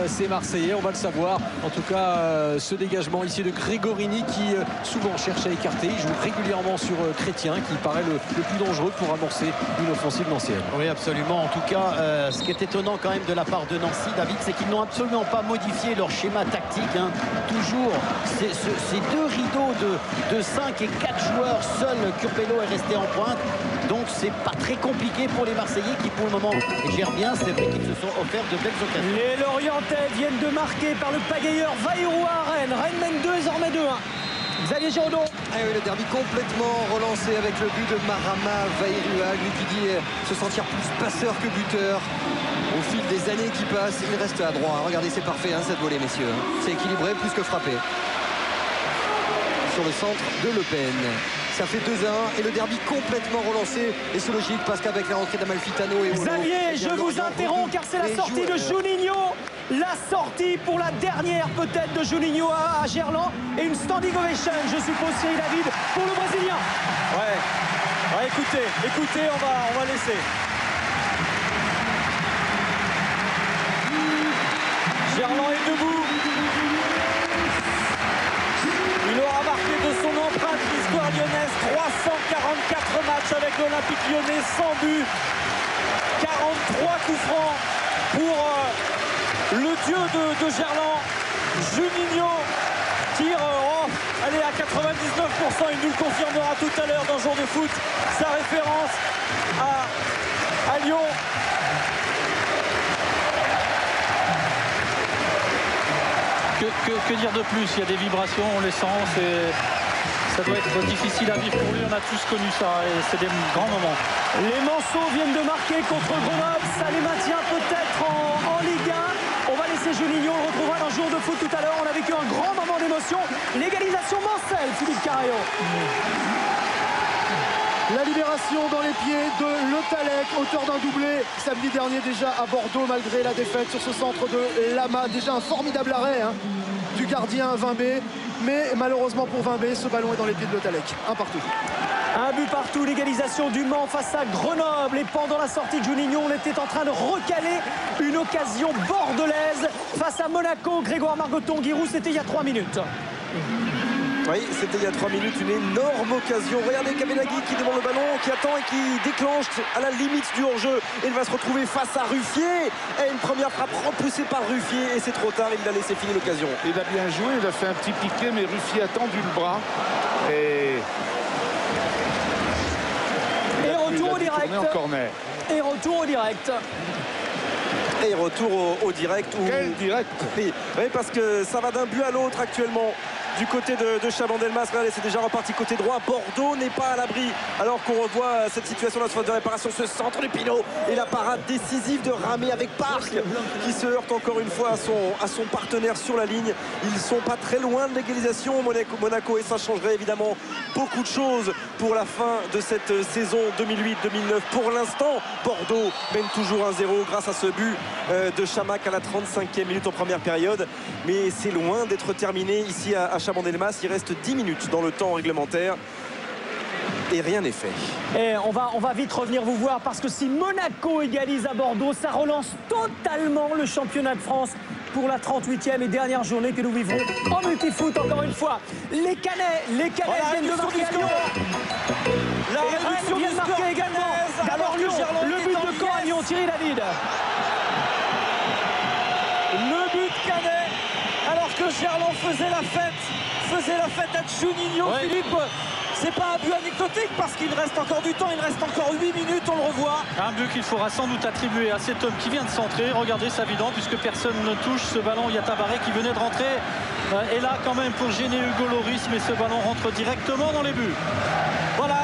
ces Marseillais? On va le savoir. En tout cas, ce dégagement ici de Grégorini qui souvent cherche à écarter. Il joue régulièrement sur Chrétien qui paraît le plus dangereux pour amorcer une offensive nancéenne. Oui, absolument. En tout cas, ce qui est étonnant quand même de la part de Nancy, David, c'est qu'ils n'ont absolument pas modifié leur schéma tactique. Toujours ces 2 rideaux de 5 et 4 joueurs. Seul Curpello est resté en pointe. Donc c'est pas très compliqué pour les Marseillais qui pour le moment gèrent bien. C'est vrai qu'ils se sont offerts de belles occasions. Les Lorientais viennent de marquer par le pagailleur Bayrou à Rennes. Rennes mène 2, désormais 2-1. Xavier Giraudot. Ah oui, le derby complètement relancé avec le but de Marama Vairua, lui qui dit se sentir plus passeur que buteur. Au fil des années qui passent, il reste à droit. Regardez, c'est parfait cette volée, messieurs. C'est équilibré plus que frappé. Sur le centre de Le Pen. Ça fait 2-1 et le derby complètement relancé. Et c'est logique parce qu'avec la rentrée d'Amalfitano et Olo, Xavier, je vous interromps car c'est la sortie de Juninho. La sortie pour la dernière peut-être de Juninho à Gerland. Et une standing ovation, je suppose, Cyril David, pour le Brésilien. Ouais, écoutez, on va laisser. Gerland est debout. Il aura marqué de son empreinte l'histoire lyonnaise. 344 matchs avec l'Olympique lyonnais, 100 buts. 43 coups francs pour le dieu de Gerland. Juninho tire allez, à 99%. Il nous le confirmera tout à l'heure dans Jour de foot. Sa référence à Lyon. Que dire de plus? Il y a des vibrations, on les sent, ça doit être difficile à vivre pour lui, on a tous connu ça et c'est des grands moments. Les Manceaux viennent de marquer contre Grenoble, ça les maintient peut-être en Ligue 1. On va laisser Juninho, on le retrouvera dans Jour de foot tout à l'heure. On a vécu un grand moment d'émotion. L'égalisation Mancel, Philippe Carayo. La libération dans les pieds de Le Tallec, auteur d'un doublé samedi dernier déjà à Bordeaux malgré la défaite sur ce centre de Lama. Déjà un formidable arrêt du gardien Vimbé. Mais malheureusement pour Vimbé, ce ballon est dans les pieds de Le Tallec. Un partout. Un but partout, l'égalisation du Mans face à Grenoble. Et pendant la sortie de Juninho, on était en train de recaler une occasion bordelaise face à Monaco. Grégoire Margoton, Giroud, c'était il y a 3 minutes. Oui, c'était il y a 3 minutes, une énorme occasion. Regardez Kavenaghi qui demande le ballon, qui attend et qui déclenche à la limite du hors-jeu. Il va se retrouver face à Ruffier. Et une première frappe repoussée par Ruffier. Et c'est trop tard, il a laissé finir l'occasion. Il a bien joué, il a fait un petit piqué, mais Ruffier a tendu le bras. Et retour au direct. En corner. Et retour au direct. Et retour au direct. Quel direct? Oui, parce que ça va d'un but à l'autre actuellement. Du côté de Chabandelmas, regardez, c'est déjà reparti côté droit. Bordeaux n'est pas à l'abri. Alors qu'on revoit cette situation, la phase de réparation, ce centre du Pinot et la parade décisive de Ramé avec Parc qui se heurte encore une fois à son partenaire sur la ligne. Ils sont pas très loin de l'égalisation, Monaco, et ça changerait évidemment beaucoup de choses pour la fin de cette saison 2008-2009. Pour l'instant, Bordeaux mène toujours 1-0 grâce à ce but de Chamac à la 35e minute en première période. Mais c'est loin d'être terminé ici à Chabandelmas. Il reste 10 minutes dans le temps réglementaire et rien n'est fait. Et on va vite revenir vous voir, parce que si Monaco égalise à Bordeaux, ça relance totalement le championnat de France pour la 38e et dernière journée que nous vivrons en multifoot. Encore une fois, les Canets viennent de marquer à Lyon. La réduction vient de marquer également. D'abord Lyon, le but de Caen à Lyon, Thierry David. Le but Canet, alors que Gerland faisait la fête à Juninho. Ouais. Philippe, c'est pas un but anecdotique parce qu'il reste encore du temps, il reste encore 8 minutes, on le revoit. Un but qu'il faudra sans doute attribuer à cet homme qui vient de centrer. Regardez, c'est évident puisque personne ne touche ce ballon. Il y a Tabaré qui venait de rentrer. Et là quand même pour gêner Hugo Lloris, mais ce ballon rentre directement dans les buts. Voilà,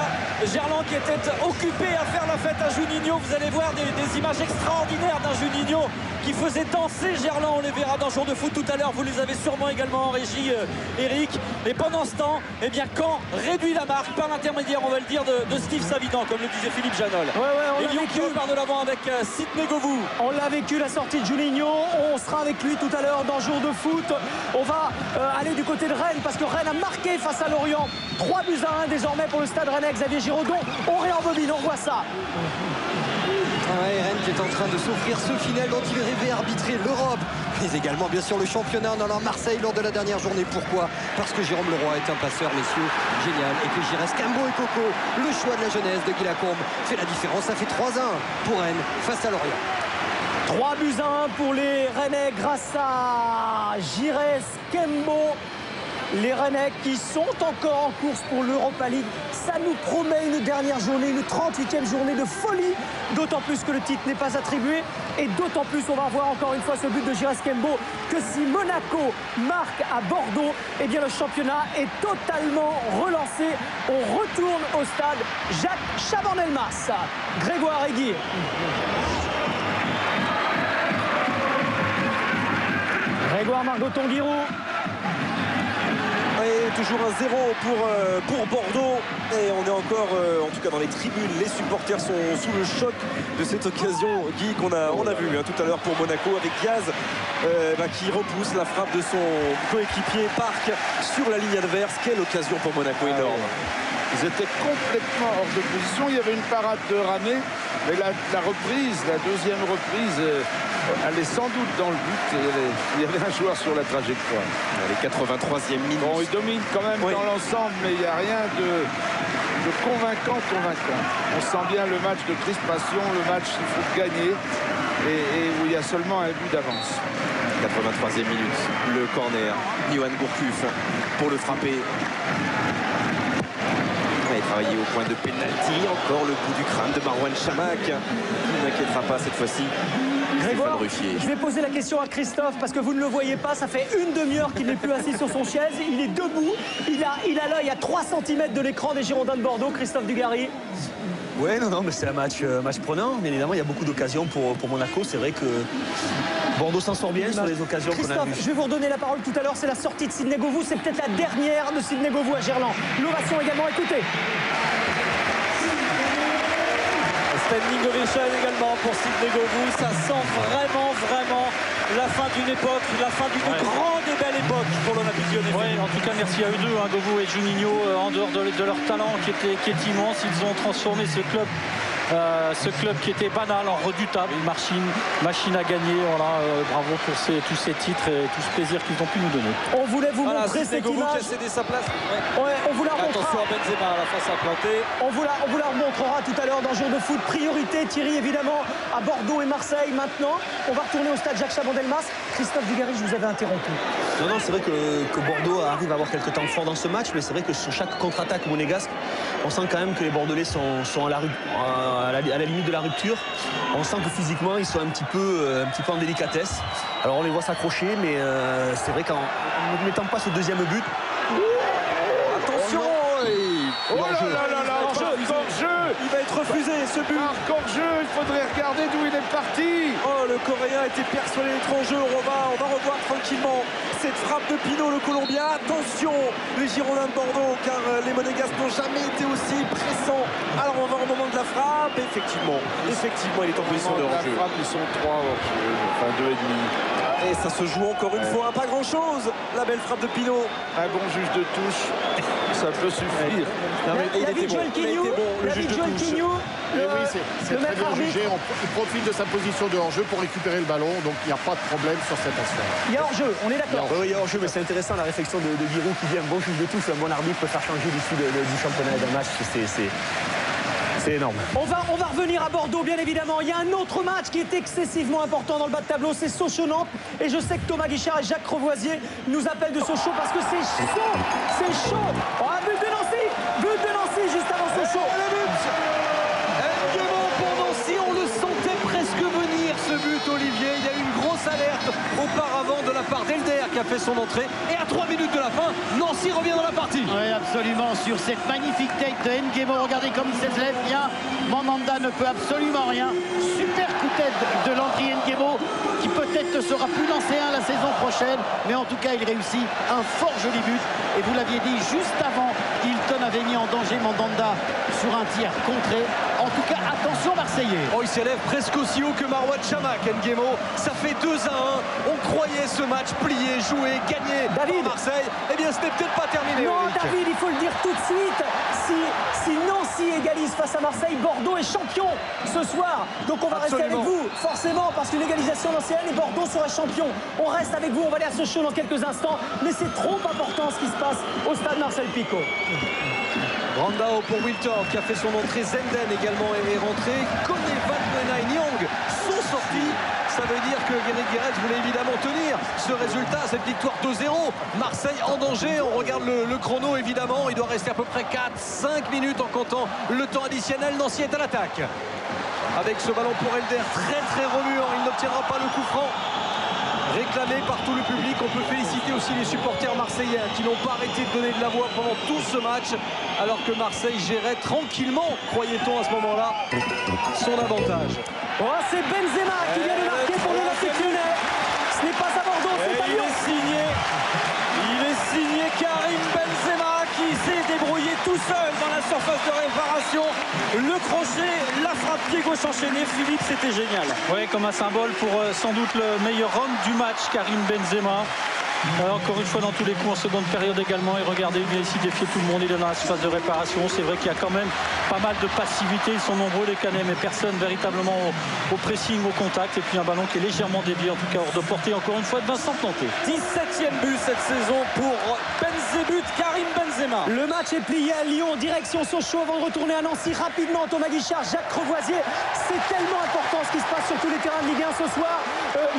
Gerland qui était occupé à faire la fête à Juninho. Vous allez voir des images extraordinaires d'un Juninho qui faisait danser Gerland. On les verra dans Jour de foot tout à l'heure. Vous les avez sûrement également en régie, Eric. Et pendant ce temps, eh bien, Caen réduit la marque par l'intermédiaire, on va le dire, de Steve Savidan, comme le disait Philippe Janol. Et Lyon qui part de l'avant avec Sidney Govou. On l'a vécu, la sortie de Juninho. On sera avec lui tout à l'heure dans Jour de foot. On va aller du côté de Rennes, parce que Rennes a marqué face à Lorient. 3-1 désormais pour le Stade Rennais. Xavier Giraudon, on réembobine, on voit ça. Rennes qui est en train de s'offrir ce final dont il rêvait arbitrer l'Europe, mais également bien sûr le championnat en allant à Marseille lors de la dernière journée. Pourquoi? Parce que Jérôme Leroy est un passeur, messieurs, génial, et que Giresse, Cambo et Coco, le choix de la jeunesse de Guy Lacombe fait la différence. Ça fait 3-1 pour Rennes face à Lorient. 3-1 pour les Rennais grâce à Giresse, Cambo. Les Rennais qui sont encore en course pour l'Europa League. Ça nous promet une dernière journée, une 38e journée de folie. D'autant plus que le titre n'est pas attribué. Et d'autant plus on va voir encore une fois ce but de Giresse Kembo, que si Monaco marque à Bordeaux, eh bien le championnat est totalement relancé. On retourne au stade Jacques Chabandelmas. Grégoire Egui. Grégoire Margoton-Guiraud. Et toujours 1-0 pour Bordeaux. Et on est encore, en tout cas dans les tribunes, les supporters sont sous le choc de cette occasion, Guy, qu'on a vu tout à l'heure pour Monaco, avec Diaz qui repousse la frappe de son coéquipier Parc sur la ligne adverse. Quelle occasion pour Monaco, énorme. Ils étaient complètement hors de position. Il y avait une parade de Ramé, mais la deuxième reprise, elle est sans doute dans le but. Et il y avait un joueur sur la trajectoire. Les 83e minute. Bon, il domine quand même dans l'ensemble, mais il n'y a rien de convaincant. On sent bien le match de crispation, le match qu'il faut gagner, et où il y a seulement un but d'avance. 83e minute, le corner. Yohan Gourcuff pour le frapper. Il a travaillé au point de pénalty. Encore le coup du crâne de Marouane Chamakh, qui n'inquiétera pas cette fois-ci. Grégoire, je vais poser la question à Christophe, parce que vous ne le voyez pas, ça fait une demi-heure qu'il n'est plus assis sur son chaise, il est debout, il a l'œil à 3 cm de l'écran des Girondins de Bordeaux. Christophe Dugarry. Ouais, non, mais c'est un match prenant. Bien évidemment, il y a beaucoup d'occasions pour Monaco. C'est vrai que Bordeaux s'en sort bien sur les occasions qu'on a Christophe, vues. je vais vous redonner la parole tout à l'heure. C'est la sortie de Sidney Govou. C'est peut-être la dernière de Sidney Govou à Gerland. L'ovation également, écoutez. Standing ovation également pour Sidney Govou. Ça sent vraiment la fin d'une époque, la fin d'une grande et belle époque pour l'Olympique Lyonnais. Oui, en tout cas, merci à eux deux, Govou et Juninho, en dehors de leur talent qui est immense. Ils ont transformé ce club ce club qui était banal, en redoutable, machine à gagner. Voilà, bravo pour tous ces titres et tout ce plaisir qu'ils ont pu nous donner. On voulait vous montrer cette Gogo image. qui a cédé sa place. Ouais, on vous la Attention remontrera. à Benzema, à la face à planter. On vous la remontrera tout à l'heure dans Jour de foot. Priorité, Thierry, évidemment, à Bordeaux et Marseille. Maintenant, on va retourner au stade Jacques Chaban-Delmas. Christophe Dugarry, je vous avais interrompu. Non, c'est vrai que Bordeaux arrive à avoir quelques temps forts dans ce match, mais c'est vrai que sur chaque contre-attaque monégasque, on sent quand même que les Bordelais sont à la limite de la rupture. On sent que physiquement, ils sont un petit peu en délicatesse. Alors on les voit s'accrocher, mais c'est vrai qu'en ne mettant pas ce deuxième but... Attention, Oh là là là, hors-jeu. Il va être refusé ce but. Hors-jeu, il faudrait regarder d'où il est parti. Oh, le Coréen était persuadé d'être en jeu. On va revoir tranquillement cette frappe de Pinot, le Colombien. Attention, les Girondins de Bordeaux, car les Monégasques n'ont jamais été aussi pressants. Alors on va au moment de la frappe. Effectivement, il est en position de hors-jeu. La frappe, ils sont 3 hors-jeu, enfin 2,5. Et ça se joue encore une fois, pas grand-chose. La belle frappe de Pinot. Un bon juge de touche, ça peut suffire. David Joel Quignou, c'est très bien jugé. Il profite de sa position de hors-jeu pour récupérer le ballon, donc il n'y a pas de problème sur cette action. Il y a hors-jeu, on est d'accord. Oui, il y a hors-jeu, mais c'est intéressant la réflexion de Giroud qui dit un bon juge de touche, un bon arbitre peut faire changer l'issue du championnat d'un match. C'est énorme. On va revenir à Bordeaux, bien évidemment. Il y a un autre match qui est excessivement important dans le bas de tableau, c'est Sochaux-Nantes. Et je sais que Thomas Guichard et Jacques Crevoisier nous appellent de Sochaux parce que c'est chaud. C'est chaud. Oh, un but de Nancy juste avant Sochaux. Pour Nancy, on le sentait presque venir ce but, Olivier. Il y a eu une grosse alerte auparavant de la part d'Elder qui a fait son entrée. Et à 3 minutes de la fin, Nancy revient dans la partie. Oui, absolument. Sur cette magnifique tête de Nguemo, regardez comme il se lève bien. Mandanda ne peut absolument rien. Super coup de tête de Landry Nguemo, qui peut-être ne sera plus lancé la saison prochaine. Mais en tout cas, il réussit un fort joli but. Et vous l'aviez dit, juste avant, Hilton avait mis en danger Mandanda sur un tir contré. En tout cas, attention Marseillais. Oh, il s'élève presque aussi haut que Marouane Chamakh, Nguemo. Ça fait 2-1. On croyait ce match plié, joué, gagné par Marseille. Eh bien, ce n'est peut-être pas terminé. Non, Eric. David, il faut le dire tout de suite. Si Nancy égalise face à Marseille, Bordeaux est champion ce soir. Donc on va rester avec vous, forcément, parce qu'une égalisation nancienne et Bordeaux sera champion. On reste avec vous, on va aller à Sochaux dans quelques instants. Mais c'est trop important ce qui se passe au stade Marcel Picot. Brandao pour Wiltord qui a fait son entrée. Zenden également est rentré. Kone, Van Buena et Nyang sont sortis. Ça veut dire que Guéret Guéret voulait évidemment tenir ce résultat, cette victoire 2-0. Marseille en danger. On regarde le chrono évidemment. Il doit rester à peu près 4-5 minutes en comptant le temps additionnel. Nancy est à l'attaque. Avec ce ballon pour Elder, très remuant. Il n'obtiendra pas le coup franc. Réclamé par tout le public. On peut féliciter aussi les supporters marseillais qui n'ont pas arrêté de donner de la voix pendant tout ce match, alors que Marseille gérait tranquillement, croyait-on à ce moment-là, son avantage. Oh, c'est Benzema qui vient de marquer pour l'Olympique Lyonnais. Ce n'est pas à Bordeaux, c'est à Lyon. Il est signé Karim Benzema qui s'est débrouillé tout seul dans la surface de réparation. Le crochet, la frappe pied gauche enchaînée. Philippe, c'était génial. Oui, comme un symbole pour sans doute le meilleur homme du match, Karim Benzema. Encore une fois dans tous les coups en seconde période également. Et regardez, il vient ici défier tout le monde. Il est dans la surface de réparation. C'est vrai qu'il y a quand même pas mal de passivité. Ils sont nombreux les Canets, mais personne véritablement au pressing, au contact. Et puis un ballon qui est légèrement dévié, en tout cas hors de portée. Encore une fois de Vincent Planté. 17e but cette saison pour Benzema, Karim Benzema. Le match est plié à Lyon, direction Sochaux avant de retourner à Nancy rapidement. Thomas Guichard, Jacques Crevoisier. C'est tellement important ce qui se passe sur tous les terrains de Ligue 1 ce soir.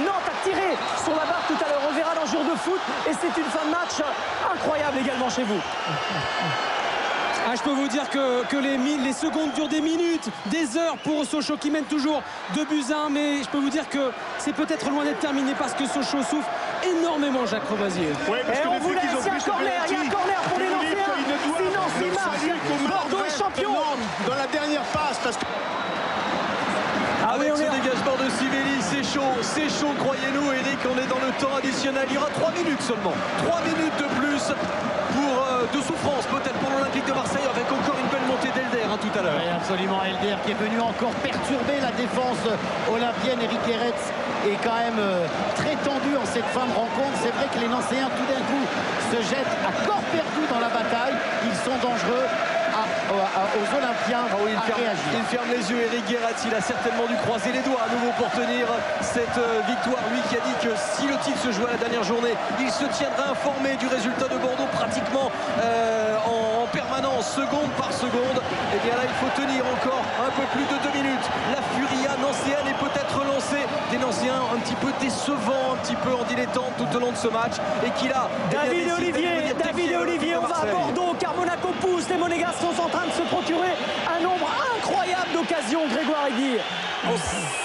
Nantes a tiré sur la barre tout à l'heure. On verra dans Jour de foot. Et c'est une fin de match incroyable également chez vous. Je peux vous dire que les secondes durent des minutes, des heures pour Sochaux qui mène toujours 2-1. Mais je peux vous dire que c'est peut-être loin d'être terminé parce que Sochaux souffre énormément, Jacques Crevoisier. Ouais, et on vous laisse, il y a un corner pour les Nancéens. Sinon, c'est marche. Bordeaux est champion. Dans la dernière passe, parce que... Avec ce dégagement de Sivelli, c'est chaud, croyez-nous, Eric, on est dans le temps additionnel. Il y aura 3 minutes seulement. 3 minutes de plus de souffrance, peut-être pour l'Olympique de Marseille, avec encore une belle montée d'Elder tout à l'heure. Oui, absolument, Elder qui est venu encore perturber la défense olympienne. Eric Guéret est quand même très tendu en cette fin de rencontre. C'est vrai que les Nancéens, tout d'un coup, se jettent à corps perdu dans la bataille. Ils sont dangereux. aux Olympiens à réagir. Il ferme les yeux. Eric Guéret, il a certainement dû croiser les doigts à nouveau pour tenir cette victoire. Lui qui a dit que si le titre se jouait à la dernière journée, il se tiendra informé du résultat de Bordeaux pratiquement en permanence, seconde par seconde. Et bien là, il faut tenir encore un peu plus de 2 minutes. La furia nancéenne est peut-être lancée. Des Nancéens un petit peu décevants, un petit peu en dilettante tout au long de ce match. Et qui là, David et Olivier, on va à Bordeaux car Monaco pousse. Les Monégasques sont en train de se procurer un nombre incroyable d'occasions. Grégoire Aiguille.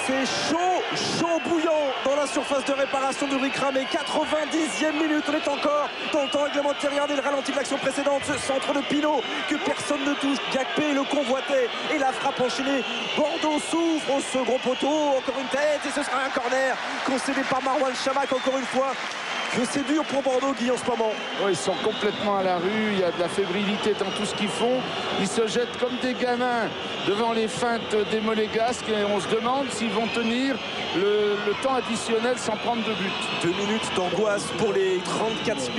C'est chaud bouillant dans la surface de réparation de Rick Ramé. 90e minute, on est encore dans le temps réglementaire. Regardez le ralenti de l'action précédente, ce centre de Pinot que personne ne touche. Gakpé le convoitait et la frappe enchaînée. Bordeaux souffre au second poteau, encore une tête et ce sera un corner concédé par Marouane Chamakh encore une fois. Que c'est dur pour Bordeaux, Guy, en ce moment. Oui, ils sont complètement à la rue, il y a de la fébrilité dans tout ce qu'ils font. Ils se jettent comme des gamins devant les feintes des Monégasques et on se demande s'ils vont tenir le temps additionnel sans prendre de but. 2 minutes d'angoisse pour les 34 000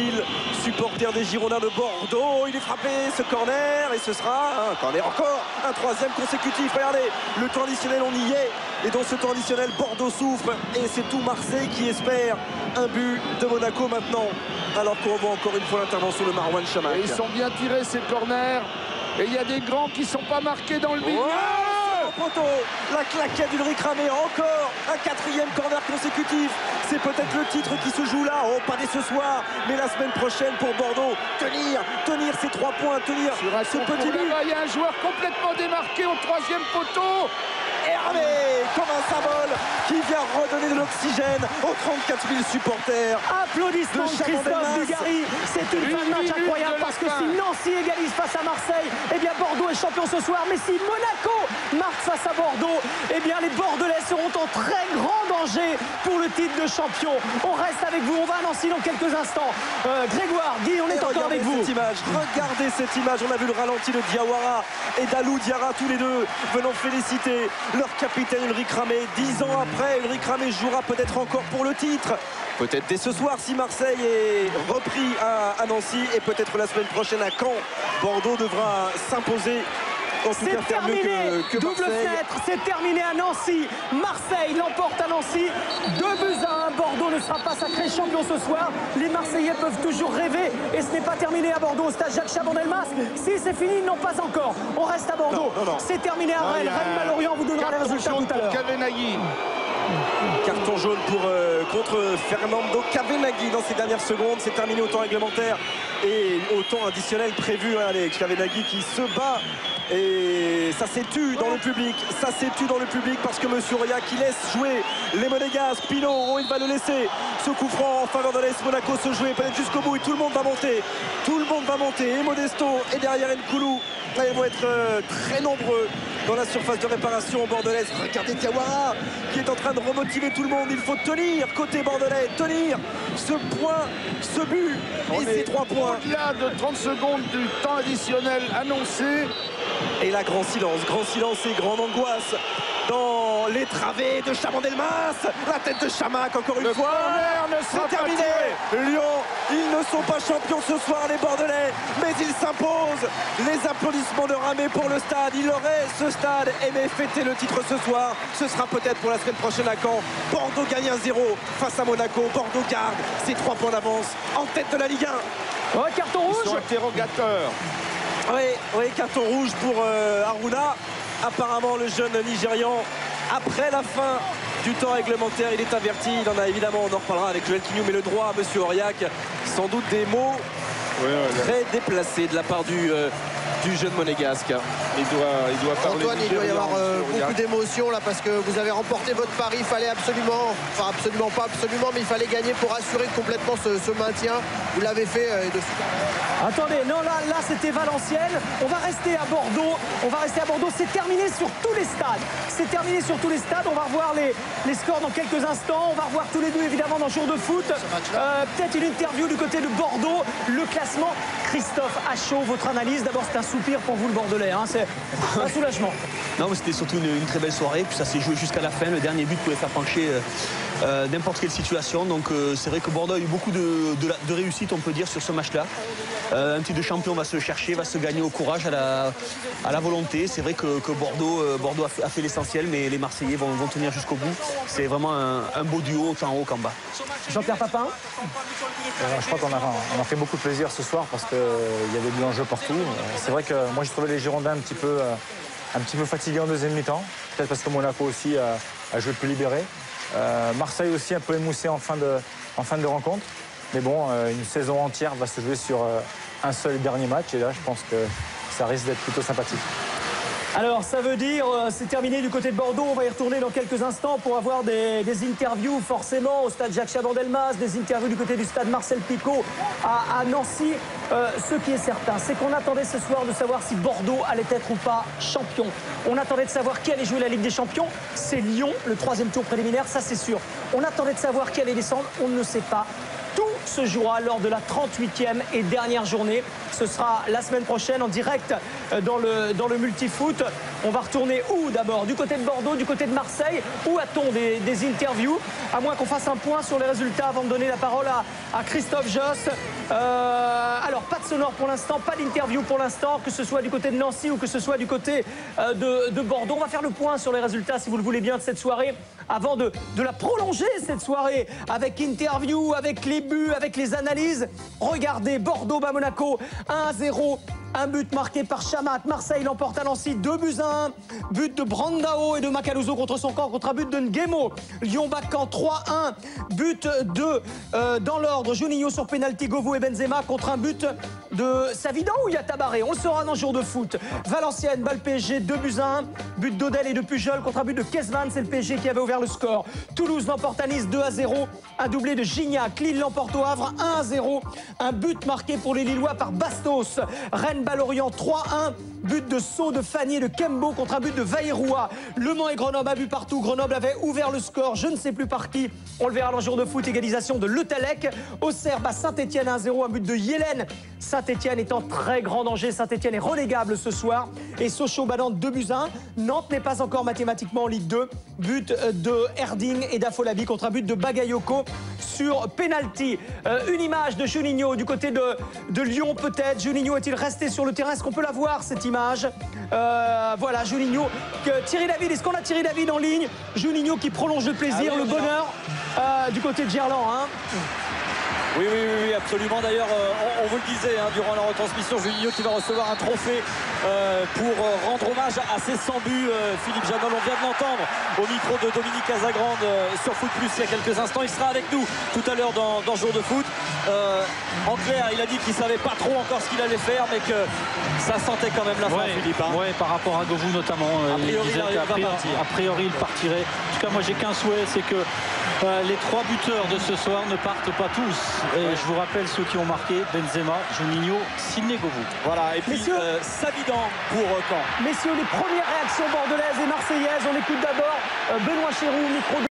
supporters des Girondins de Bordeaux. Il est frappé, ce corner, et ce sera un corner encore, un 3e consécutif. Regardez, le temps additionnel, on y est. Et dans ce temps additionnel, Bordeaux souffre. Et c'est tout Marseille qui espère un but de Monaco maintenant. Alors qu'on voit encore une fois l'intervention de Marouane Chamakh. Et ils sont bien tirés ces corners. Et il y a des grands qui ne sont pas marqués dans le milieu. Poteau, la claquette d'Ulrich Ramé, encore un 4e corner consécutif. C'est peut-être le titre qui se joue là. Oh, pas dès ce soir, mais la semaine prochaine pour Bordeaux. Tenir ces 3 points, tenir ce petit but. Il y a un joueur complètement démarqué au 3e poteau. Hervé, comme un symbole, qui vient redonner de l'oxygène aux 34 000 supporters. Applaudissements de Christophe Dugarry. C'est une fin de match incroyable parce que si Nancy égalise face à Marseille, eh bien Bordeaux est champion ce soir. Mais si Monaco marque face à Bordeaux, eh bien les Bordelais seront en très grand danger pour le titre de champion. On reste avec vous, on va à Nancy dans quelques instants. Grégoire, Guy, on est encore avec vous. Regardez cette image, on a vu le ralenti de Diawara et d'Alou Diarra, tous les deux venant féliciter leur capitaine Ulrich Ramé. 10 ans après, Ulrich Ramé jouera peut-être encore pour le titre. Peut-être dès ce soir si Marseille est repris à Nancy et peut-être la semaine prochaine à Caen. Bordeaux devra s'imposer. C'est terminé, double fenêtre, c'est terminé à Nancy. Marseille l'emporte à Nancy, 2-1. Bordeaux ne sera pas sacré champion ce soir. Les Marseillais peuvent toujours rêver et ce n'est pas terminé à Bordeaux au stade Jacques Chaban-Delmas. Si c'est fini, non pas encore. On reste à Bordeaux. C'est terminé à Rennes. Rennes-Malorient vous donnera les résultats tout à l'heure. Carton jaune contre Fernando Cavenaghi dans ces dernières secondes. C'est terminé au temps réglementaire et au temps additionnel prévu. Allez, Cavenaghi qui se bat. Et ça s'est tu dans le public, parce que Monsieur Aurillac qui laisse jouer les Monégasques. Pinot, il va le laisser. Ce coup franc en faveur de l'AS Monaco se jouer peut-être jusqu'au bout et tout le monde va monter. Et Modesto et derrière Nkoulou. Là, ils vont être très nombreux dans la surface de réparation bordelaise. Regardez Diawara qui est en train de remotiver tout le monde. Il faut tenir côté bordelais, tenir ce point, ce but et ces 3 points. Au-delà de 30 secondes du temps additionnel annoncé. Et là, grand silence et grande angoisse dans les travées de Chaban-Delmas. La tête de Chamakh encore une fois. C'est terminé. Lyon, ils ne sont pas champions ce soir, les Bordelais, mais ils s'imposent. Les applaudissements de Ramé pour le stade. Il aurait, ce stade, aimé fêter le titre ce soir. Ce sera peut-être pour la semaine prochaine à Caen. Bordeaux gagne 1-0 face à Monaco. Bordeaux garde ses 3 points d'avance en tête de la Ligue 1. Ouais, carton rouge. Ils sont interrogateurs. Oui, carton rouge pour Haruna. Apparemment, le jeune Nigérian, après la fin du temps réglementaire, il est averti. Il en a évidemment, on en reparlera avec Joël Quignou, mais le droit à Monsieur Aurillac. Sans doute des mots très déplacés de la part du jeune monégasque. Il doit parler. Antoine, il doit y avoir beaucoup d'émotions là parce que vous avez remporté votre pari. Il fallait absolument, mais il fallait gagner pour assurer complètement ce maintien. Vous l'avez fait. Attendez, non, là c'était Valenciennes. On va rester à Bordeaux. C'est terminé sur tous les stades. On va revoir les scores dans quelques instants. On va revoir tous les deux évidemment dans Jour de foot. Peut-être une interview du côté de Bordeaux. Le classement, Christophe Achot, votre analyse. D'abord, c'est un soupir pour vous le Bordelais, hein. C'est un soulagement. Non, mais c'était surtout une très belle soirée, puis ça s'est joué jusqu'à la fin. Le dernier but pouvait faire pencher n'importe quelle situation. Donc c'est vrai que Bordeaux a eu beaucoup de réussite, on peut dire, sur ce match-là. Un titre de champion va se chercher, va se gagner au courage, à la volonté. C'est vrai que Bordeaux a fait l'essentiel, mais les Marseillais vont tenir jusqu'au bout. C'est vraiment un beau duo, tant en haut qu'en bas. Jean-Pierre Papin. Je crois qu'on a fait beaucoup de plaisir ce soir parce qu'il y avait de l'enjeu partout. C'est vrai que moi j'ai trouvé les Girondins un petit peu fatigués en deuxième mi-temps. Peut-être parce que Monaco aussi a joué plus libéré. Marseille aussi un peu émoussé en fin de rencontre. Mais bon, une saison entière va se jouer sur un seul dernier match. Et là, je pense que ça risque d'être plutôt sympathique. Alors ça veut dire c'est terminé du côté de Bordeaux. On va y retourner dans quelques instants pour avoir des interviews forcément au stade Jacques Chaban-Delmas, des interviews du côté du stade Marcel Picot à Nancy. Ce qui est certain, c'est qu'on attendait ce soir de savoir si Bordeaux allait être ou pas champion. On attendait de savoir qui allait jouer la Ligue des Champions. C'est Lyon, le 3e tour préliminaire, ça c'est sûr. On attendait de savoir qui allait descendre, on ne sait pas. Tout se jouera lors de la 38e et dernière journée. Ce sera la semaine prochaine en direct dans le multifoot. On va retourner où d'abord? Du côté de Bordeaux, du côté de Marseille? Où a-t-on des interviews? À moins qu'on fasse un point sur les résultats avant de donner la parole à Christophe Josse. Alors pas de sonore pour l'instant, pas d'interview pour l'instant, que ce soit du côté de Nancy ou que ce soit du côté de Bordeaux. On va faire le point sur les résultats, si vous le voulez bien, de cette soirée, avant de la prolonger, cette soirée, avec interview, avec les buts, avec les analyses. Regardez, Bordeaux bat Monaco 1-0. Un but marqué par Chamat. Marseille l'emporte à Nancy 2-1. But de Brandao et de Macaluso contre son camp, contre un but de Nguemo. Lyon bat Caen 3-1. But de, dans l'ordre, Juninho sur pénalty, Govou et Benzema contre un but de Savidan ou Yatabaré. On le saura dans le jour de foot. Valenciennes bat le PSG 2-1. But d'Odel et de Pujol contre un but de Kezman. C'est le PSG qui avait ouvert le score. Toulouse l'emporte à Nice 2-0. Un doublé de Gignac. Lille l'emporte au Havre 1-0. Un but marqué pour les Lillois par Bastos. Rennes bat Lorient 3-1. But de Sceaux, de Fagné, de Kembo contre un but de Vaïroua. Le Mans et Grenoble a but partout. Grenoble avait ouvert le score, je ne sais plus par qui. On le verra dans le jour de foot. Égalisation de Le Talec. Auxerre bat Saint-Etienne 1-0. Un but de Yélène. Saint-Etienne est en très grand danger. Saint-Etienne est relégable ce soir. Et Sochaux bat Nantes 2-1. Nantes n'est pas encore mathématiquement en Ligue 2. But de Erding et d'Afolabi contre un but de Bagayoko sur penalty. Une image de Juninho du côté de Lyon peut-être. Juninho est-il resté sur le terrain? Est-ce qu'on peut la voir cette image? Voilà, Juninho. Thierry David, est-ce qu'on a Thierry David en ligne? Juninho qui prolonge le plaisir, le bonheur du côté de Gerland. Hein. Oui, absolument. D'ailleurs, on vous le disait durant la retransmission, Juninho qui va recevoir un trophée pour rendre hommage à ses 100 buts. Philippe Janol, on vient de l'entendre au micro de Dominique Casagrande sur Foot Plus il y a quelques instants. Il sera avec nous tout à l'heure dans Jour de Foot. En clair, il a dit qu'il ne savait pas trop encore ce qu'il allait faire, mais que ça sentait quand même la fin, Philippe. Oui, par rapport à Govou notamment. A priori, il partirait. En tout cas, moi, j'ai qu'un souhait, c'est que les 3 buteurs de ce soir ne partent pas tous. Et je vous rappelle ceux qui ont marqué: Benzema, Juninho, Sidney Govou. Voilà, et puis Savidan pour Caen. Messieurs, les premières réactions bordelaises et marseillaises. On écoute d'abord Benoît Chéroux, micro de